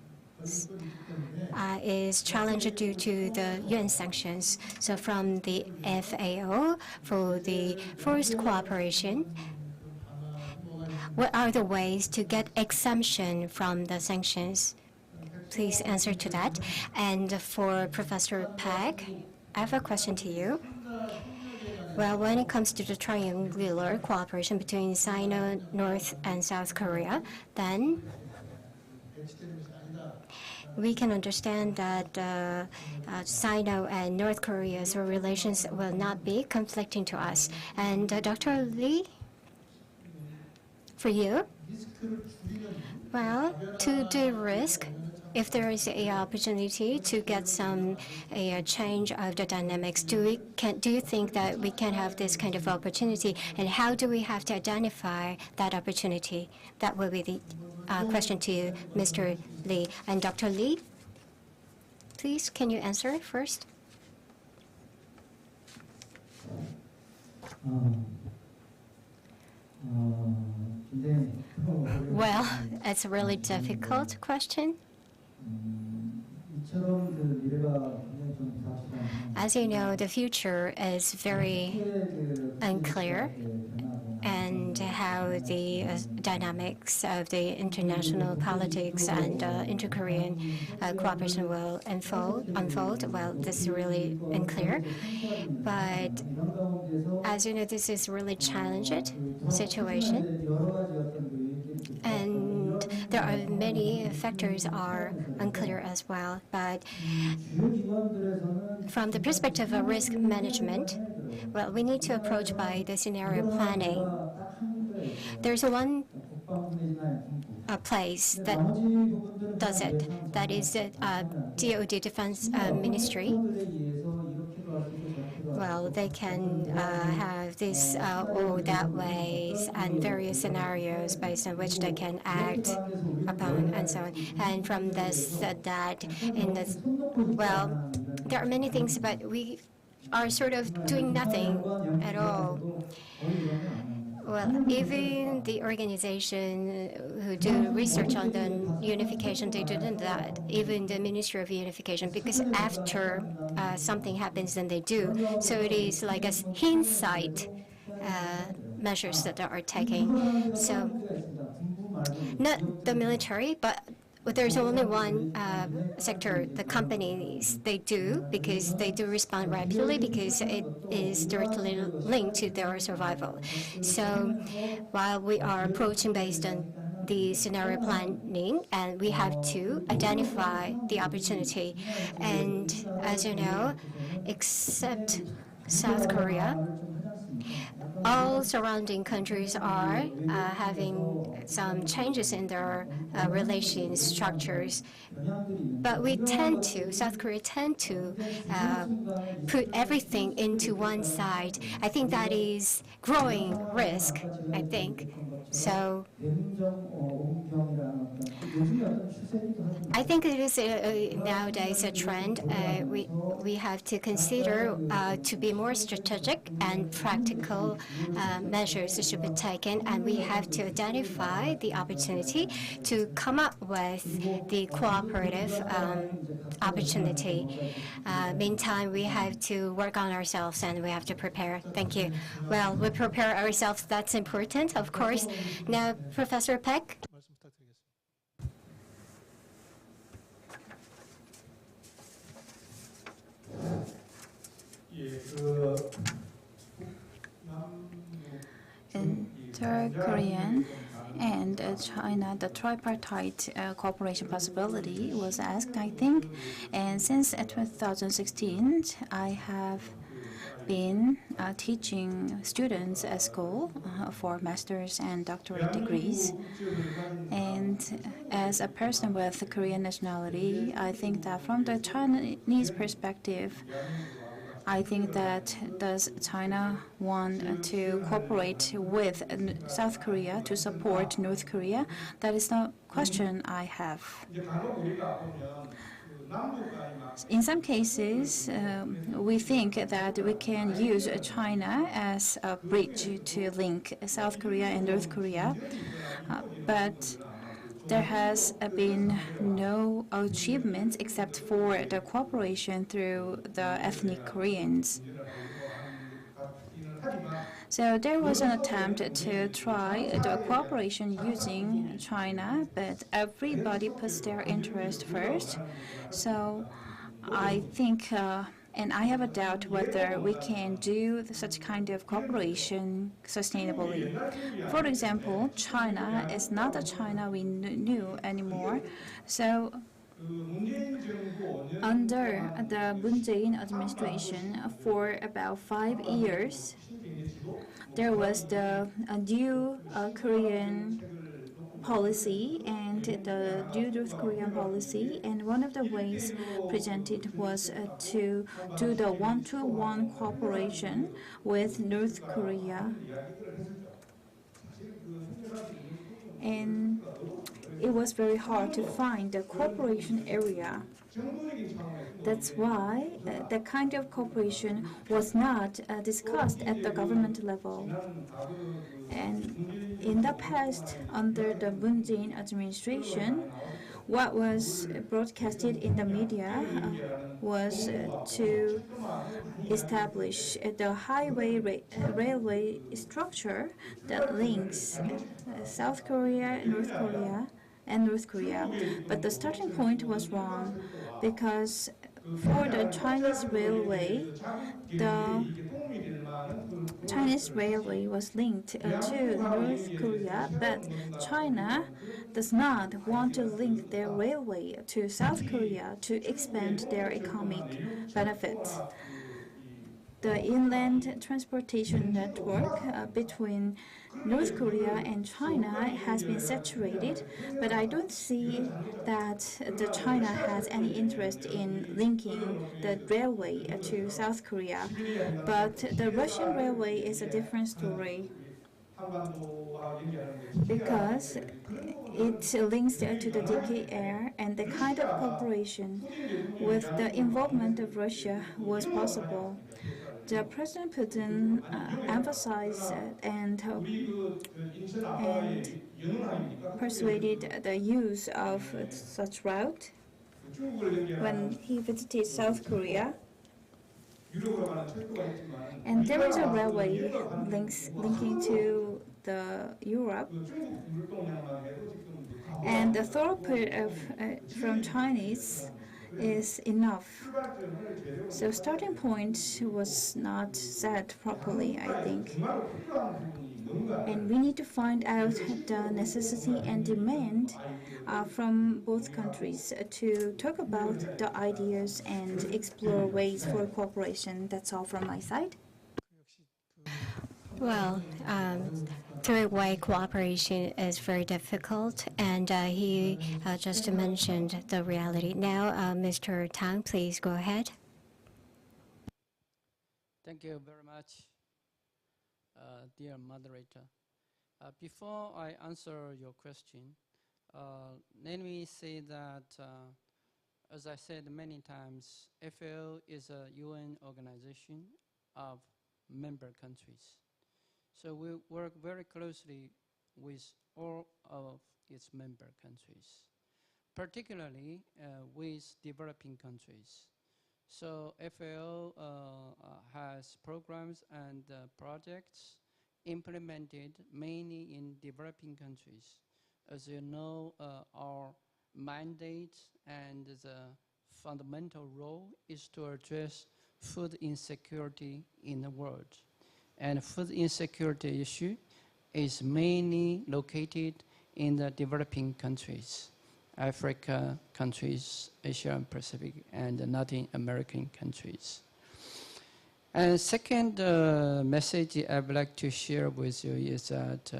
is challenged due to the UN sanctions. So from the FAO for the forest cooperation, what are the ways to get exemption from the sanctions? Please answer to that. And for Professor Park, I have a question to you. Well, when it comes to the triangular cooperation between Sino, North, and South Korea, then we can understand that Sino and North Korea's relations will not be conflicting to us. And Dr. Lee, for you, well, to de-risk, if there is an opportunity to get some change of the dynamics, do you think that we can have this kind of opportunity, and how do we have to identify that opportunity? That will be the question to you, Mr. Lee. And Dr. Lee, please, can you answer first? Well, it's a really difficult question. As you know, the future is very unclear, and how the dynamics of the international politics and inter-Korean cooperation will unfold. Well, this is really unclear. But as you know, this is really challenging situation. And there are many factors are unclear as well. But from the perspective of risk management, well, we need to approach by the scenario planning. There's one place that does it. That is the DoD Defense Ministry. Well, they can have this or that ways and various scenarios based on which they can act upon and so on. And from this, that in this, well, there are many things, but we are sort of doing nothing at all. Well, even the organization who do research on the unification, they didn't that. Even the Ministry of Unification, because after something happens, then they do. So it is like a hindsight measures that they are taking. So not the military, but there's only one sector, the companies, they do, because they do respond rapidly because it is directly linked to their survival. So while we are approaching based on the scenario planning, and we have to identify the opportunity. And as you know, except South Korea, all surrounding countries are having some changes in their relation structures. But South Korea tend to put everything into one side. I think that is growing risk, I think. So I think it is nowadays a trend. We have to consider to be more strategic, and practical measures should be taken, and we have to identify the opportunity to come up with the cooperative opportunity. Meantime, we have to work on ourselves and we have to prepare. Thank you. Well, we prepare ourselves. That's important, of course. Now, Professor Peck. 말씀 부탁드리겠습니다. Inter-Korean and China, the tripartite cooperation possibility was asked, I think. And since 2016, I have been teaching students at school for master's and doctorate degrees. And as a person with Korean nationality, I think that from the Chinese perspective, I think that does China want to cooperate with South Korea to support North Korea? That is the question I have. In some cases, we think that we can use China as a bridge to link South Korea and North Korea, but there has been no achievement except for the cooperation through the ethnic Koreans. So there was an attempt to try the cooperation using China, but everybody puts their interest first. So I think, and I have a doubt whether we can do such kind of cooperation sustainably. For example, China is not the China we knew anymore. So under the Moon Jae-in administration, for about 5 years, there was the new Korean policy and the new North Korean policy, and one of the ways presented was to do the one-to-one cooperation with North Korea. And it was very hard to find the cooperation area. That's why that kind of cooperation was not discussed at the government level. And in the past, under the Moon Jae-in administration, what was broadcasted in the media was to establish the railway structure that links South Korea, North Korea, and North Korea. But the starting point was wrong, because for the Chinese railway was linked to North Korea, but China does not want to link their railway to South Korea to expand their economic benefits. The inland transportation network between North Korea and China has been saturated, but I don't see that China has any interest in linking the railway to South Korea. But the Russian railway is a different story, because it links to the DKR, and the kind of cooperation with the involvement of Russia was possible. The President Putin emphasized and persuaded the use of such route when he visited South Korea. And there is a railway linking to the Europe. and the throughput of from Chinese is enough. So starting point was not set properly, I think. And we need to find out the necessity and demand from both countries to talk about the ideas and explore ways for cooperation. That's all from my side. Well, three-way cooperation is very difficult, and he just mentioned the reality. Now, Mr. Tang, please go ahead. Thank you very much, dear moderator. Before I answer your question, let me say that, as I said many times, FAO is a UN organization of member countries. So we work very closely with all of its member countries, particularly with developing countries. So FAO has programs and projects implemented mainly in developing countries. As you know, our mandate and the fundamental role is to address food insecurity in the world. And food insecurity issue is mainly located in the developing countries, Africa countries, Asia and Pacific, and Latin American countries. And second message I would like to share with you is that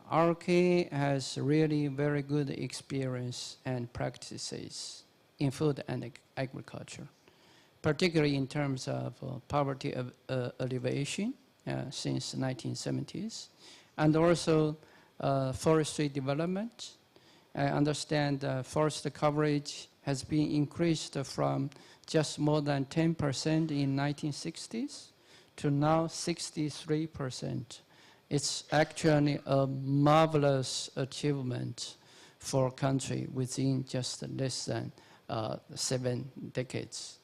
RK has really very good experience and practices in food and agriculture, particularly in terms of poverty alleviation since the 1970s, and also forestry development. I understand forest coverage has been increased from just more than 10% in 1960s to now 63%. It's actually a marvelous achievement for a country within just less than 7 decades.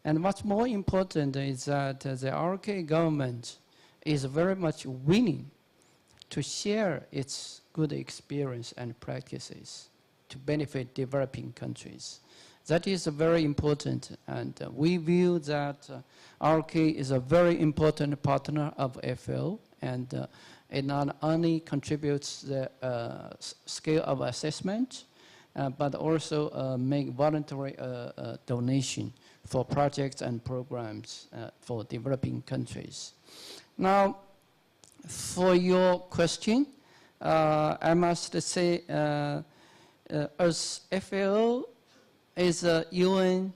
And what's more important is that the RK government is very much willing to share its good experience and practices to benefit developing countries. That is very important, and we view that RK is a very important partner of FAO, and it not only contributes the scale of assessment, but also make voluntary donation for projects and programs for developing countries. Now, for your question, I must say, as FAO is a UN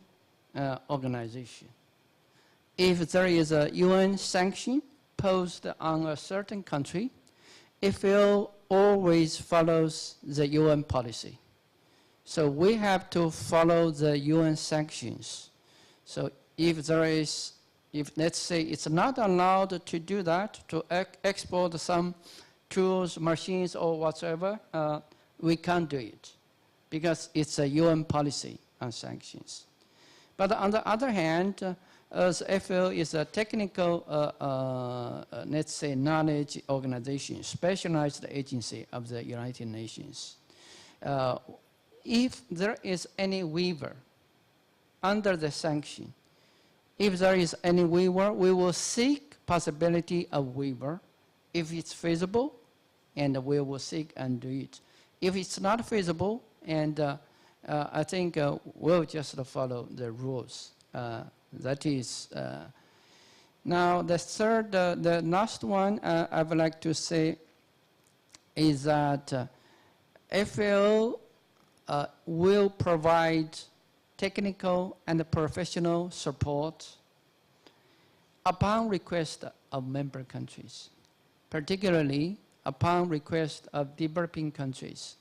organization, if there is a UN sanction posed on a certain country, FAO always follows the UN policy. So we have to follow the UN sanctions. So if there is, let's say it's not allowed to do that, to export some tools, machines, or whatsoever, we can't do it because it's a UN policy on sanctions. But on the other hand, as FAO is a technical, let's say, knowledge organization, specialized agency of the United Nations, if there is any waiver under the sanction, if there is any waiver, we will seek possibility of waiver if it's feasible, and we will seek and do it. If it's not feasible, and I think we'll just follow the rules. That is. Now the third, the last one I would like to say is that FAO will provide technical and professional support upon request of member countries, particularly upon request of developing countries.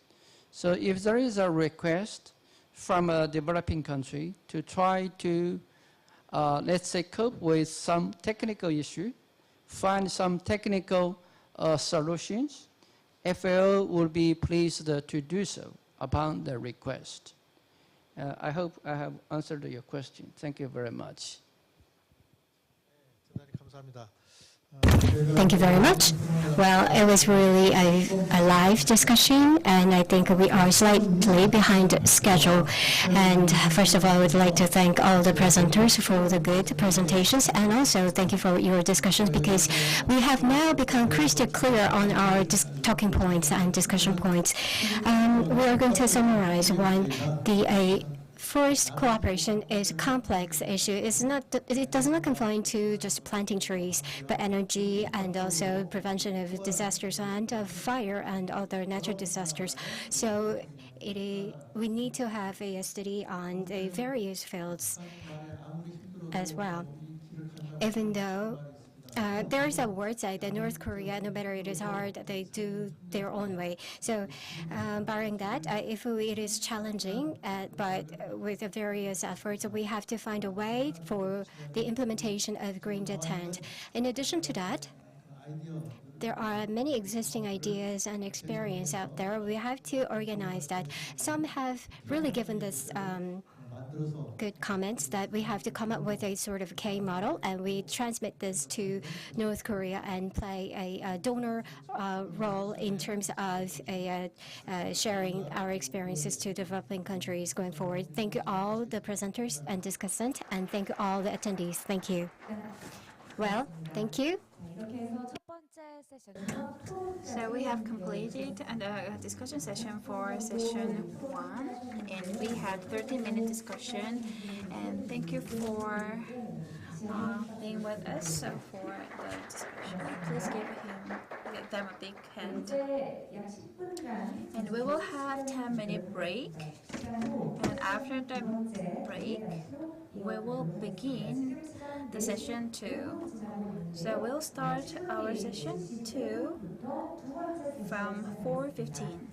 So if there is a request from a developing country to try to, let's say, cope with some technical issue, find some technical solutions, FAO will be pleased to do so upon the request. I hope I have answered your question. Thank you very much. 대단히 감사합니다. Thank you very much. Well, it was really a live discussion, and I think we are slightly behind schedule. And first of all, I would like to thank all the presenters for the good presentations, and also thank you for your discussions, because we have now become crystal clear on our talking points and discussion points. We are going to summarize one. The forest cooperation is a complex issue. It does not confine to just planting trees, but energy and also prevention of disasters and of fire and other natural disasters. So we need to have a study on the various fields as well. Even though there is a word say that North Korea, no matter it is hard, they do their own way. So, barring that, if it is challenging, but with the various efforts, we have to find a way for the implementation of Green Detente. In addition to that, there are many existing ideas and experience out there. We have to organize that. Some have really given this good comments that we have to come up with a sort of K model, and we transmit this to North Korea and play a donor role in terms of sharing our experiences to developing countries going forward. Thank you all the presenters and discussants, and thank you all the attendees. Thank you. Well, thank you. So we have completed a discussion session for session 1, and we had 30-minute discussion. And thank you for being with us for the discussion. Please give them a big hand. And we will have 10-minute break. And after the break, we will begin the session 2. So we'll start our session 2 from 4:15.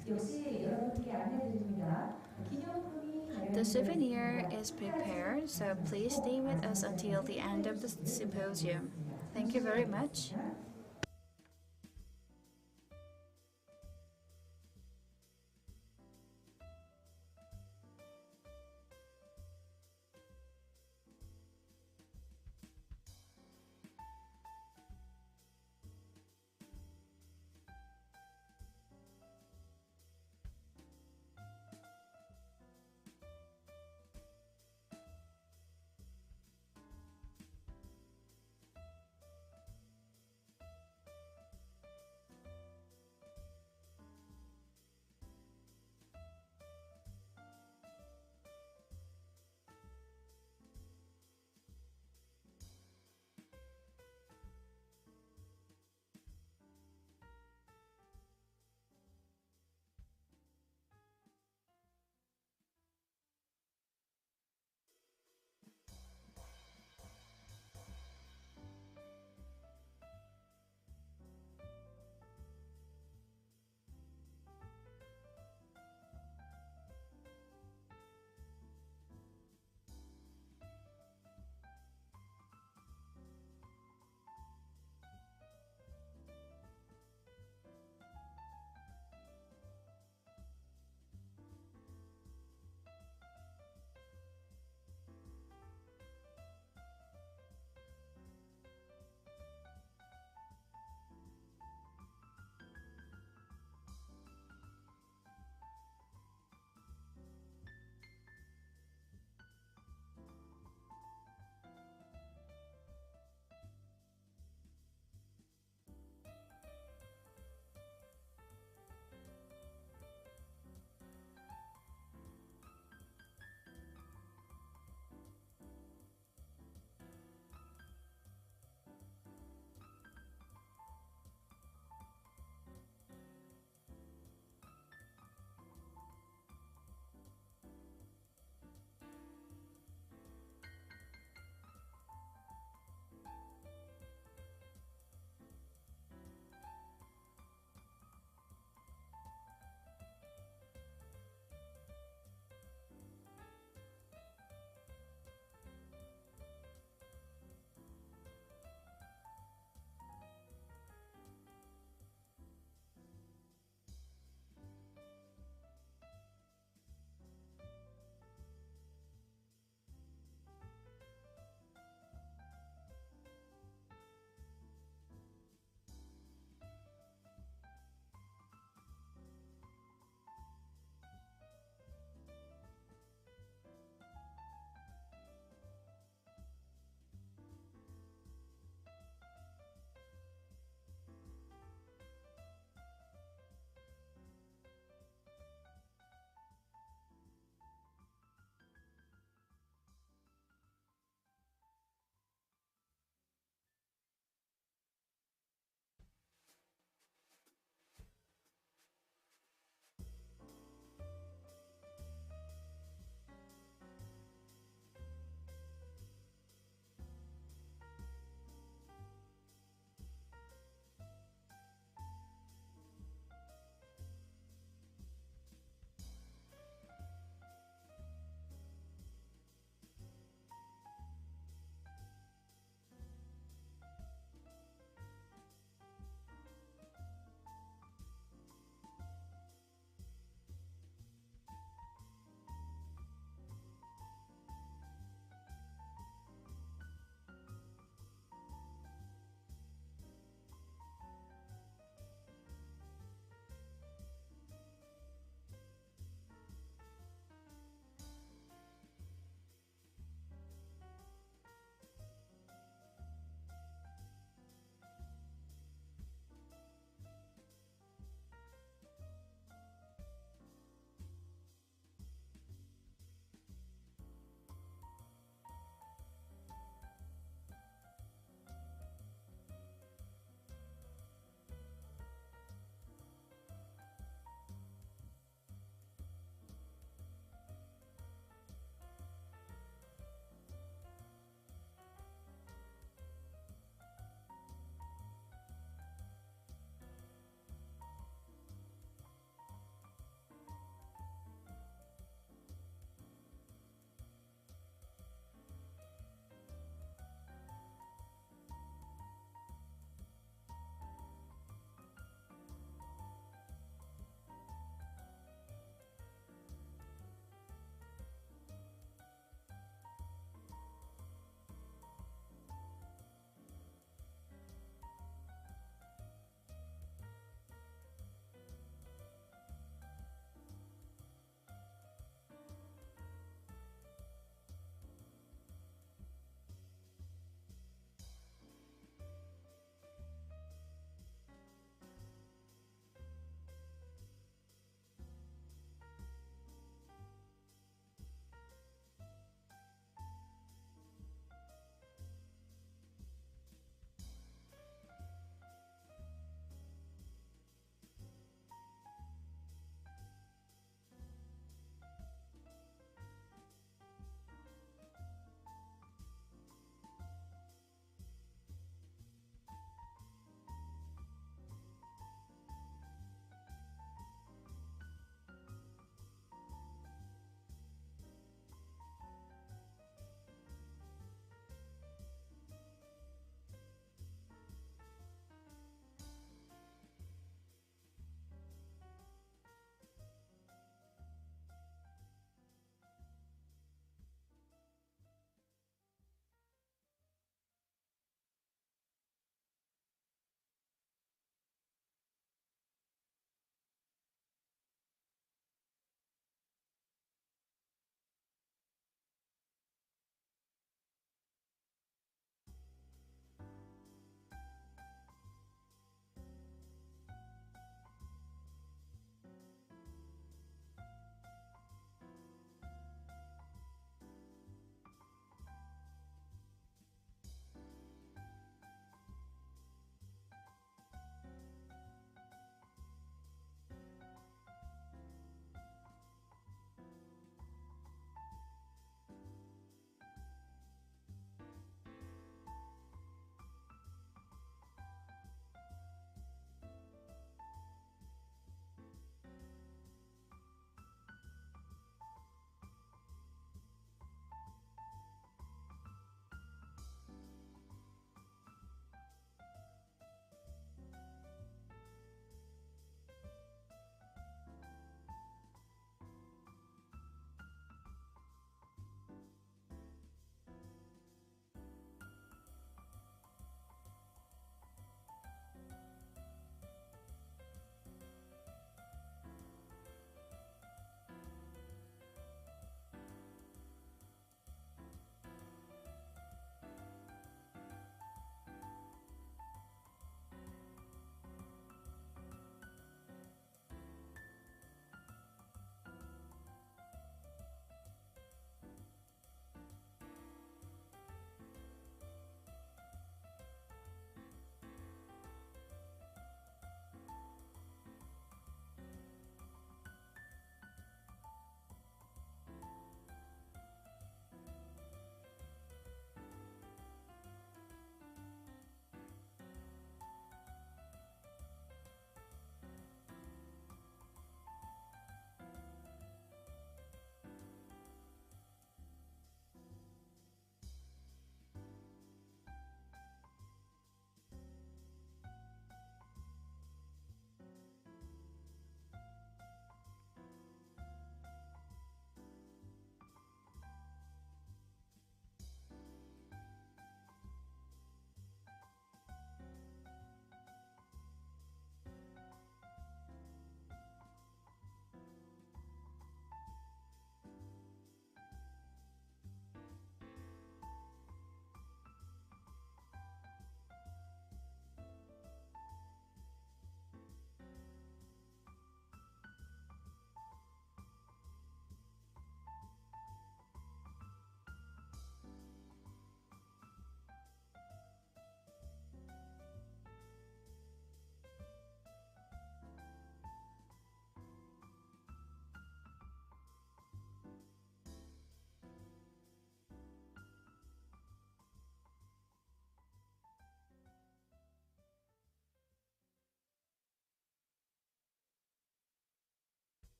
The souvenir is prepared, so please stay with us until the end of the symposium. Thank you very much.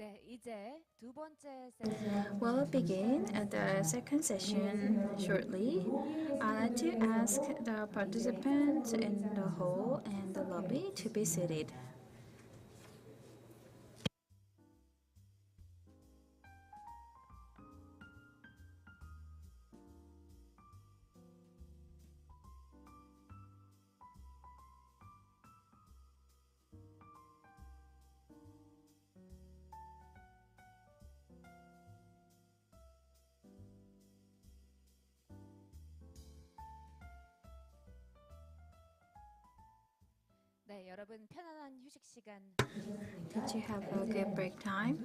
네, 이제 두 번째 세션. We'll begin at the second session shortly. I'd like to ask the participants in the hall and the lobby to be seated. 네, 여러분 편안한 휴식 시간. Did you have a good break time?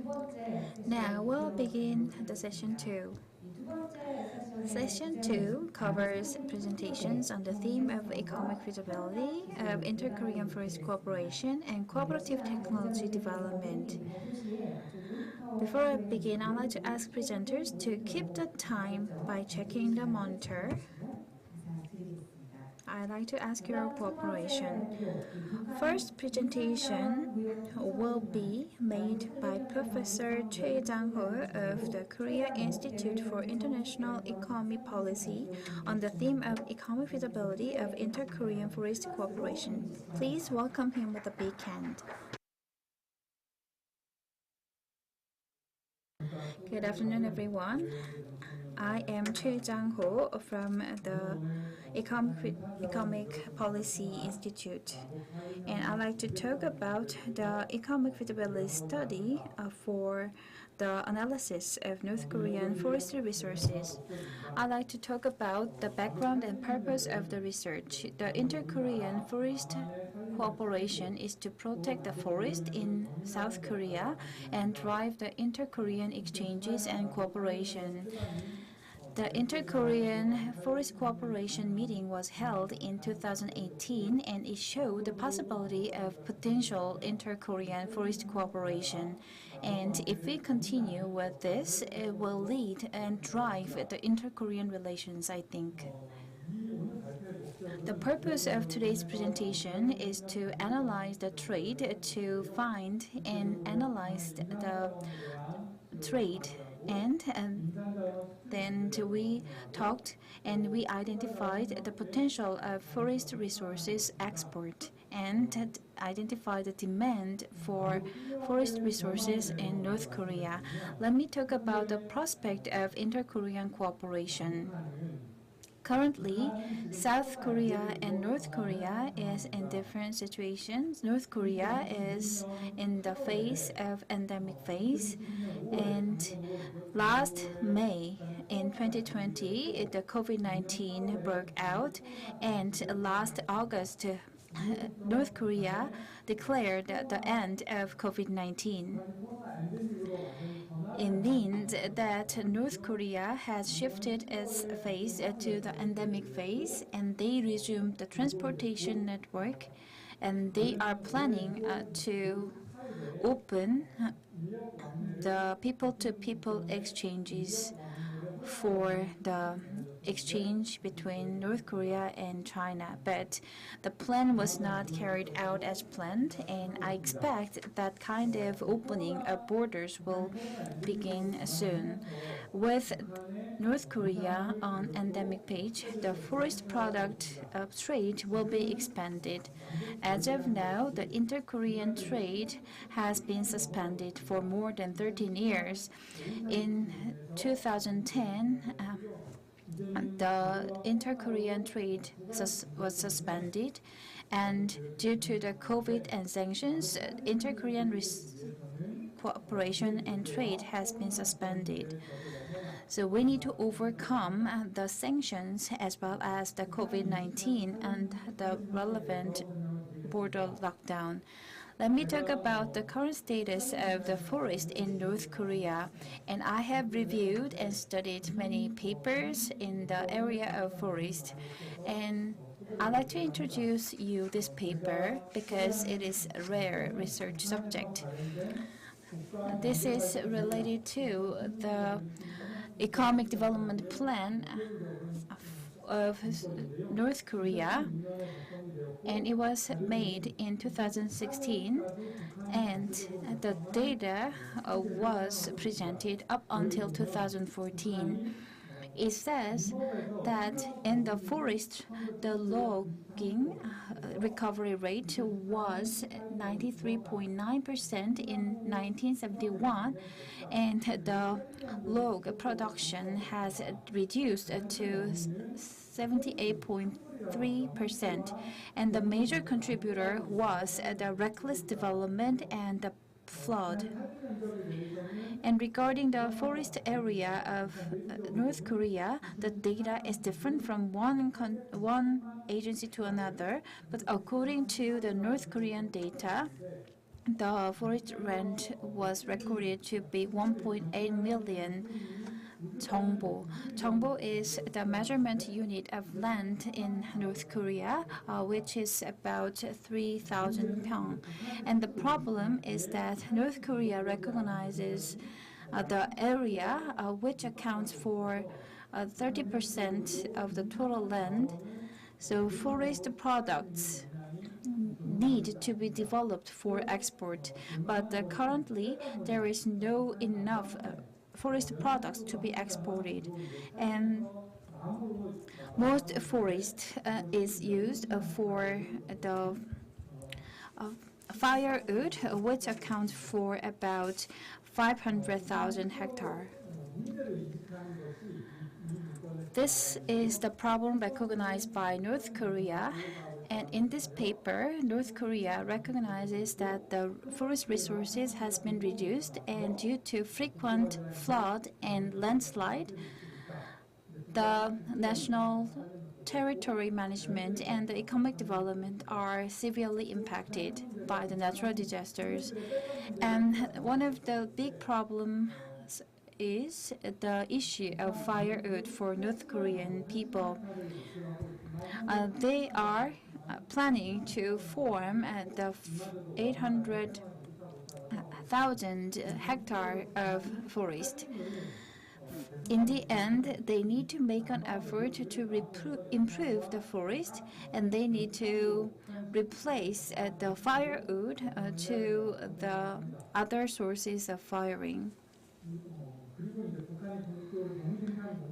Now we'll begin the session 2. Session 2 covers presentations on the theme of economic feasibility of inter-Korean forest cooperation and cooperative technology development. Before I begin, I'd like to ask presenters to keep the time by checking the monitor. I'd like to ask your cooperation. First presentation will be made by Professor Choi Jang-ho of the Korea Institute for International Economy Policy on the theme of economic feasibility of inter-Korean forest cooperation. Please welcome him with a big hand. Good afternoon, everyone. I am Choi Jang-ho from the Economic Policy Institute, and I'd like to talk about the economic feasibility study for the analysis of North Korean forestry resources. I'd like to talk about the background and purpose of the research. The inter-Korean forest cooperation is to protect the forest in South Korea and drive the inter-Korean exchanges and cooperation. The Inter-Korean Forest Cooperation meeting was held in 2018, and it showed the possibility of potential inter-Korean forest cooperation. And if we continue with this, it will lead and drive the inter-Korean relations, I think. The purpose of today's presentation is to analyze the trade, to find and analyze the trade, and then we talked and we identified the potential of forest resources export and identified the demand for forest resources in North Korea. Let me talk about the prospect of inter-Korean cooperation. Currently, South Korea and North Korea is in different situations. North Korea is in the phase of endemic phase, and last May in 2020, the COVID-19 broke out, and last August, North Korea declared the end of COVID-19. It means that North Korea has shifted its phase to the endemic phase, and they resumed the transportation network, and they are planning to open the people-to-people exchanges for the exchange between North Korea and China. But the plan was not carried out as planned, and I expect that kind of opening of borders will begin soon. With North Korea on endemic page, the forest product trade will be expanded. As of now, the inter-Korean trade has been suspended for more than 13 years. In 2010, the inter-Korean trade was suspended, and due to the COVID and sanctions, inter-Korean cooperation and trade has been suspended. So we need to overcome the sanctions as well as the COVID-19 and the relevant border lockdown. Let me talk about the current status of the forest in North Korea. And I have reviewed and studied many papers in the area of forest. And I'd like to introduce you this paper because it is a rare research subject. This is related to the economic development plan of North Korea, and it was made in 2016, and the data was presented up until 2014. It says that in the forest, the logging recovery rate was 93.9% in 1971, and the log production has reduced to 78.3%. And the major contributor was the reckless development and the flood. And regarding the forest area of North Korea, the data is different from one agency to another. But according to the North Korean data, the forest rent was recorded to be 1.8 million 정보. 정보 is the measurement unit of land in North Korea, which is about 3,000 pyong. And the problem is that North Korea recognizes the area which accounts for 30% of the total land. So forest products need to be developed for export, but currently there is no enough forest products to be exported, and most forest is used for the firewood, which accounts for about 500,000 hectares. This is the problem recognized by North Korea, and in this paper, North Korea recognizes that the forest resources has been reduced, and due to frequent flood and landslide, the national territory management and the economic development are severely impacted by the natural disasters. And one of the big problems is the issue of firewood for North Korean people. They are planning to form the 800,000 hectares of forest. In the end, they need to make an effort to improve the forest, and they need to replace the firewood to the other sources of firing.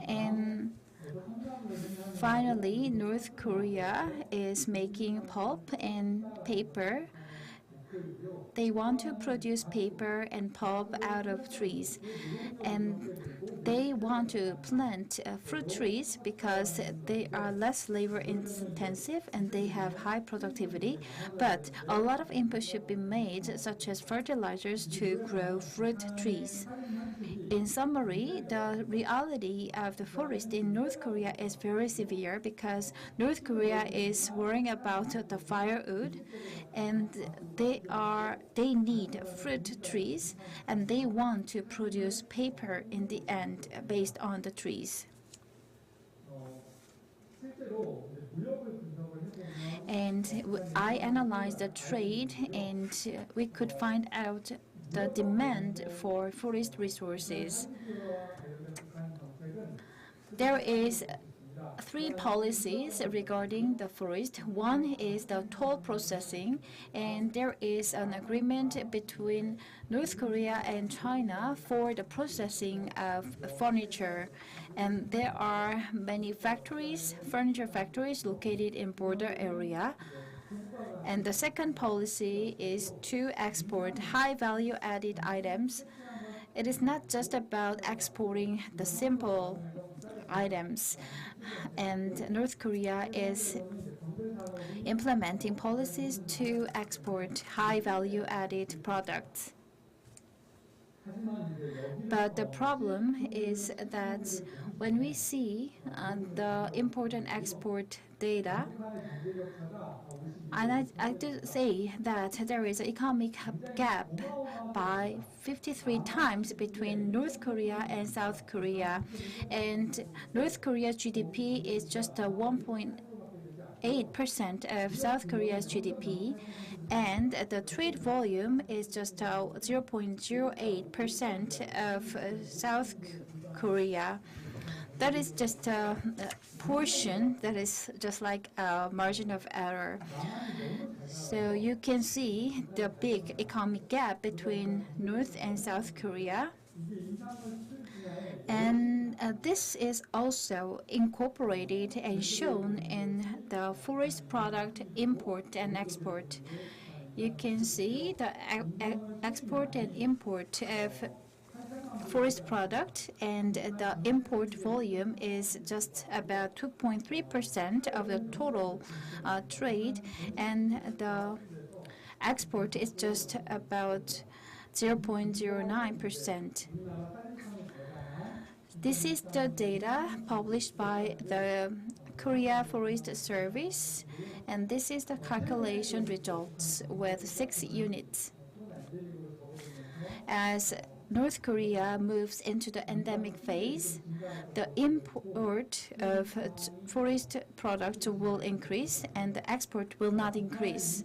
And finally, North Korea is making pulp and paper. They want to produce paper and pulp out of trees, and they want to plant fruit trees because they are less labor intensive and they have high productivity. But a lot of input should be made, such as fertilizers, to grow fruit trees. In summary, the reality of the forest in North Korea is very severe because North Korea is worrying about the firewood, and they need fruit trees, and they want to produce paper in the end based on the trees. And I analyzed the trade, and we could find out the demand for forest resources. There is 3 policies regarding the forest. One is the toll processing, and there is an agreement between North Korea and China for the processing of furniture. And there are many factories, furniture factories located in border area. And the second policy is to export high value added items. It is not just about exporting the simple items, and North Korea is implementing policies to export high value added products. But the problem is that when we see the import and export data, and I do say that there is an economic gap by 53 times between North Korea and South Korea. And North Korea's GDP is just 1.8% of South Korea's GDP, and the trade volume is just 0.08% of South Korea. that is just a portion that is just like a margin of error. So you can see the big economic gap between North and South Korea. And this is also incorporated and shown in the forest product import and export. You can see the export and import of forest product, and the import volume is just about 2.3% of the total trade, and the export is just about 0.09%. This is the data published by the Korea Forest Service, and this is the calculation results with 6 units. As North Korea moves into the endemic phase, the import of forest products will increase and the export will not increase,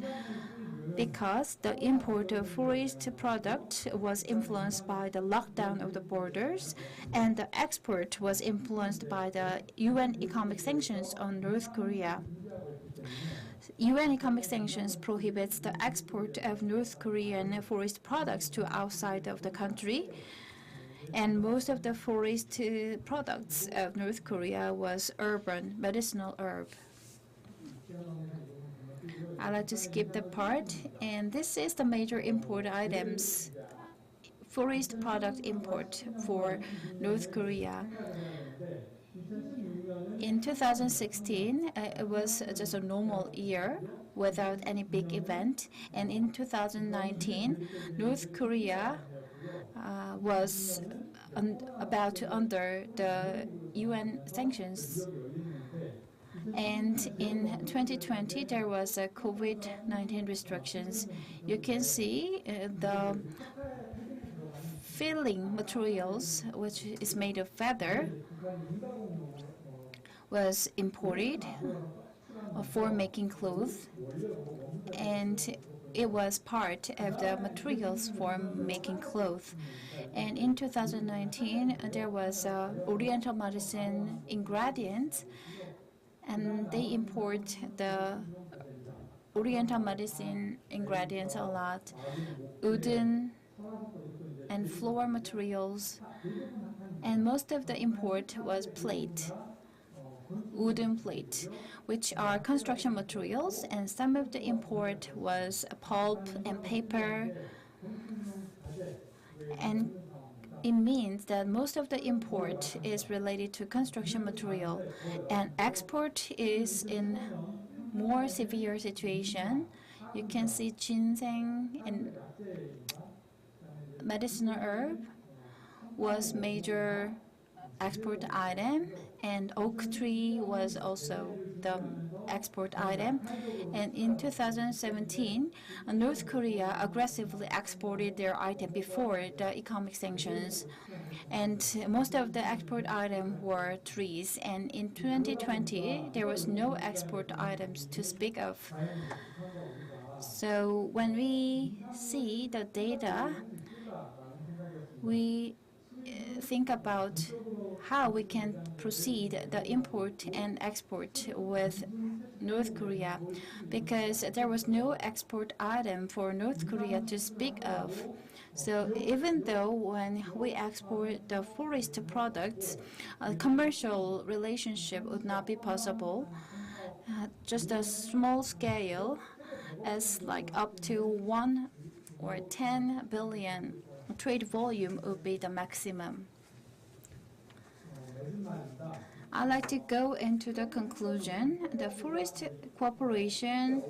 because the import of forest product was influenced by the lockdown of the borders, and the export was influenced by the UN economic sanctions on North Korea. UN economic sanctions prohibits the export of North Korean forest products to outside of the country, and most of the forest products of North Korea was urban medicinal herb. I'd like to skip the part, and this is the major import items, forest product import for North Korea. In 2016, it was just a normal year without any big event, and in 2019, North Korea was about to under the UN sanctions. And in 2020, there was a COVID-19 restrictions. You can see the filling materials, which is made of feather, was imported for making clothes, and it was part of the materials for making clothes. And in 2019, there was Oriental medicine ingredients, and they import the Oriental medicine ingredients a lot, wooden and floor materials, and most of the import was plate, wooden plate, which are construction materials, and some of the import was pulp and paper. And it means that most of the import is related to construction material, and export is in more severe situation. You can see ginseng and medicinal herb was major export item, and oak tree was also the export item. And in 2017, North Korea aggressively exported their item before the economic sanctions, and most of the export items were trees. And in 2020, there was no export items to speak of. So when we see the data, we think about how we can proceed the import and export with North Korea, because there was no export item for North Korea to speak of. So even though when we export the forest products, a commercial relationship would not be possible, just a small scale as like up to 1 or 10 billion trade volume would be the maximum. I'd like to go into the conclusion. The forest cooperation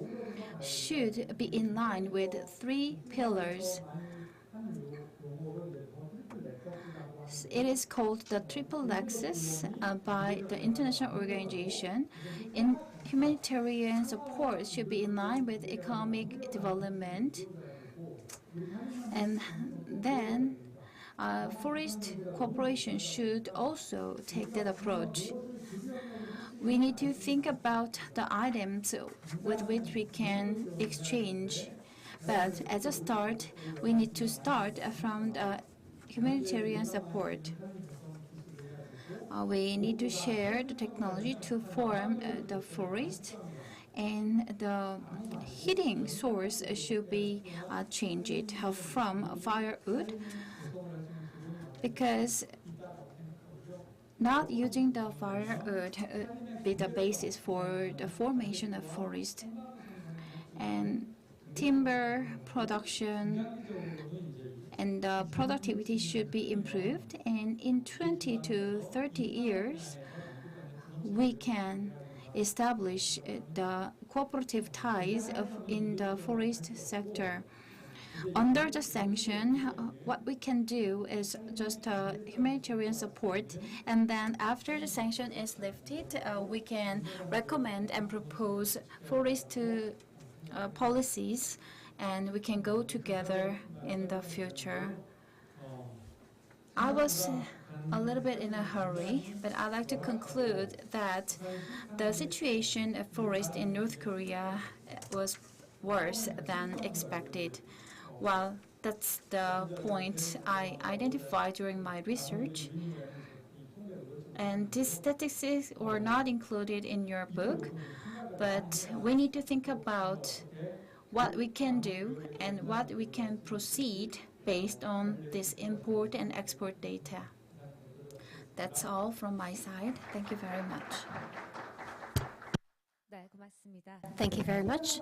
should be in line with 3 pillars. It is called the triple nexus by the international organization. In humanitarian support should be in line with economic development, and then forest cooperation should also take that approach. We need to think about the items with which we can exchange, but as a start, we need to start from the humanitarian support. We need to share the technology to form the forest, and the heating source should be changed from firewood, because not using the firewood be the basis for the formation of forest. And timber production and the productivity should be improved, and in 20 to 30 years we can establish the cooperative ties in the forest sector. Under the sanction, what we can do is just humanitarian support, and then after the sanction is lifted, we can recommend and propose forest policies, and we can go together in the future. I was a little bit in a hurry, but I'd like to conclude that the situation of forest in North Korea was worse than expected. Well, that's the point I identified during my research. And these statistics were not included in your book, but we need to think about what we can do and what we can proceed based on this import and export data. That's all from my side. Thank you very much. 네, 고맙습니다. Thank you very much.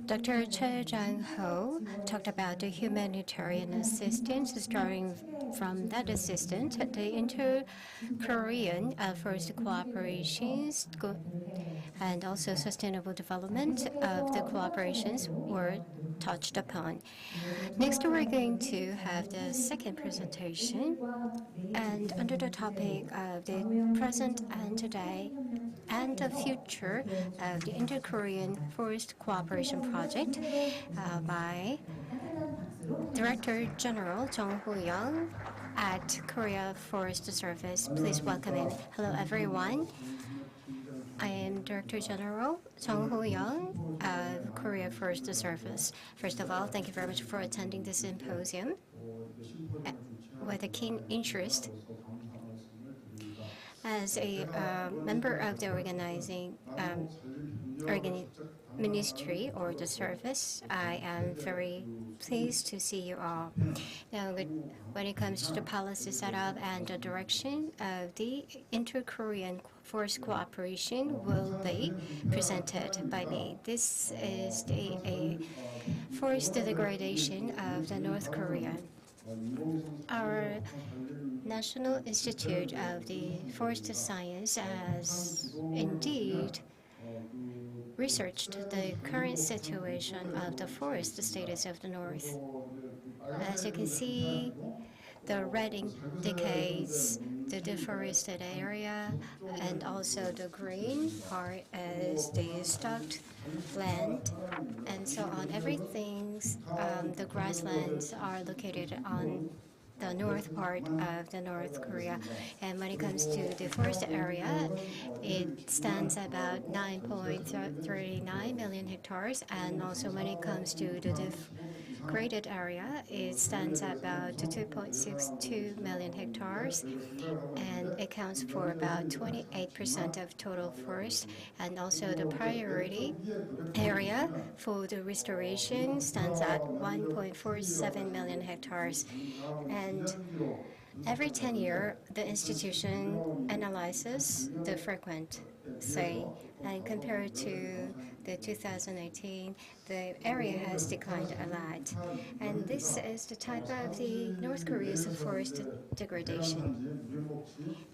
Dr. Choi Jang-ho talked about the humanitarian assistance. Starting from that assistance, the inter-Korean forest cooperations and also sustainable development of the cooperations were touched upon. Next, we're going to have the second presentation, and under the topic of the present and today and the future of the Inter-Korean Forest Cooperation Project by Director General Jung Ho-young at Korea Forest Service. Please welcome him. Hello, everyone. I am Director General Jung Ho-young of Korea Forest Service. First of all, thank you very much for attending this symposium with a keen interest. As a member of the organizing ministry or the service, I am very pleased to see you all. Now, when it comes to the policy setup and the direction of the inter-Korean forest cooperation will be presented by me. This is a forest degradation of the North Korea. Our National Institute of the Forest Science has indeed researched the current situation of the forest status of the North. As you can see, the red indicates the deforested area, and also the green part is the stocked land, and so on. Everything's the grasslands are located on the north part of the North Korea. And when it comes to the forest area, it stands about 9.39 million hectares. And also when it comes to the degraded area, it stands at about 2.62 million hectares. And it accounts for about 28% of total forest. And also the priority area for the restoration stands at 1.47 million hectares. And every 10 years, the institution analyzes the frequency, and compared to the 2018, the area has declined a lot. And this is the type of the North Korea's forest degradation.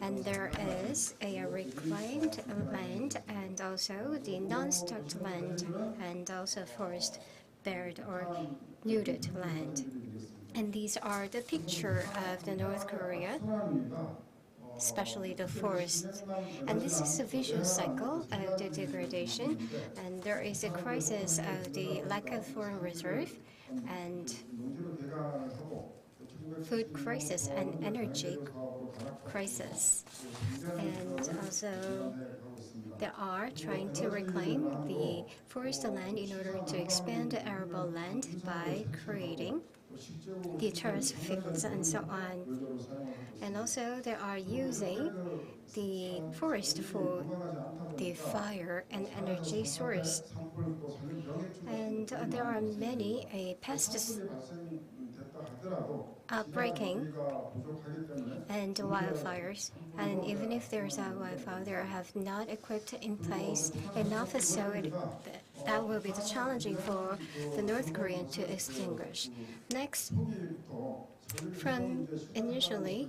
And there is a reclaimed land and also the non-stocked land and also forest bared or nuded land. And these are the picture of the North Korea, especially the forest. And this is a visual cycle of the degradation. And there is a crisis of the lack of foreign reserve and food crisis and energy crisis. And also they are trying to reclaim the forest land in order to expand the arable land by creating the tourist fields and so on. And also they are using the forest for the fire and energy source. And there are many pests outbreaking and wildfires. And even if there's a wildfire, they have not equipped in place enough, so that will be the challenging for the North Korean to extinguish. Next, from initially,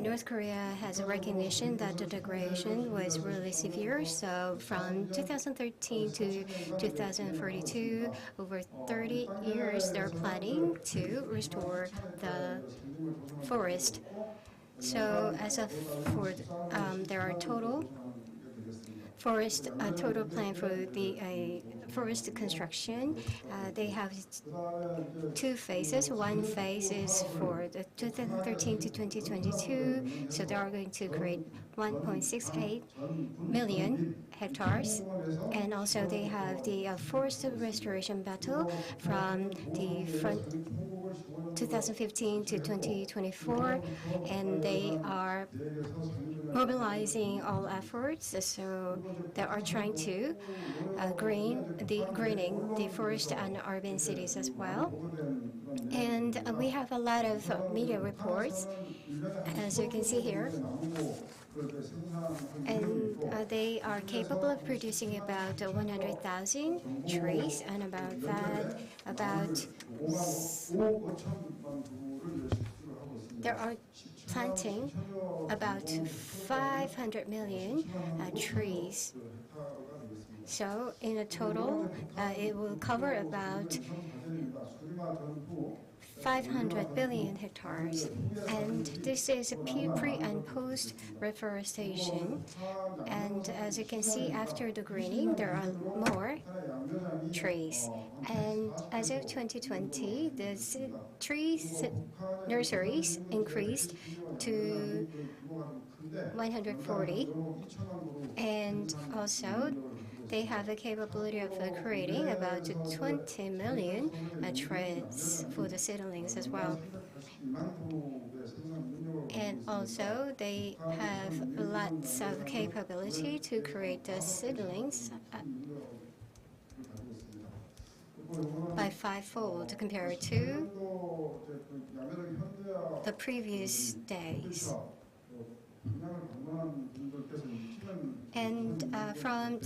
North Korea has a recognition that the degradation was really severe. So from 2013 to 2042, over 30 years, they're planning to restore the forest. So as of for there are total total plan for the forest construction. They have two phases. One phase is for the 2013 to 2022. So they are going to create 1.68 million hectares. And also they have the forest restoration battle from the 2015 to 2024, and they are mobilizing all efforts. So they are trying to greening the forest and urban cities as well. And we have a lot of media reports, as you can see here. And they are capable of producing about 100,000 trees, and about that, there are planting about 500 million trees. So in a total, it will cover about 500 billion hectares. And this is a pre and post reforestation. And as you can see, after the greening, there are more trees. And as of 2020, the tree nurseries increased to 140. And also, they have a capability of creating about 20 million trees for the seedlings as well. And also, they have lots of capability to create the seedlings by fivefold compared to the previous days. And from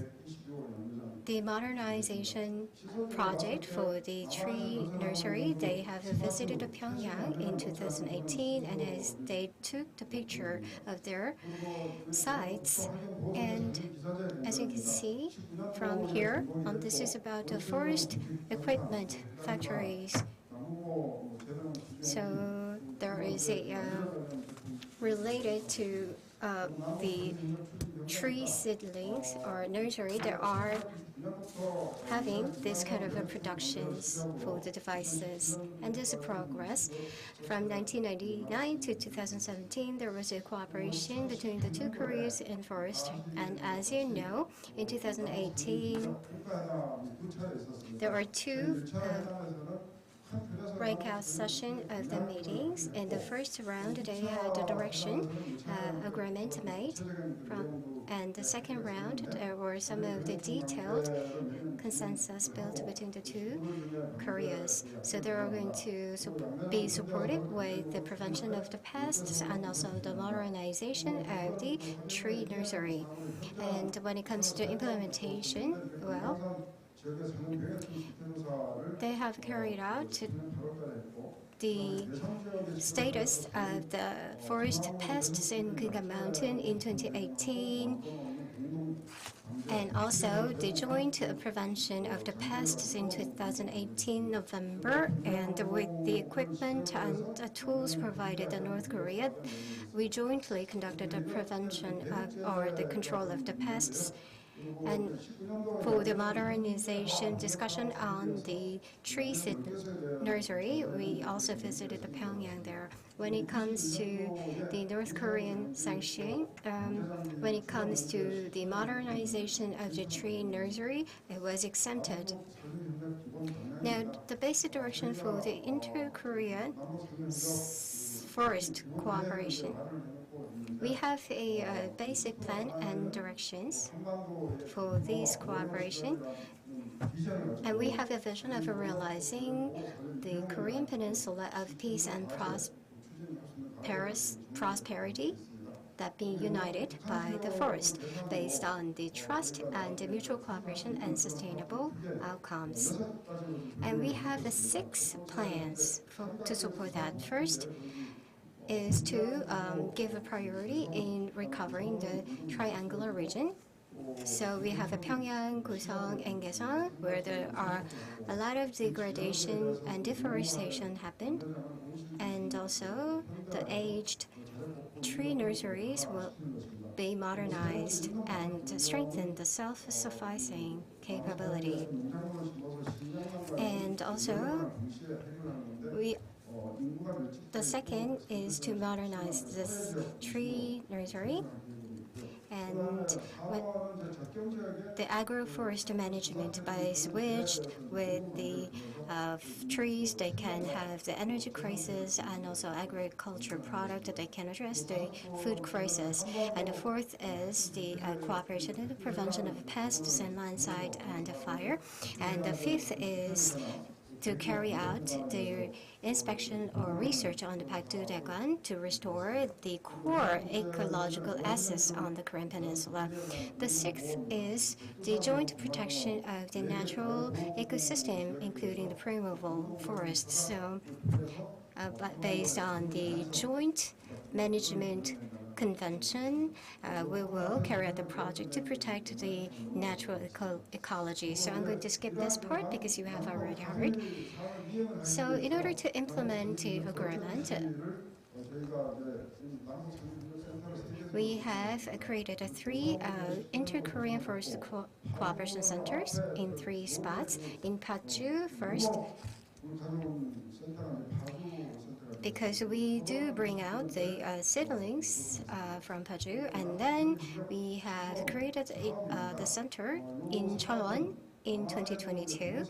the modernization project for the tree nursery, they have visited Pyongyang in 2018, and as they took the picture of their sites. And as you can see from here, this is about the forest equipment factories. So there is a related to the tree seedlings or nursery, there are having this kind of productions for the devices. And there's a progress. From 1999 to 2017, there was a cooperation between the two Koreas in forest. And as you know, in 2018, there were two breakout session of the meetings. In the first round, they had a direction agreement made and the second round, there were some of the detailed consensus built between the two Koreas. So they are going to be supported with the prevention of the pests and also the modernization of the tree nursery. And when it comes to implementation, well, they have carried out the status of the forest pests in Gungan Mountain in 2018, and also the joint prevention of the pests in 2018 November. And with the equipment and the tools provided in North Korea, we jointly conducted the prevention or the control of the pests. And for the modernization discussion on the tree seed nursery, we also visited the Pyongyang there. When it comes to the North Korean sanction, when it comes to the modernization of the tree nursery, it was exempted. Now, the basic direction for the inter-Korean forest cooperation. We have a basic plan and directions for this cooperation, and we have a vision of realizing the Korean Peninsula of peace and prosperity that being united by the forest based on the trust and the mutual cooperation and sustainable outcomes. And we have the 6 plans to support that. First is to give a priority in recovering the triangular region. So we have a Pyongyang, Gusong, and Gaeseong, where there are a lot of degradation and deforestation happened. And also the aged tree nurseries will be modernized and strengthen the self-sufficing capability. And also, the second is to modernize this tree nursery, and the agroforest management by which with the trees they can have the energy crisis and also agriculture product that they can address the food crisis. And the fourth is the cooperation in the prevention of pests and landslide and fire. And the fifth is to carry out the inspection or research on the Pakdu-Daegan to restore the core ecological assets on the Korean Peninsula. The sixth is the joint protection of the natural ecosystem, including the primeval forests. So, based on the joint management convention, we will carry out the project to protect the natural ecology. So I'm going to skip this part because you have already heard. So in order to implement the agreement, we have created 3 inter-Korean forest cooperation centers in 3 spots. In Paju first, because we do bring out the seedlings from Paju, and then we have created the center in Cheolwon in 2022.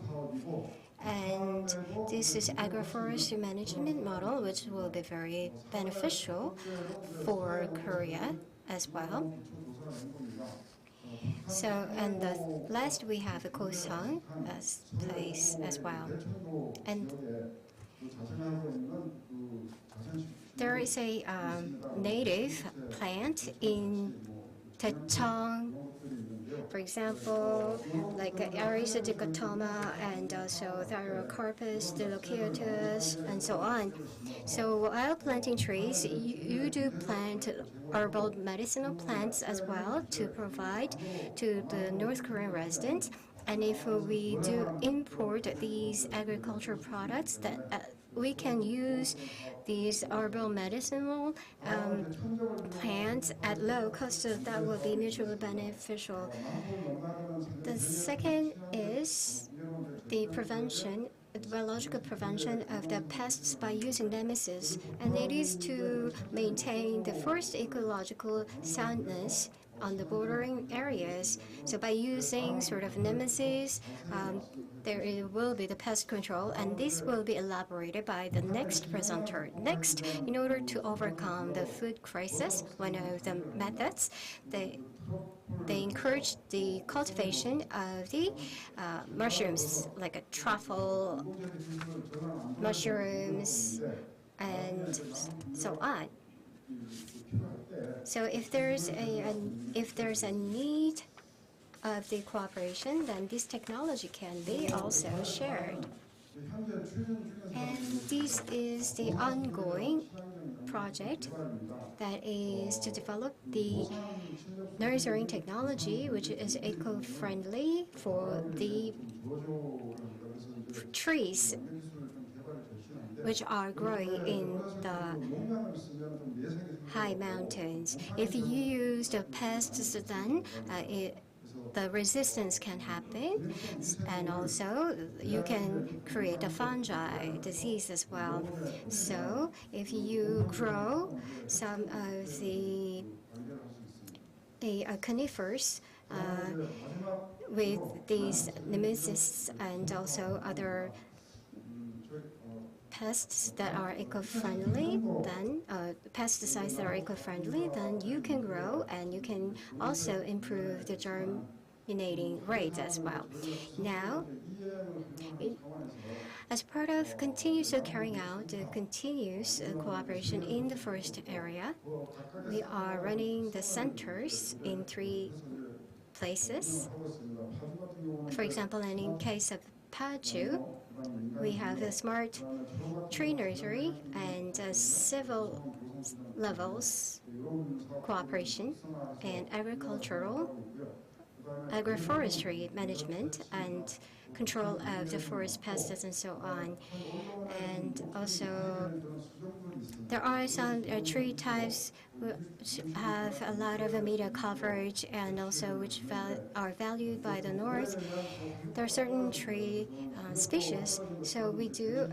And this is agroforestry management model, which will be very beneficial for Korea as well. So, and the last we have a Gosong as place as well. And there is a native plant in Daecheong, for example, like Aries dichotoma and also Thyrocarpus dilocutus and so on. So while planting trees, you do plant herbal medicinal plants as well to provide to the North Korean residents. And if we do import these agricultural products, that we can use these herbal medicinal plants at low cost, so that will be mutually beneficial. The second is the prevention, biological prevention of the pests by using nemesis, and it is to maintain the forest ecological soundness on the bordering areas. So by using sort of nemesis, there will be the pest control, and this will be elaborated by the next presenter. Next, in order to overcome the food crisis, one of the methods, they encourage the cultivation of the mushrooms, like a truffle mushrooms, and so on. So if there's a need of the cooperation, then this technology can be also shared. And this is the ongoing project that is to develop the nurturing technology, which is eco-friendly for the trees which are growing in the high mountains. If you use the pests, then the resistance can happen, and also you can create a fungi disease as well. So if you grow some of the conifers with these nemesis and also other pests that are eco-friendly, then pesticides that are eco-friendly, then you can grow and you can also improve the germinating rate as well. Now, as part of continuously carrying out the continuous cooperation in the forest area, we are running the centers in 3 places. For example, and in case of Paju, we have a smart tree nursery and civil levels cooperation and agroforestry management and control of the forest pests and so on. And also there are some tree types which have a lot of media coverage and also which are valued by the North. There are certain tree species, so we do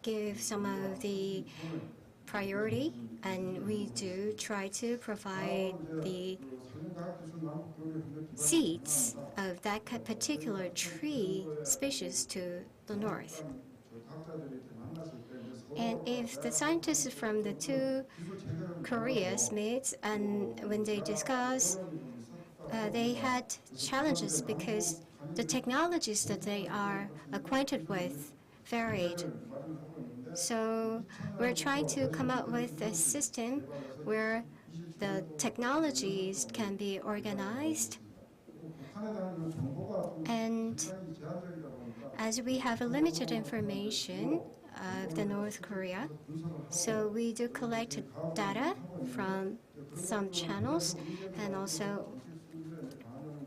give some of the priority, and we do try to provide the seeds of that particular tree species to the North. And if the scientists from the 2 Koreas meet and when they discuss, they had challenges because the technologies that they are acquainted with varied. So we're trying to come up with a system where the technologies can be organized. And as we have a limited information of the North Korea, so we do collect data from some channels, and also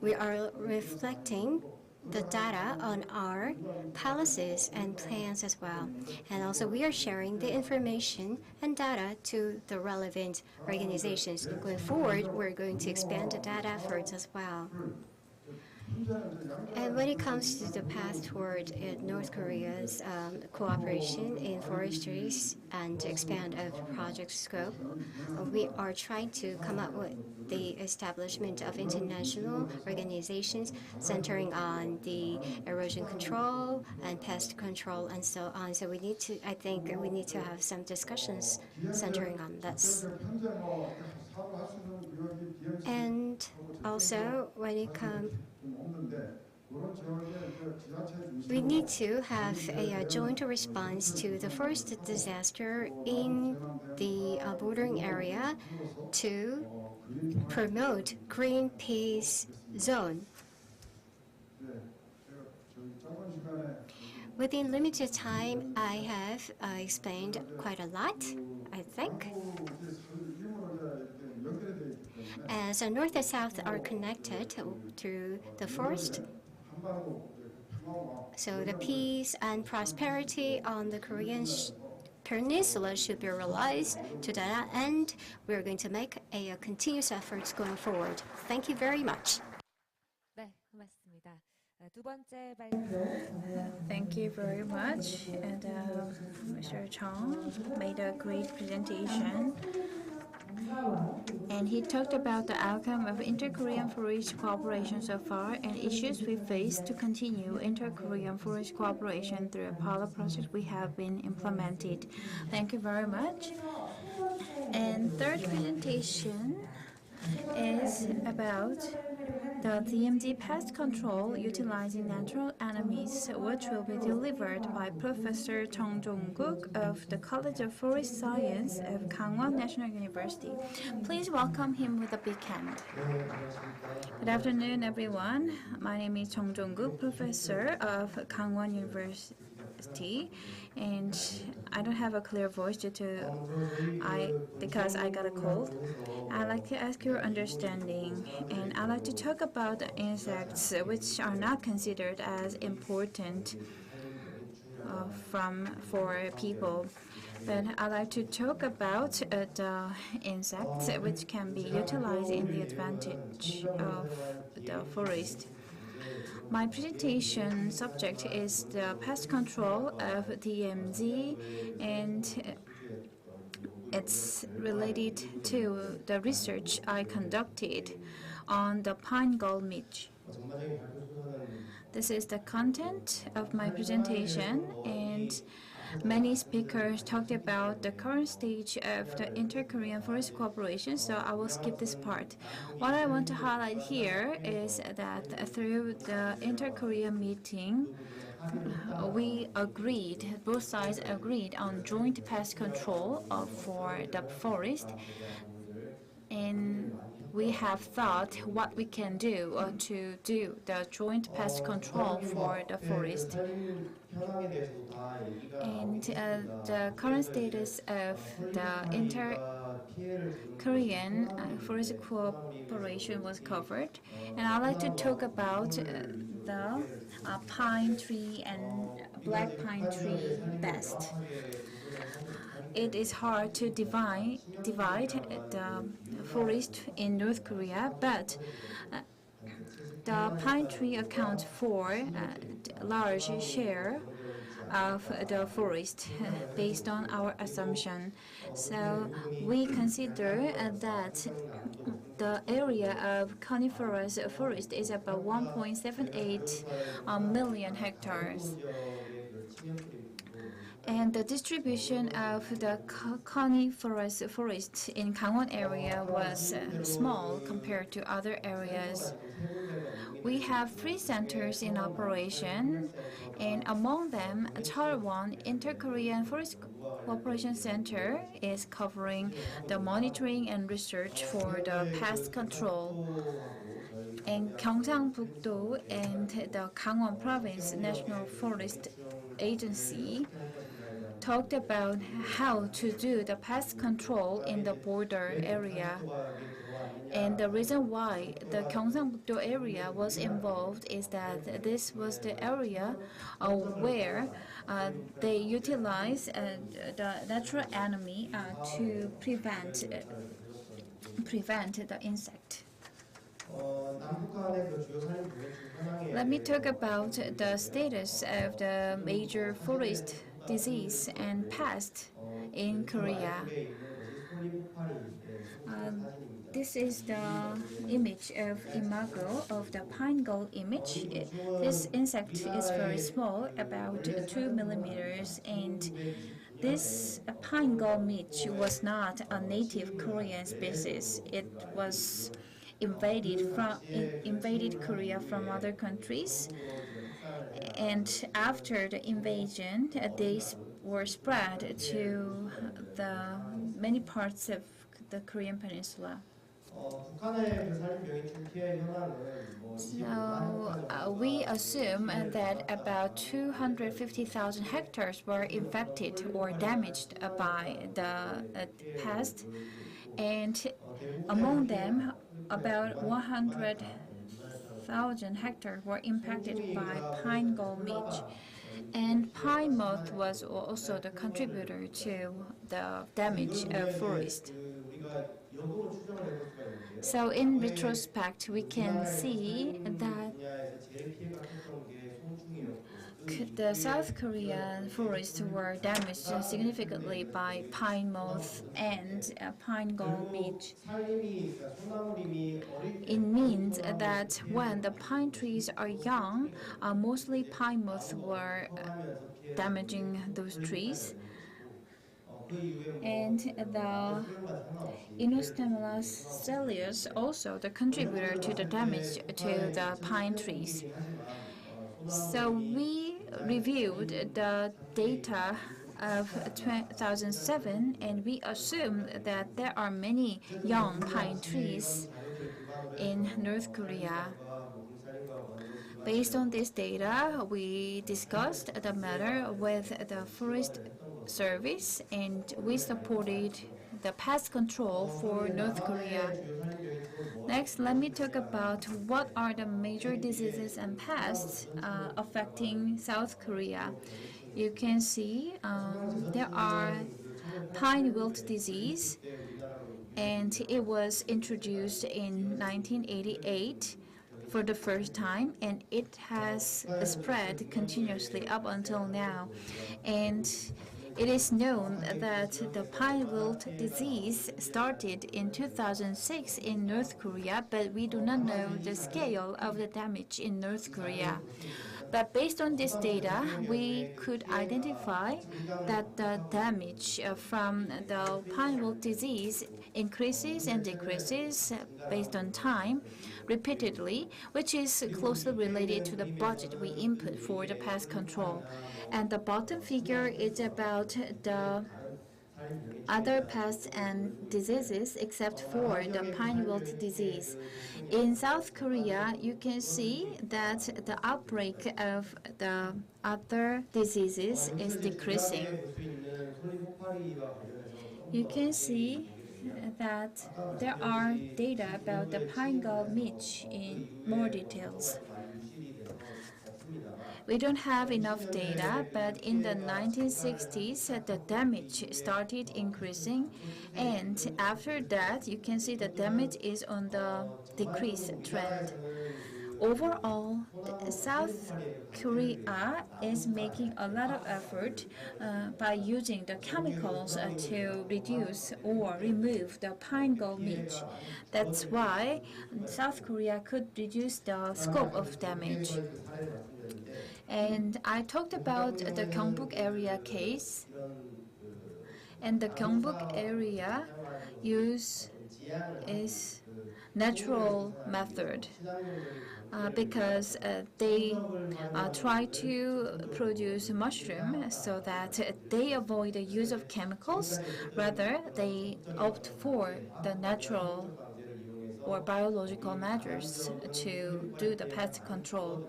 we are reflecting the data on our policies and plans as well. And also we are sharing the information and data to the relevant organizations. Going forward, we're going to expand the data efforts as well. And when it comes to the path toward North Korea's cooperation in forestries and expand of project scope, we are trying to come up with the establishment of international organizations centering on the erosion control and pest control and so on. So we need to, I think we need to have some discussions centering on this. And also when it comes, we need to have a joint response to the forest disaster in the bordering area to promote green peace zone. Within limited time, I have explained quite a lot, I think. As North and South are connected to the forest, so the peace and prosperity on the Korean peninsula should be realized. To that end, we are going to make a continuous efforts going forward. Thank you very much. 네, 고맙습니다. 두 번째 발표. Thank you very much. And Mr. Chong made a great presentation. And he talked about the outcome of inter-Korean forest cooperation so far and issues we face to continue inter-Korean forest cooperation through a pilot project we have been implemented. Thank you very much. And third presentation is about the DMZ pest control utilizing natural enemies, which will be delivered by Professor Dongguk of the College of Forest Science of Gangwon National University. Please welcome him with a big hand. Good afternoon, everyone. My name is Dongguk, professor of Gangwon University, and I don't have a clear voice because I got a cold. I'd like to ask your understanding, and I'd like to talk about the insects which are not considered as important for people. But I'd like to talk about the insects which can be utilized in the advantage of the forest. My presentation subject is the pest control of DMZ, and it's related to the research I conducted on the pine gall midge. This is the content of my presentation, and many speakers talked about the current stage of the Inter-Korean Forest Cooperation, so I will skip this part. What I want to highlight here is that through the Inter-Korean meeting, both sides agreed on joint pest control for the forest, and we have thought what we can do to do the joint pest control for the forest. And the current status of the Inter-Korean Forest Cooperation was covered, and I'd like to talk about the pine tree and black pine tree best. It is hard to divide the forest in North Korea, but the pine tree accounts for a large share of the forest based on our assumption. So we consider that the area of coniferous forest is about 1.78 million hectares. And the distribution of the coniferous forest in Gangwon area was small compared to other areas. We have 3 centers in operation, and among them, Cheolwon Inter-Korean Forest Cooperation Center is covering the monitoring and research for the pest control. And Gyeongsang-Bukdo and the Gangwon Province National Forest Agency talked about how to do the pest control in the border area. And the reason why the Gyeongsang-Bukdo area was involved is that this was the area where they utilize the natural enemy to prevent the insect. Let me talk about the status of the major forest disease and pest in Korea. This is the image of imago of the pine gall image. This insect is very small, about 2 millimeters, and this pine gall midge was not a native Korean species. It was invaded Korea from other countries, and after the invasion, they were spread to the many parts of the Korean peninsula. So we assume that about 250,000 hectares were infected or damaged by the pest, and among them, about 100,000 hectares were impacted by pine gall midge. And pine moth was also the contributor to the damage of forest. So in retrospect, we can see that the South Korean forests were damaged significantly by pine moth and pine gall midge. It means that when the pine trees are young, mostly pine moths were damaging those trees. And the Inostemulus cilius also the contributor to the damage to the pine trees. So we reviewed the data of 2007, and we assumed that there are many young pine trees in North Korea. Based on this data, we discussed the matter with the Forest Service, and we supported the pest control for North Korea. Next, let me talk about what are the major diseases and pests affecting South Korea. You can see there are pine wilt disease, and it was introduced in 1988 for the first time, and it has spread continuously up until now. And It is known that the pine wilt disease started in 2006 in North Korea, but we do not know the scale of the damage in North Korea. But based on this data, we could identify that the damage from the pine wilt disease increases and decreases based on time repeatedly, which is closely related to the budget we input for the pest control. And the bottom figure is about the other pests and diseases except for the pine wilt disease. In South Korea, you can see that the outbreak of the other diseases is decreasing. You can see that there are data about the pine gall midge in more details. We don't have enough data, but in the 1960s, the damage started increasing, and after that, you can see the damage is on the decrease trend. Overall, South Korea is making a lot of effort by using the chemicals to reduce or remove the pine gall midge. That's why South Korea could reduce the scope of damage. And I talked about the Dongguk area case. And the Dongguk area use is natural method because they try to produce mushroom so that they avoid the use of chemicals. Rather, they opt for the natural or biological measures to do the pest control.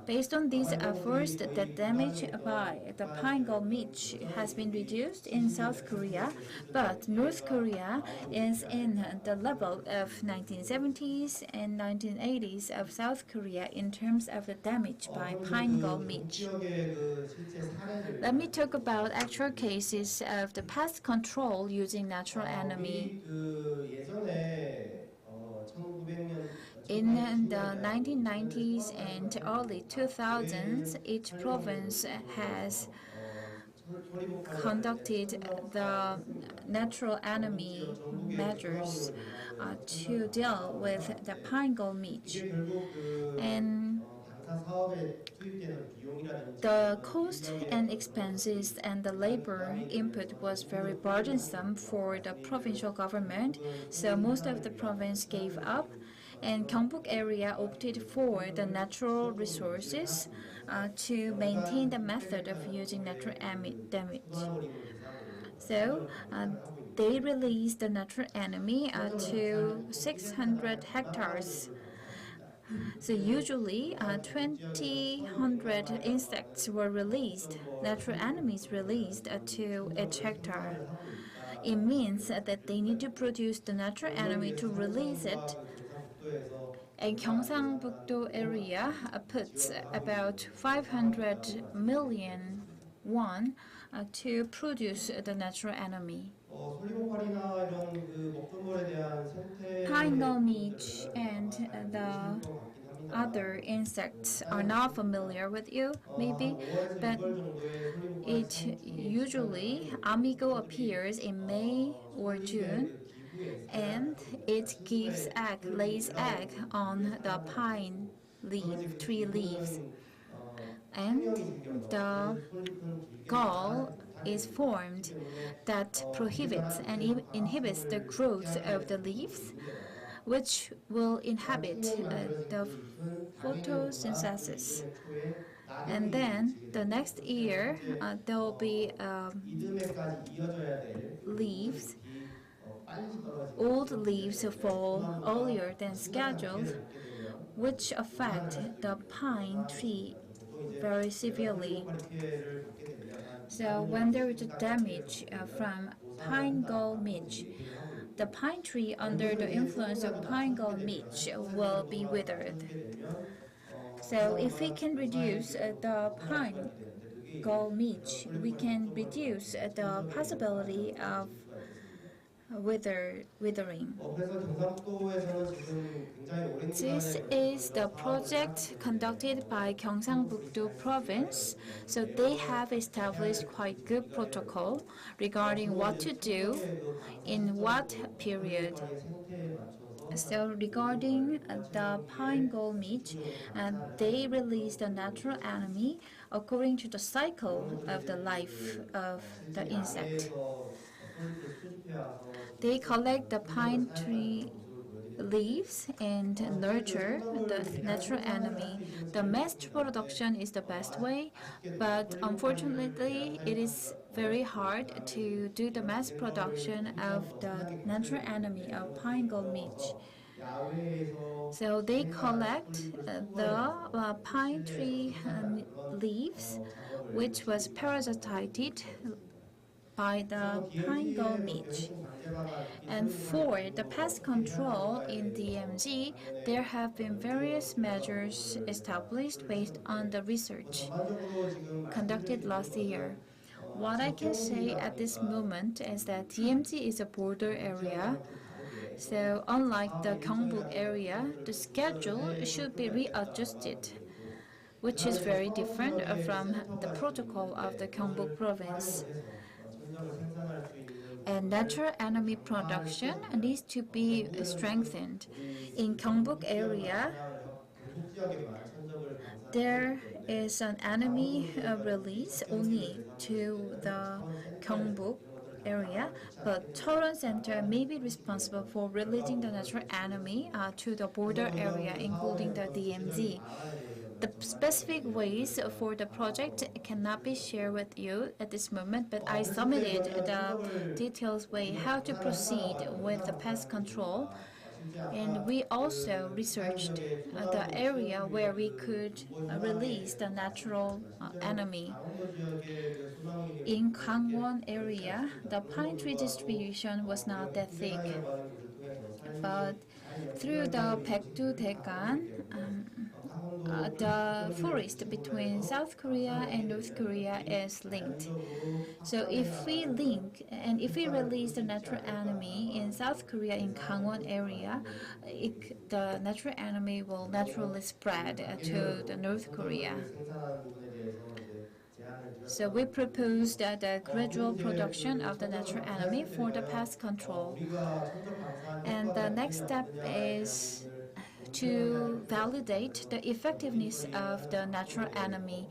Based on these efforts, the damage by the pine gall midge has been reduced in South Korea, but North Korea is in the level of 1970s and 1980s of South Korea in terms of the damage by pine gall midge. Let me talk about actual cases of the pest control using natural enemy. In the 1990s and early 2000s, each province has conducted the natural enemy measures to deal with the pine gall midge. And the cost and expenses and the labor input was very burdensome for the provincial government, so most of the province gave up. And Dongguk area opted for the natural resources to maintain the method of using natural damage. So they released the natural enemy to 600 hectares. So usually 2,000 insects were released, natural enemies released to each hectare. It means that they need to produce the natural enemy to release it. And Gyeongsangbuk-do area puts about 500 million won to produce the natural enemy. Pine gall midge and the other insects are not familiar with you, maybe, but it usually amigo appears in May or June, and it lays egg on the pine tree leaves, and the gall is formed that prohibits and inhibits the growth of the leaves, which will inhibit the photosynthesis. And then the next year there will be leaves. Old leaves fall earlier than scheduled, which affect the pine tree very severely. So when there is damage from pine gall midge, the pine tree under the influence of pine gall midge will be withered. So if we can reduce the pine gall midge, we can reduce the possibility of withering. 그래서 경상북도에서는 지금 굉장히 오랜 This 기간을 is the project conducted by Gyeongsangbuk-do Province, so they have established quite good protocol regarding what to do in what period. So regarding the pine gall meat, they release the natural enemy according to the cycle of the life of the insect. They collect the pine tree leaves and nurture the natural enemy. The mass production is the best way, but unfortunately it is very hard to do the mass production of the natural enemy of pine gall meat. So they collect the pine tree leaves, which was parasitized by the pine gall meat. And for the pest control in DMZ, there have been various measures established based on the research conducted last year. What I can say at this moment is that DMZ is a border area. So unlike the Gyeongbuk area, the schedule should be readjusted, which is very different from the protocol of the Gyeongbuk province. And natural enemy production needs to be strengthened. In Gyeongbuk area, there is an enemy release only to the Gyeongbuk area, but Toron Center may be responsible for releasing the natural enemy to the border area, including the DMZ. The specific ways for the project cannot be shared with you at this moment, but I submitted the details way how to proceed with the pest control. And we also researched the area where we could release the natural enemy. In Gangwon area, the pine tree distribution was not that thick, but through the Baekdu-daegan, the forest between South Korea and North Korea is linked. So if we link and if we release the natural enemy in South Korea in Gangwon area, the natural enemy will naturally spread to the North Korea. So we proposed the gradual production of the natural enemy for the pest control. And the next step is to validate the effectiveness of the natural enemy,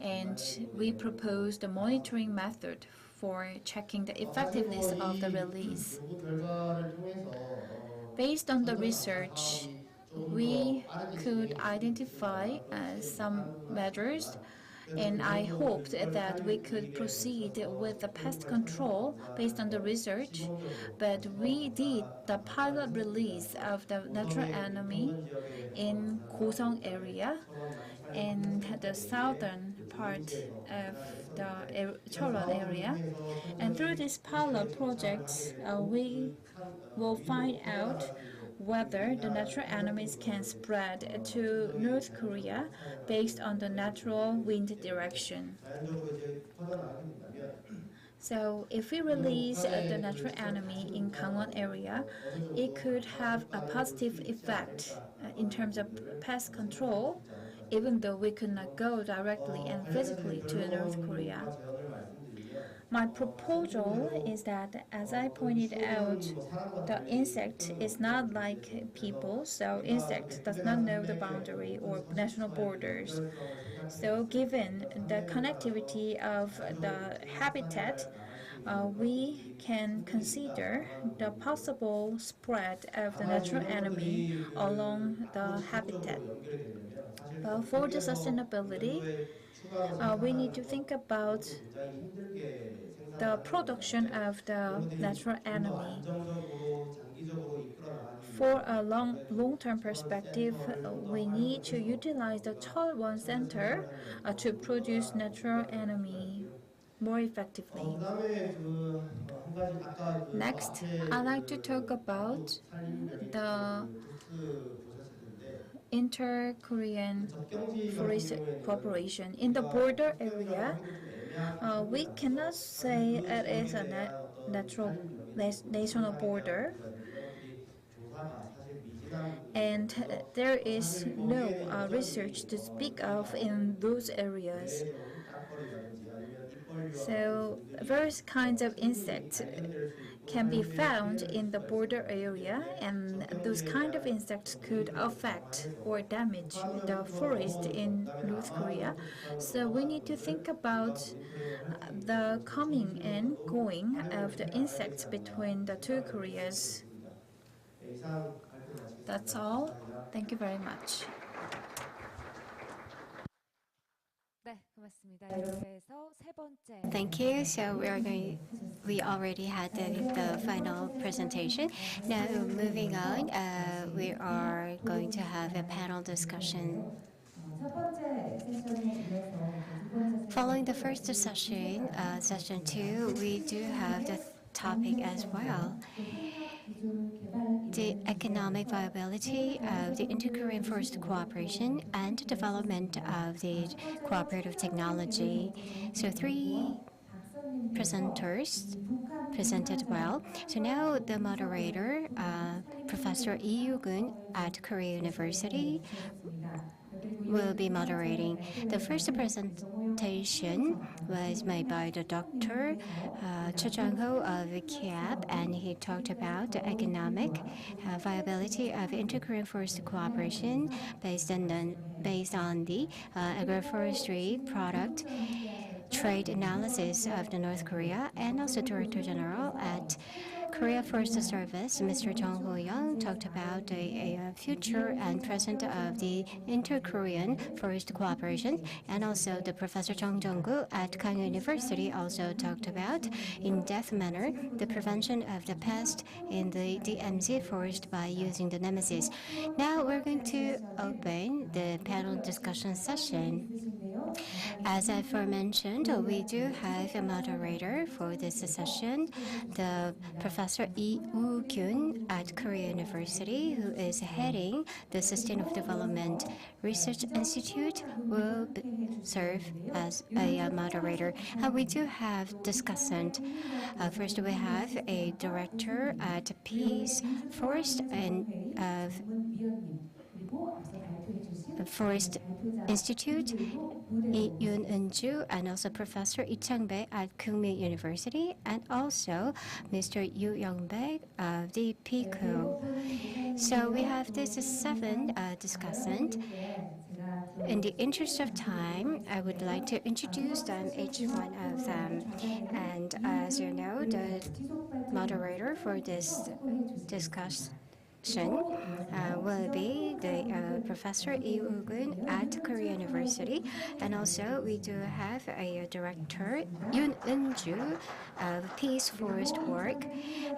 and we proposed a monitoring method for checking the effectiveness of the release. Based on the research, we could identify some measures, and I hoped that we could proceed with the pest control based on the research, but we did the pilot release of the natural enemy in Gosong area and the southern part of the Choron area. And through this pilot project, we will find out whether the natural enemies can spread to North Korea based on the natural wind direction. So if we release the natural enemy in Gangwon area, it could have a positive effect in terms of pest control, even though we could not go directly and physically to North Korea. My proposal is that, as I pointed out, the insect is not like people, so insect does not know the boundary or national borders. So given the connectivity of the habitat, we can consider the possible spread of the natural enemy along the habitat. For the sustainability, we need to think about the production of the natural enemy. For a long-term perspective, we need to utilize the Cheolwon Center to produce natural enemy more effectively. Next, I'd like to talk about the inter-Korean forest cooperation. In the border area, we cannot say it is a natural national border, and there is no research to speak of in those areas. So various kinds of insects can be found in the border area, and those kind of insects could affect or damage the forest in North Korea. So we need to think about the coming and going of the insects between the two Koreas. That's all. Thank you very much. 네, 고맙습니다. 이렇게 해서 세 번째. Thank you. So we already had the final presentation. Now moving on, we are going to have a panel discussion. Following the first session, session 2, we do have the topic as well. The economic viability of the inter-Korean forest cooperation and development of the cooperative technology. So 3 presenters presented well. So now the moderator, Professor Lee Yoo-gun at Korea University, will be moderating. The first presentation was made by the Dr. Cho Jung-ho of KIAP, and he talked about the economic viability of inter-Korean forest cooperation based on the agroforestry product trade analysis of the North Korea, and also Director General at Korea Forest Service, Mr. Jung Ho-young, talked about the future and present of the inter-Korean forest cooperation, and also the Professor Chung Jong-gu at Kang University also talked about, in depth manner, the prevention of the pest in the DMZ forest by using the nemesis. Now we're going to open the panel discussion session. As I've mentioned, we do have a moderator for this session, the Professor Lee Woo-kyun at Korea University, who is heading the Sustainable Development Research Institute, will serve as a moderator. We do have discussant. First, we have a director at Peace Forest and Forest Institute, Lee Yoon-eun-ju, and also Professor Lee Chang-bae at Kookmin University, and also Mr. Yoo Young-baek of the PICO. So we have this 7 discussant. In the interest of time, I would like to introduce them, each one of them. And as you know, the moderator for this discussion will be the Professor Lee Woo-gun at Korea University, and also we do have a director, Yoon Eun-ju of Peace Forest Work,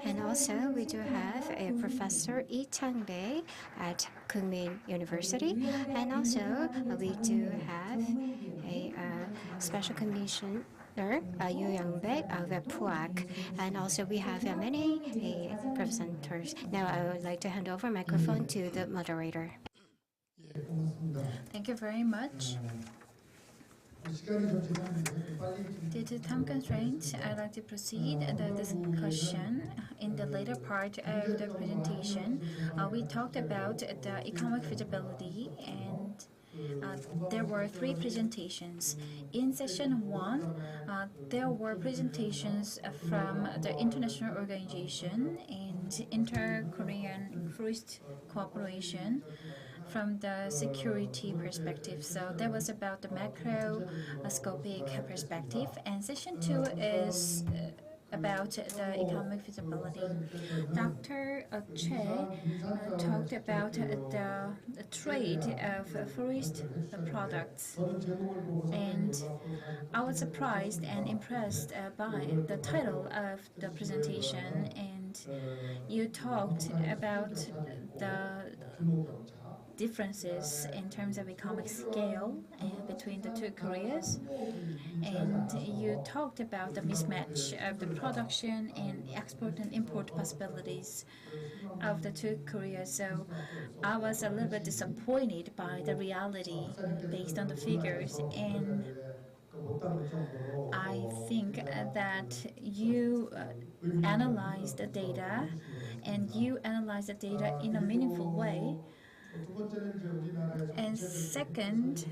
and also we do have a Professor Lee Chang-bae at Kookmin University, and also we do have a special commission Yoo Young-baek of PUAC, and also we have many presenters. Now I would like to hand over microphone to the moderator. Thank you very much. Due to time constraints, I'd like to proceed the discussion. In the later part of the presentation, we talked about the economic feasibility, and there were 3 presentations. In session 1, there were presentations from the international organization and inter-Korean forest cooperation from the security perspective. So that was about the macroscopic perspective. And session 2 is about the economic feasibility. Dr. Che talked about the trade of forest products, and I was surprised and impressed by the title of the presentation, and you talked about the differences in terms of economic scale between the two Koreas, and you talked about the mismatch of the production and export and import possibilities of the two Koreas. So I was a little bit disappointed by the reality based on the figures, and I think that you analyze the data and you analyze the data in a meaningful way. And second,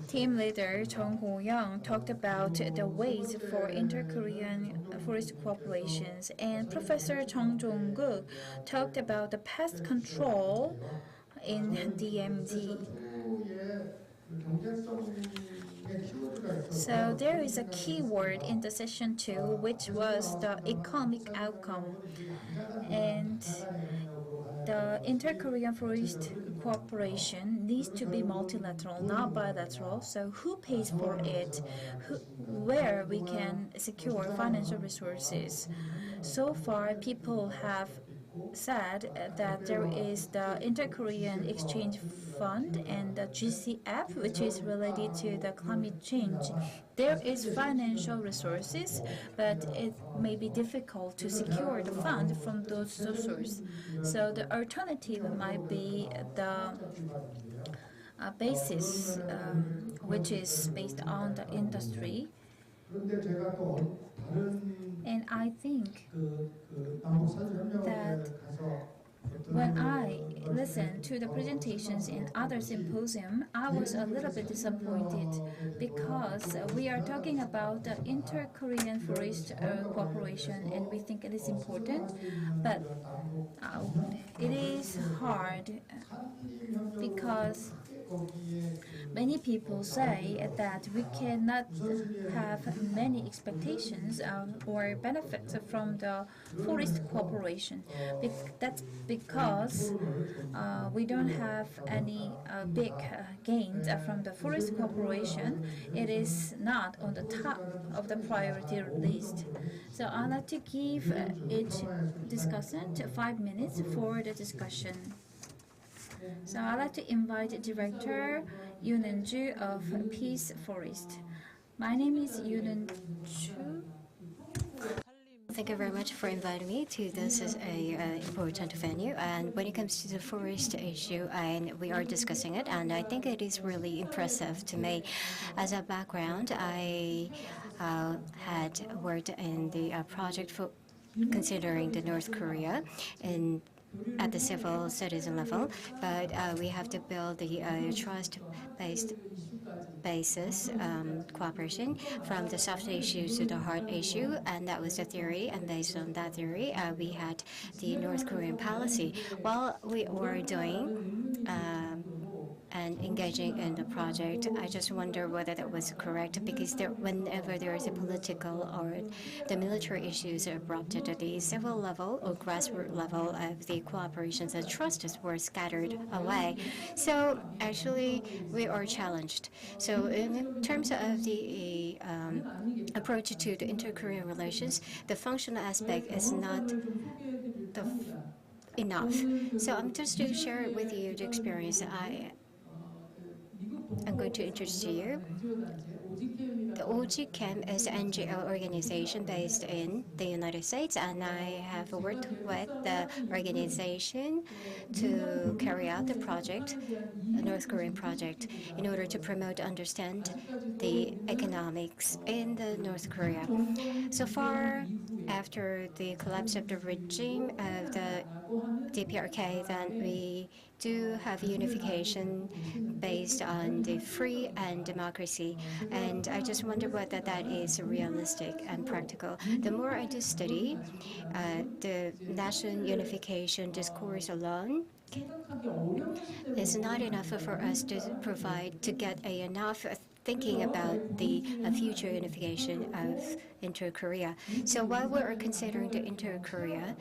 team leader Chung Ho-young talked about the ways for inter-Korean forest cooperations, and Professor Chung Dongguk talked about the pest control in DMZ. So there is a key word in the session 2, which was the economic outcome. And the inter-Korean forest cooperation needs to be multilateral, not bilateral. So who pays for it? Where we can secure financial resources? So far, people have said that there is the Inter-Korean Exchange Fund and the GCF, which is related to the climate change. There is financial resources, but it may be difficult to secure the fund from those sources. So the alternative might be the basis, which is based on the industry. And I think that when I listened to the presentations in other symposium, I was a little bit disappointed because we are talking about the inter-Korean forest cooperation, and we think it is important, but it is hard because many people say that we cannot have many expectations or benefits from the forest cooperation. That's because we don't have any big gains from the forest cooperation. It is not on the top of the priority list. So I'd like to give each discussant 5 minutes for the discussion. So I'd like to invite Director Yoon Eun-ju of Peace Forest. My name is Yoon Eun-ju. Thank you very much for inviting me to this is a important venue. And when it comes to the forest issue, and we are discussing it, and I think it is really impressive to me. As a background, I had worked in the project for considering the North Korea at the civil citizen level, but we have to build the trust-based basis cooperation from the soft issue to the hard issue, and that was the theory. And based on that theory, we had the North Korean policy. While we were doing and engaging in the project, I just wonder whether that was correct, because whenever there is a political or the military issues are brought to the civil level or grassroots level of the cooperations and trusts were scattered away. So actually, we are challenged. So in terms of the approach to the inter-Korean relations, the functional aspect is not enough. So I'm just to share with you the experience I'm going to introduce to you. The OGCAM is an NGO organization based in the United States, and I have worked with the organization to carry out the project, the North Korean project, in order to promote and understand the economics in the North Korea. So far, after the collapse of the regime of the DPRK, then we do have unification based on the free and democracy. And I just wonder whether that is realistic and practical. The more I do study, the national unification discourse alone is not enough for us to get enough thinking about the future unification of inter-Korea. So while we are considering the inter-Korea,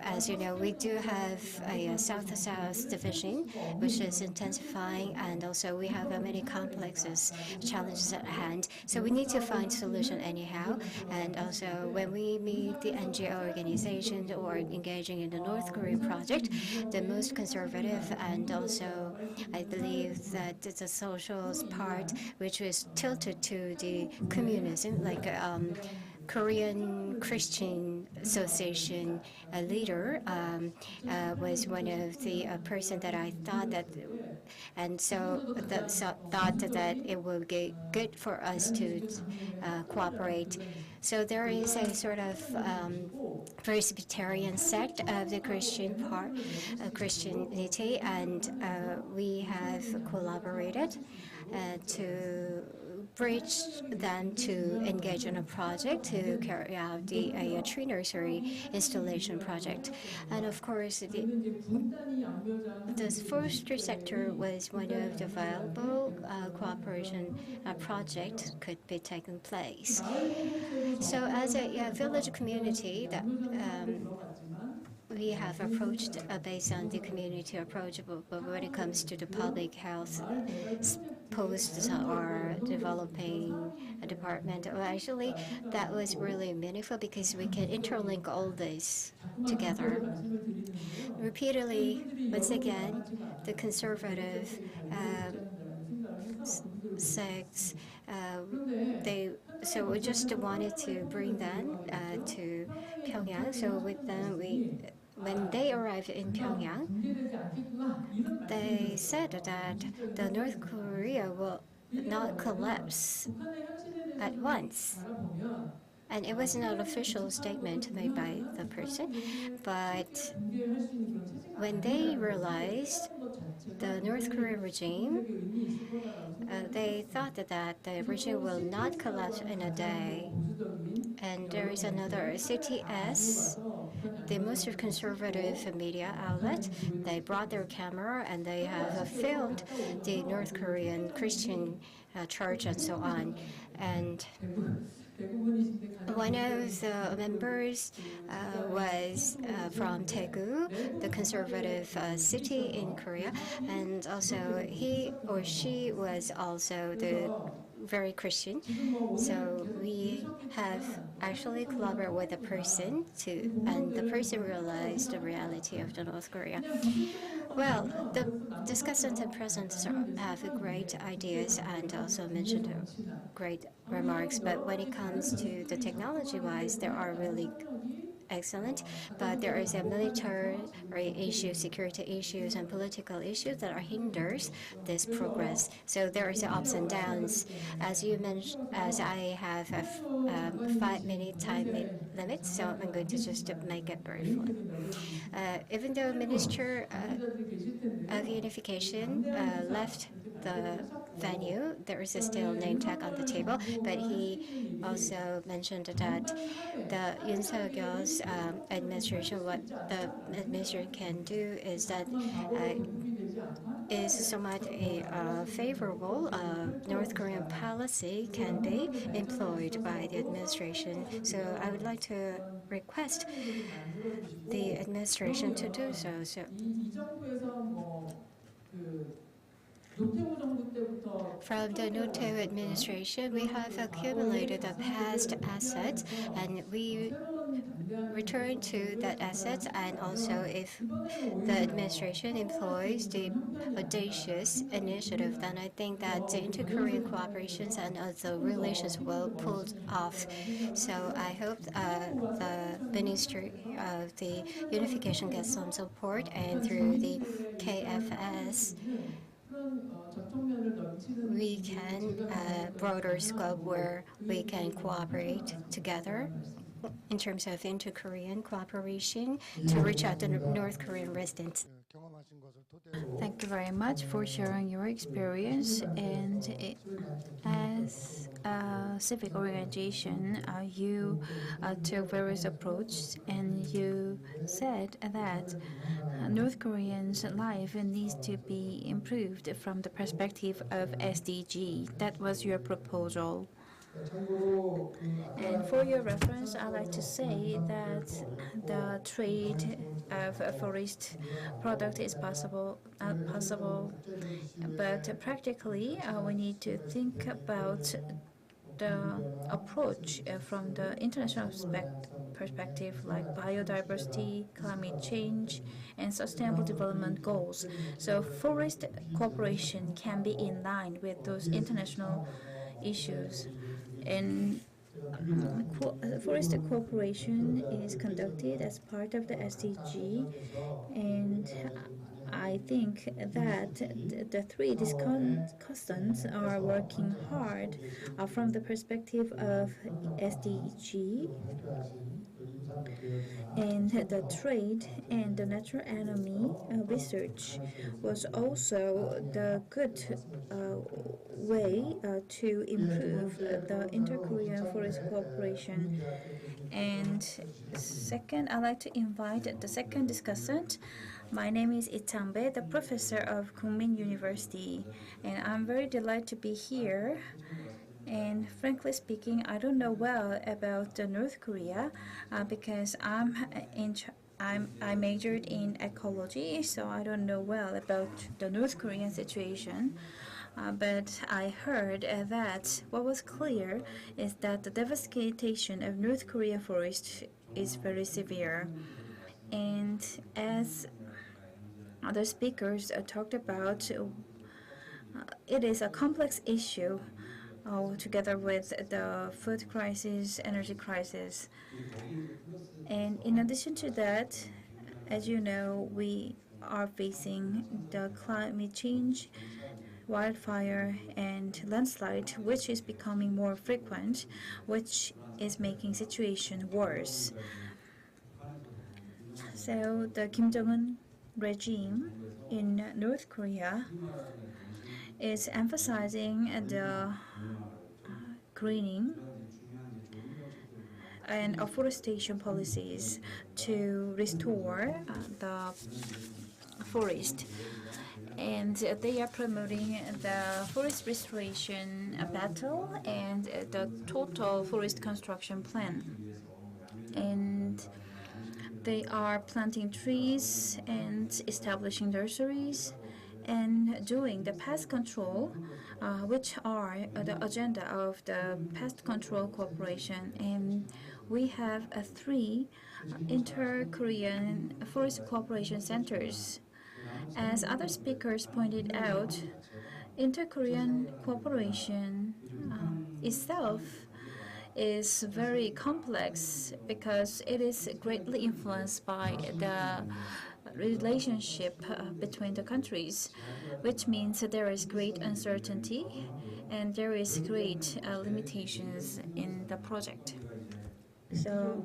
as you know, we do have a South-South division, which is intensifying, and also we have many complexes, challenges at hand. So we need to find solution anyhow. And also when we meet the NGO organizations or engaging in the North Korean project, the most conservative and also I believe that it's a social part which was tilted to the communism, like Korean Christian Association leader was one of the person that I thought that, and so thought that it will be good for us to cooperate. So there is a sort of Presbyterian sect of the Christianity, and we have collaborated to bridge them to engage in a project to carry out a tree nursery installation project. And of course, the forestry sector was one of the viable cooperation project could be taking place. So as a village community, that we have approached based on the community approach, but when it comes to the public health posts or developing a department, well, actually that was really meaningful because we can interlink all this together. Repeatedly, once again, the conservative sects, so we just wanted to bring them to Pyongyang. So with them, when they arrived in Pyongyang, they said that the North Korea will not collapse at once. And it was not an official statement made by the person, but when they realized the North Korean regime, they thought that the regime will not collapse in a day. And there is another CTS, the most conservative media outlet. They brought their camera and they have filmed the North Korean Christian church and so on. And one of the members was from Daegu, the conservative city in Korea, and also he or she was also very Christian. So we have actually collaborated with a person and the person realized the reality of the North Korea. Well, the discussants and presenters have great ideas and also mentioned great remarks, but when it comes to the technology-wise, there are really excellent, but there is a military issue, security issues, and political issues that hinders this progress. So there is ups and downs. As you mentioned, as I have a 5-minute time limit, so I'm going to just make it brief one. Even though Minister of Unification left the venue, there is still name tag on the table, but he also mentioned that the Yoon Suk-yeol's administration, what the administration can do is that is somewhat a favorable North Korean policy can be employed by the administration. So I would like to request the administration to do so. From the Noto administration, we have accumulated the past assets, and we return to that assets. And also, if the administration employs the audacious initiative, then I think that the inter-Korean cooperations and the relations will pull off. So I hope the Ministry of the Unification gets some support, and through the KFS, we can broader scope where we can cooperate together in terms of inter-Korean cooperation to reach out to North Korean residents. Thank you very much for sharing your experience. And as a civic organization, you took various approaches, and you said that North Koreans' life needs to be improved from the perspective of SDG. That was your proposal. And for your reference, I'd like to say that the trade of a forest product is possible, but practically we need to think about the approach from the international perspective, like biodiversity, climate change, and sustainable development goals. So forest cooperation can be in line with those international issues. And forest cooperation is conducted as part of the SDG, and I think that the three discussants are working hard from the perspective of SDG, and the trade and the natural enemy research was also the good way to improve the inter-Korean forest cooperation. And second, I'd like to invite the second discussant. My name is Lee Chang-bae, the professor of Kookmin University, and I'm very delighted to be here. And frankly speaking, I don't know well about North Korea because I majored in ecology, so I don't know well about the North Korean situation. But I heard that what was clear is that the devastation of North Korea forest is very severe. And as other speakers talked about, it is a complex issue together with the food crisis, energy crisis. And in addition to that, as you know, we are facing the climate change, wildfire, and landslide, which is becoming more frequent, which is making situation worse. So the Kim Jong-un regime in North Korea is emphasizing the greening and afforestation policies to restore the forest. And they are promoting the forest restoration battle and the total forest construction plan. And they are planting trees and establishing nurseries and doing the pest control, which are the agenda of the pest control cooperation. And we have three inter-Korean forest cooperation centers. As other speakers pointed out, inter-Korean cooperation itself is very complex because it is greatly influenced by the relationship between the countries, which means that there is great uncertainty and there is great limitations in the project. So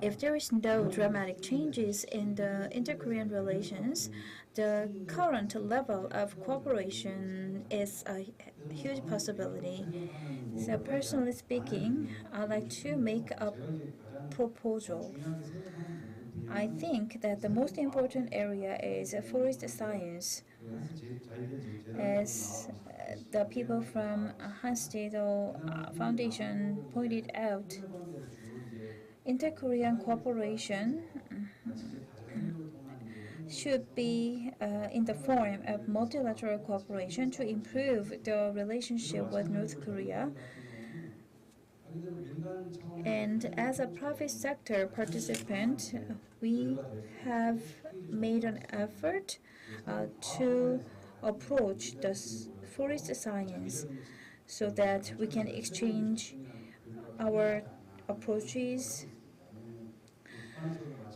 if there is no dramatic changes in the inter-Korean relations, the current level of cooperation is a huge possibility. So personally speaking, I'd like to make a proposal. I think that the most important area is forest science. As the people from Hans Daedal Foundation pointed out, inter-Korean cooperation should be in the form of multilateral cooperation to improve the relationship with North Korea. And as a private sector participant, we have made an effort to approach the forest science so that we can exchange our approaches.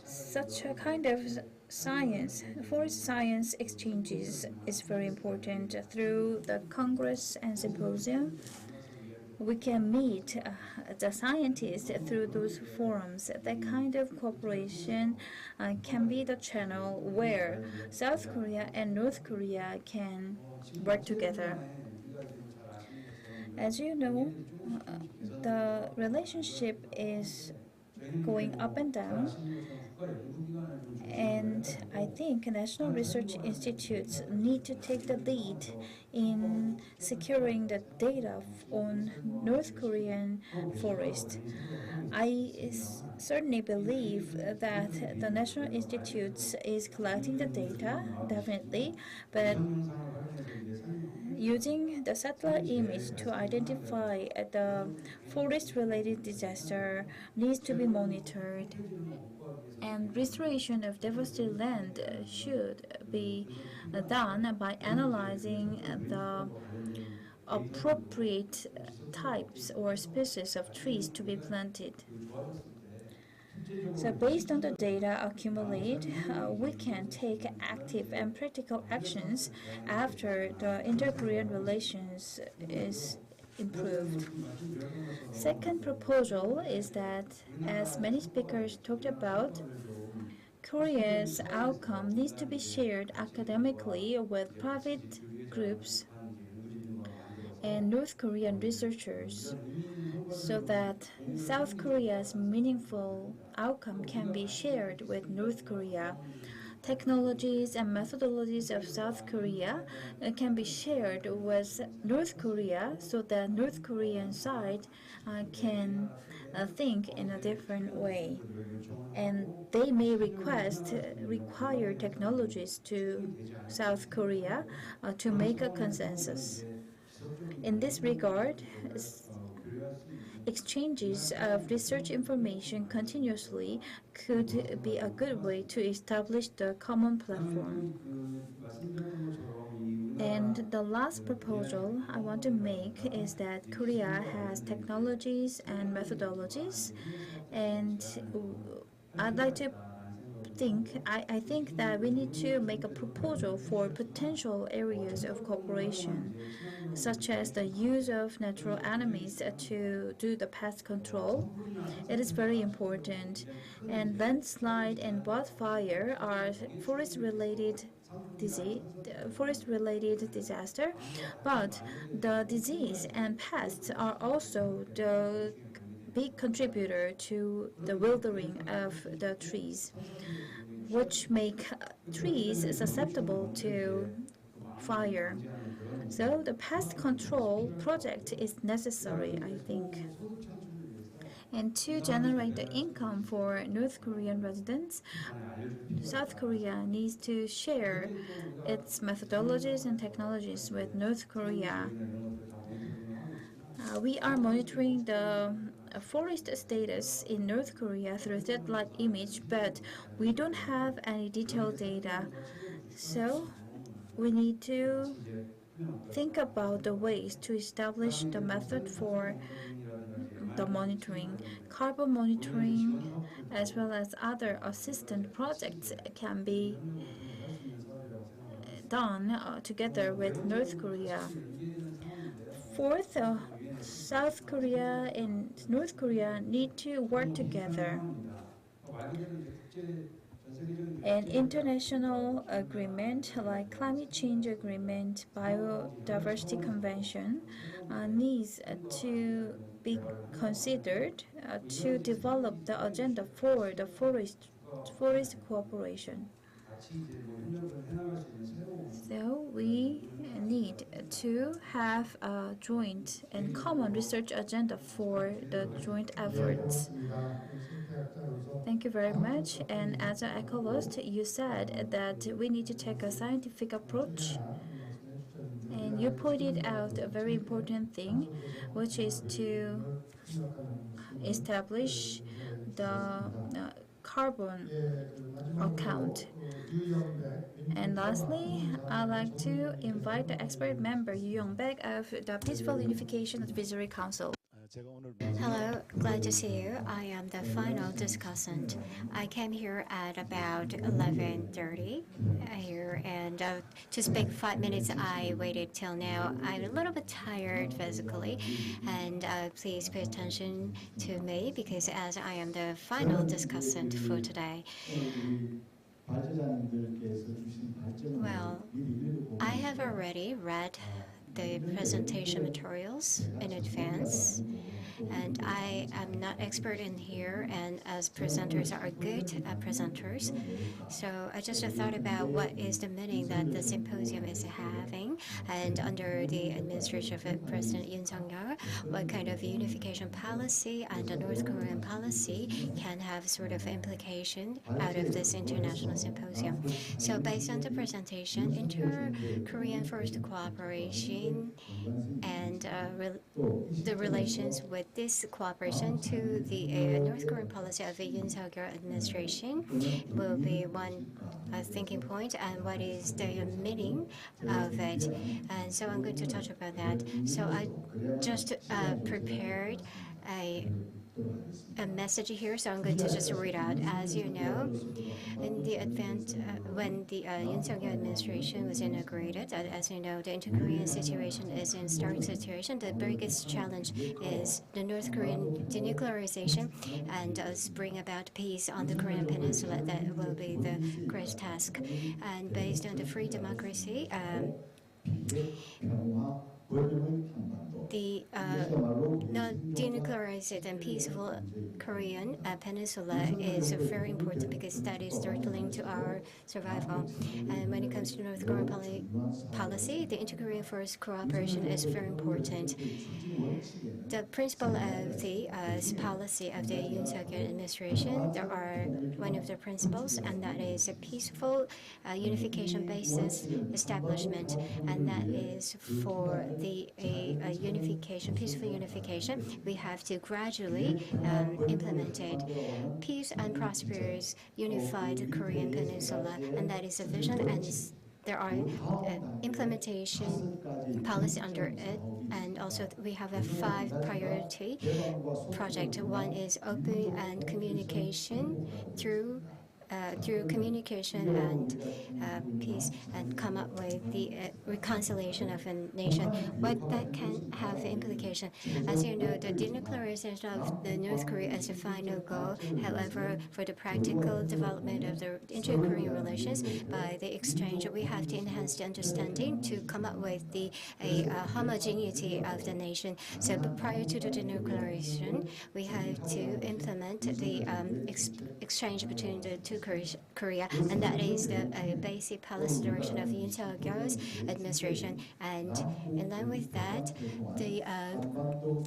Such a kind of science, forest science exchanges is very important. Through the Congress and Symposium, we can meet the scientists through those forums. That kind of cooperation can be the channel where South Korea and North Korea can work together. As you know, the relationship is going up and down, and I think national research institutes need to take the lead in securing the data on North Korean forest. I certainly believe that the national institutes is collecting the data, definitely, but using the satellite image to identify the forest-related disaster needs to be monitored, and restoration of devastated land should be done by analyzing the appropriate types or species of trees to be planted. So based on the data accumulated, we can take active and practical actions after the inter-Korean relations is improved. Second proposal is that, as many speakers talked about, Korea's outcome needs to be shared academically with private groups and North Korean researchers so that South Korea's meaningful outcome can be shared with North Korea. Technologies and methodologies of South Korea can be shared with North Korea so that North Korean side can think in a different way. And they may require technologies to South Korea to make a consensus. In this regard, exchanges of research information continuously could be a good way to establish the common platform. And the last proposal I want to make is that Korea has technologies and methodologies, and I'd like to I think that we need to make a proposal for potential areas of cooperation, such as the use of natural enemies to do the pest control. It is very important. And landslide and wildfire are forest-related disaster, but the disease and pests are also the big contributor to the withering of the trees, which make trees susceptible to fire. So the pest control project is necessary, I think. And to generate the income for North Korean residents, South Korea needs to share its methodologies and technologies with North Korea. We are monitoring the forest status in North Korea through satellite image, but we don't have any detailed data. So we need to think about the ways to establish the method for the monitoring. Carbon monitoring, as well as other assistant projects, can be done together with North Korea. Fourth, South Korea and North Korea need to work together. An international agreement like climate change agreement, biodiversity convention needs to be considered to develop the agenda for the forest cooperation. So we need to have a joint and common research agenda for the joint efforts. Thank you very much. And as an ecologist, you said that we need to take a scientific approach. And you pointed out a very important thing, which is to establish the carbon account. And lastly, I'd like to invite the expert member Yu Yong-baek of the Peaceful Unification Advisory Council. Hello, glad to see you. I am the final discussant. I came here at about 11:30 here, and to speak 5 minutes, I waited till now. I'm a little bit tired physically, and please pay attention to me because as I am the final discussant for today. Well, I have already read the presentation materials in advance, and I am not expert in here, and as presenters are good presenters, so I just thought about what is the meaning that the symposium is having, and under the administration of President Yoon Suk-yeol, what kind of unification policy and the North Korean policy can have sort of implication out of this international symposium. So based on the presentation, inter-Korean forest cooperation and the relations with this cooperation to the North Korean policy of the Yoon Suk-yeol administration will be one thinking point, and what is the meaning of it. And so I'm going to touch about that. So I just prepared a message here, so I'm going to just read out. As you know, in the advent, when the Yoon Suk-yeol administration was inaugurated, as you know, the inter-Korean situation is in stark situation. The biggest challenge is the North Korean denuclearization and bring about peace on the Korean Peninsula. That will be the great task. And based on the free democracy, the denuclearized and peaceful Korean peninsula is very important because that is directly linked to our survival. And when it comes to North Korean policy, the inter-Korean forest cooperation is very important. The principle of the policy of the Yoon Suk-yeol administration, there are one of the principles, and that is a peaceful unification basis establishment, and that is for the unification, peaceful unification. We have to gradually implement it. Peace and prosperous unified Korean peninsula, and that is a vision, and there are implementation policy under it, and also we have a 5 priority project. One is open and communication through communication and peace, and come up with the reconciliation of a nation. What that can have implication. As you know, the denuclearization of the North Korea is the final goal. However, for the practical development of the inter-Korean relations by the exchange, we have to enhance the understanding to come up with the homogeneity of the nation. So prior to the denuclearization, we have to implement the exchange between the two Korea, and that is the basic policy direction of Yoon Suk-yeol's administration. And in line with that, the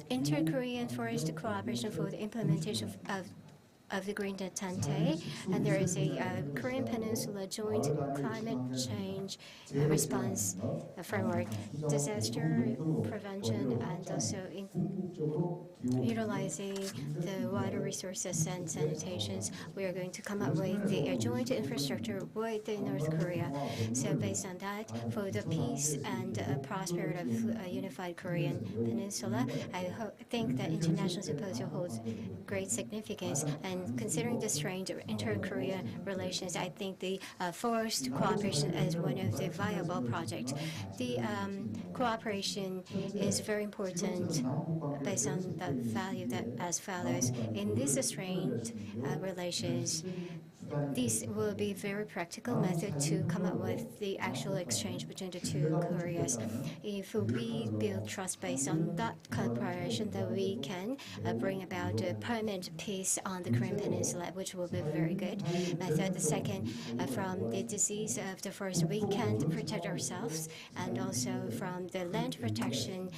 inter-Korean forest cooperation for the implementation of the Green Detente, and there is a Korean Peninsula Joint Climate Change Response Framework, disaster prevention, and also utilizing the water resources and sanitations. We are going to come up with the joint infrastructure with the North Korea. So based on that, for the peace and prosperity of a unified Korean Peninsula, I think that International Symposium holds great significance. And considering the strained inter-Korean relations, I think the forest cooperation is one of the viable projects. The cooperation is very important based on the value that as follows. In these strained relations, this will be a very practical method to come up with the actual exchange between the two Koreas. If we build trust based on that cooperation, then we can bring about a permanent peace on the Korean Peninsula, which will be a very good method. The second, from the disease of the forest, we can protect ourselves, and also from the land protection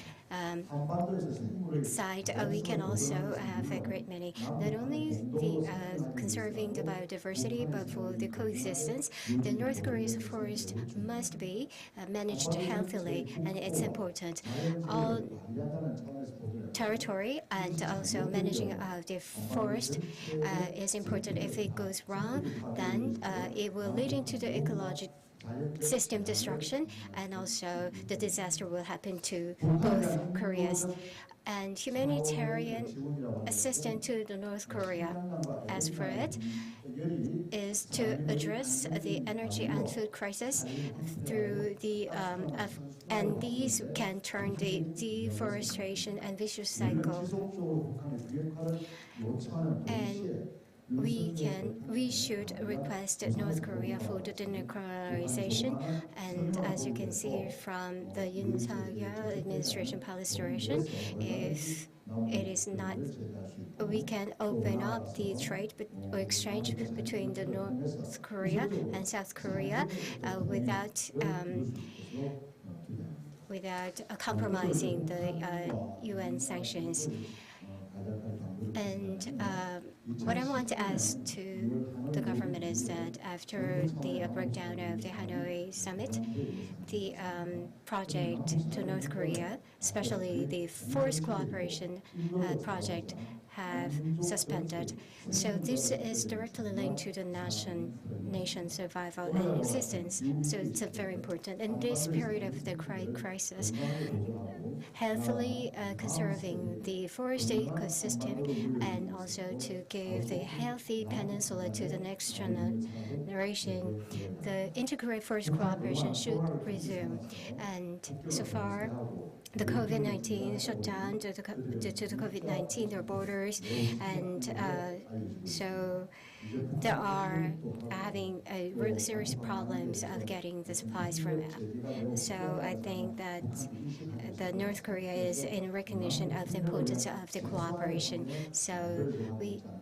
side, we can also have a great many. Not only the conserving the biodiversity, but for the coexistence, the North Korea's forest must be managed healthily, and it's important. All territory and also managing of the forest is important. If it goes wrong, then it will lead into the ecological system destruction, and also the disaster will happen to both Koreas. And humanitarian assistance to the North Korea, as for it, is to address the energy and food crisis through the and these can turn the deforestation and vicious cycle. And we should request North Korea for the denuclearization, and as you can see from the Yoon Suk-yeol administration policy direction, if it is not, we can open up the trade or exchange between the North Korea and South Korea without compromising the UN sanctions. And what I want to ask to the government is that after the breakdown of the Hanoi summit, the project to North Korea, especially the forest cooperation project, have suspended. So this is directly linked to the nation's survival and existence. So it's very important. In this period of the crisis, healthily conserving the forest ecosystem and also to give the healthy peninsula to the next generation, the integrated forest cooperation should resume. And so far, the COVID-19 shutdown due to the COVID-19, their borders, and so they are having a real serious problems of getting the supplies from it. So I think that the North Korea is in recognition of the importance of the cooperation. So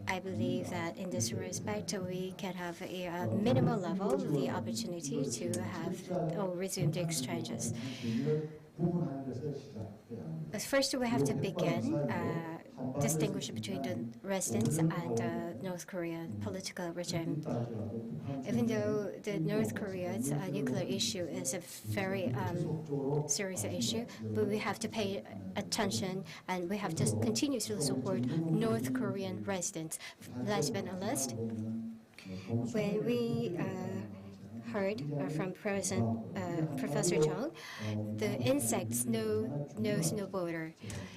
I believe that in this respect, we can have a minimal level the opportunity to have or resume the exchanges. But first, we have to begin distinguish between the residents and North Korean political regime. Even though the North Korea's nuclear issue is a very serious issue, but we have to pay attention and we have to continuously support North Korean residents. Last but not least, when we heard from Professor Chung, the insects knows no border.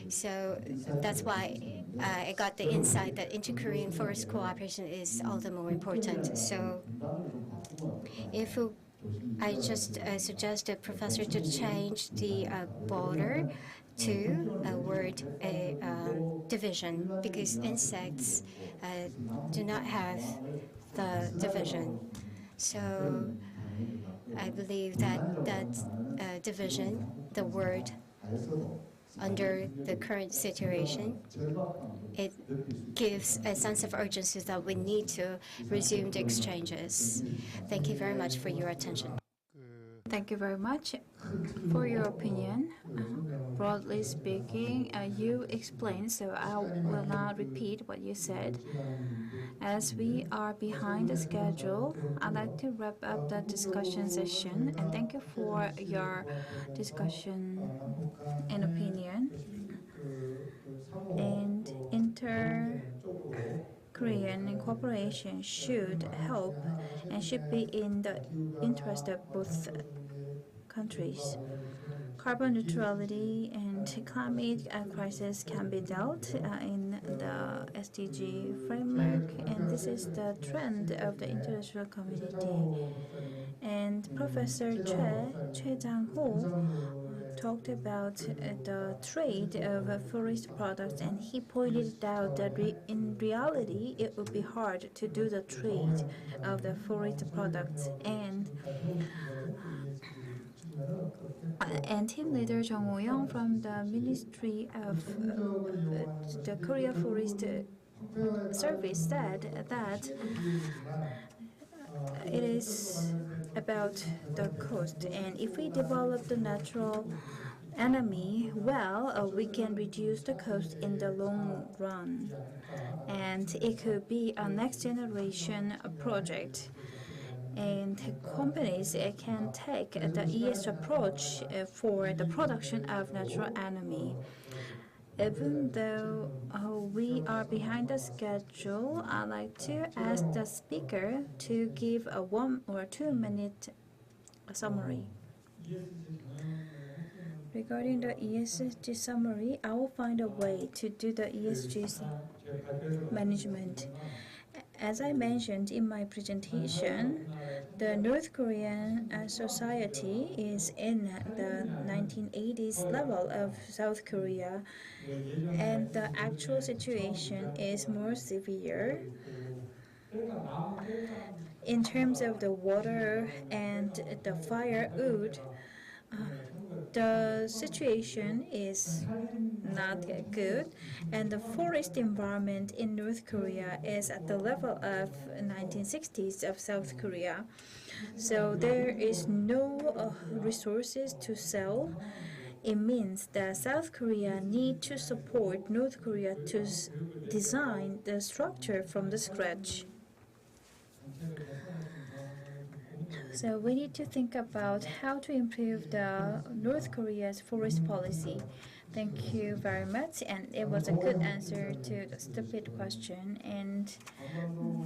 So that's why I got the insight that inter-Korean forest cooperation is all the more important. So if I just suggest the professor to change the border to a word division, because insects do not have the division. So I believe that division, the word, under the current situation, it gives a sense of urgency that we need to resume the exchanges. Thank you very much for your attention. Thank you very much for your opinion. Broadly speaking, you explained, so I will not repeat what you said. As we are behind the schedule, I'd like to wrap up the discussion session, and thank you for your discussion and opinion. And inter-Korean cooperation should help and should be in the interest of both countries. Carbon neutrality and climate crisis can be dealt in the SDG framework, and this is the trend of the international community. And Professor Choi Jang-ho talked about the trade of forest products, and he pointed out that in reality it would be hard to do the trade of the forest products. And team leader Jung Woo-young from the Ministry of the Korea Forest Service said that it is about the coast, and if we develop the natural enemy well, we can reduce the cost in the long run, and it could be a next generation project. And companies can take the ES approach for the production of natural enemy. Even though we are behind the schedule, I'd like to ask the speaker to give a 1 or 2 minute summary. Regarding the ESG summary, I will find a way to do the ESG management. As I mentioned in my presentation, the North Korean society is in the 1980s level of South Korea, and the actual situation is more severe. In terms of the water and the firewood, the situation is not good, and the forest environment in North Korea is at the level of 1960s of South Korea. So there is no resources to sell. It means that South Korea need to support North Korea to design the structure from the scratch. So we need to think about how to improve the North Korea's forest policy. Thank you very much, and it was a good answer to the stupid question. And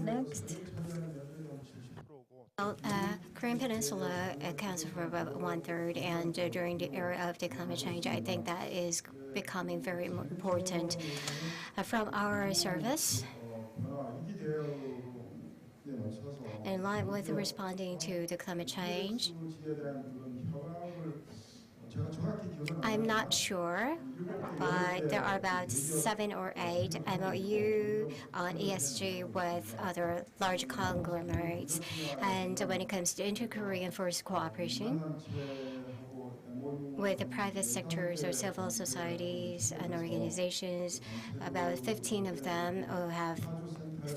next. Well, Korean Peninsula accounts for about 1/3, and during the era of the climate change, I think that is becoming very important. From our service, in line with responding to the climate change, I'm not sure, but there are about 7 or 8 MOU on ESG with other large conglomerates. And when it comes to inter-Korean forest cooperation with the private sectors or civil societies and organizations, about 15 of them have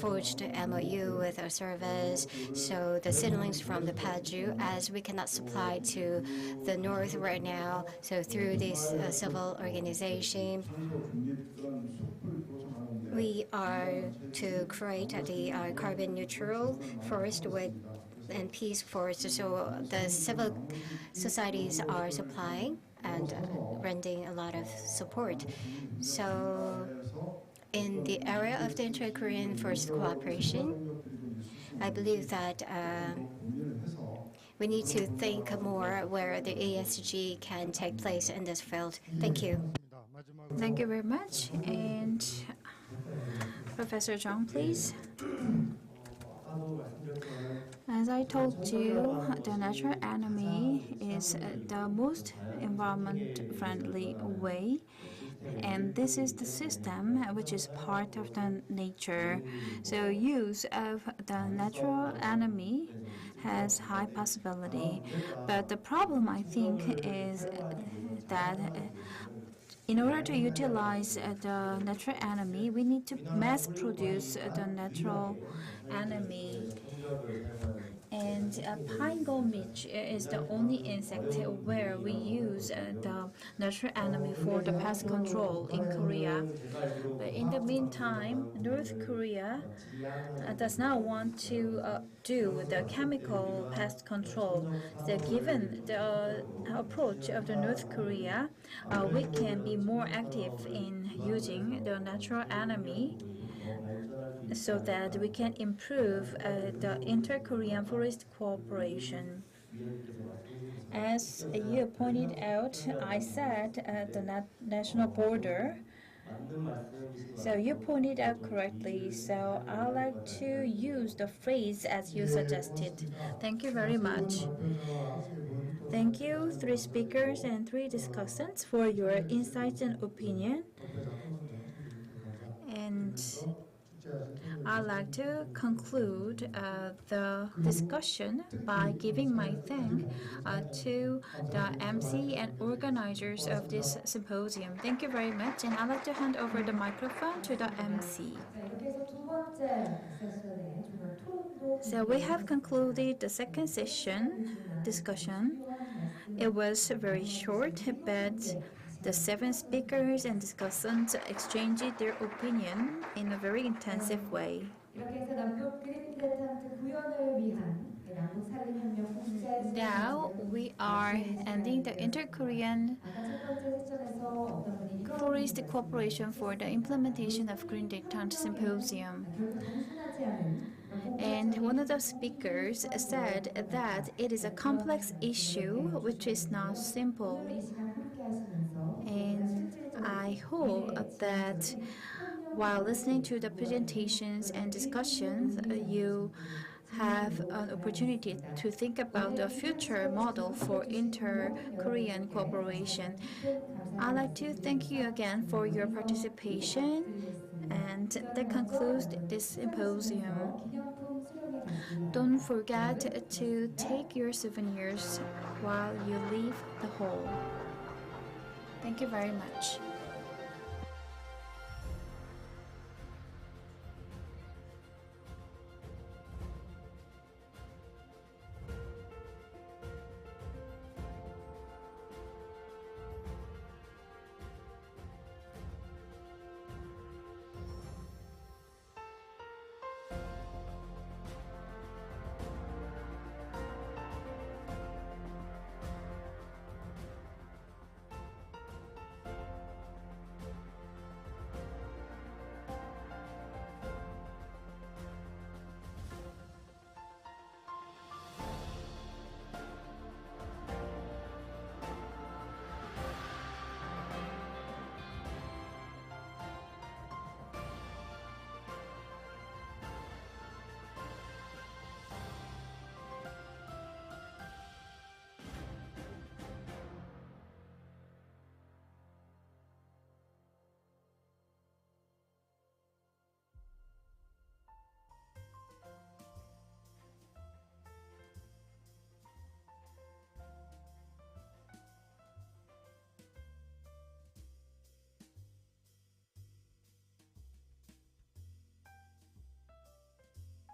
forged MOU with our service. So the seedlings from the Paju, as we cannot supply to the north right now, so through this civil organization, we are to create the carbon neutral forest with and peace forest. So the civil societies are supplying and rendering a lot of support. So in the area of the inter-Korean forest cooperation, I believe that we need to think more where the ESG can take place in this field. Thank you. Thank you very much. And Professor Jung, please. As I told you, the natural enemy is the most environment-friendly way, and this is the system which is part of the nature. So use of the natural enemy has high possibility, but the problem I think is that in order to utilize the natural enemy, we need to mass produce the natural enemy. And pine gum midge is the only insect where we use the natural enemy for the pest control in Korea. But in the meantime, North Korea does not want to do the chemical pest control. So given the approach of the North Korea, we can be more active in using the natural enemy so that we can improve the inter-Korean forest cooperation. As you pointed out, I said the national border. So you pointed out correctly. So I like to use the phrase as you suggested. Thank you very much. Thank you, 3 speakers and 3 discussants, for your insights and opinion. And I'd like to conclude the discussion by giving my thanks to the MC and organizers of this symposium. Thank you very much, and I'd like to hand over the microphone to the MC. So we have concluded the second session discussion. It was very short, but the 7 speakers and discussants exchanged their opinion in a very intensive way. Now we are ending the Inter-Korean Forest Cooperation for the implementation of Green Detente Symposium. And one of the speakers said that it is a complex issue which is not simple. And I hope that while listening to the presentations and discussions, you have an opportunity to think about the future model for inter-Korean cooperation. I'd like to thank you again for your participation, and that concludes this symposium. Don't forget to take your souvenirs while you leave the hall. Thank you very much.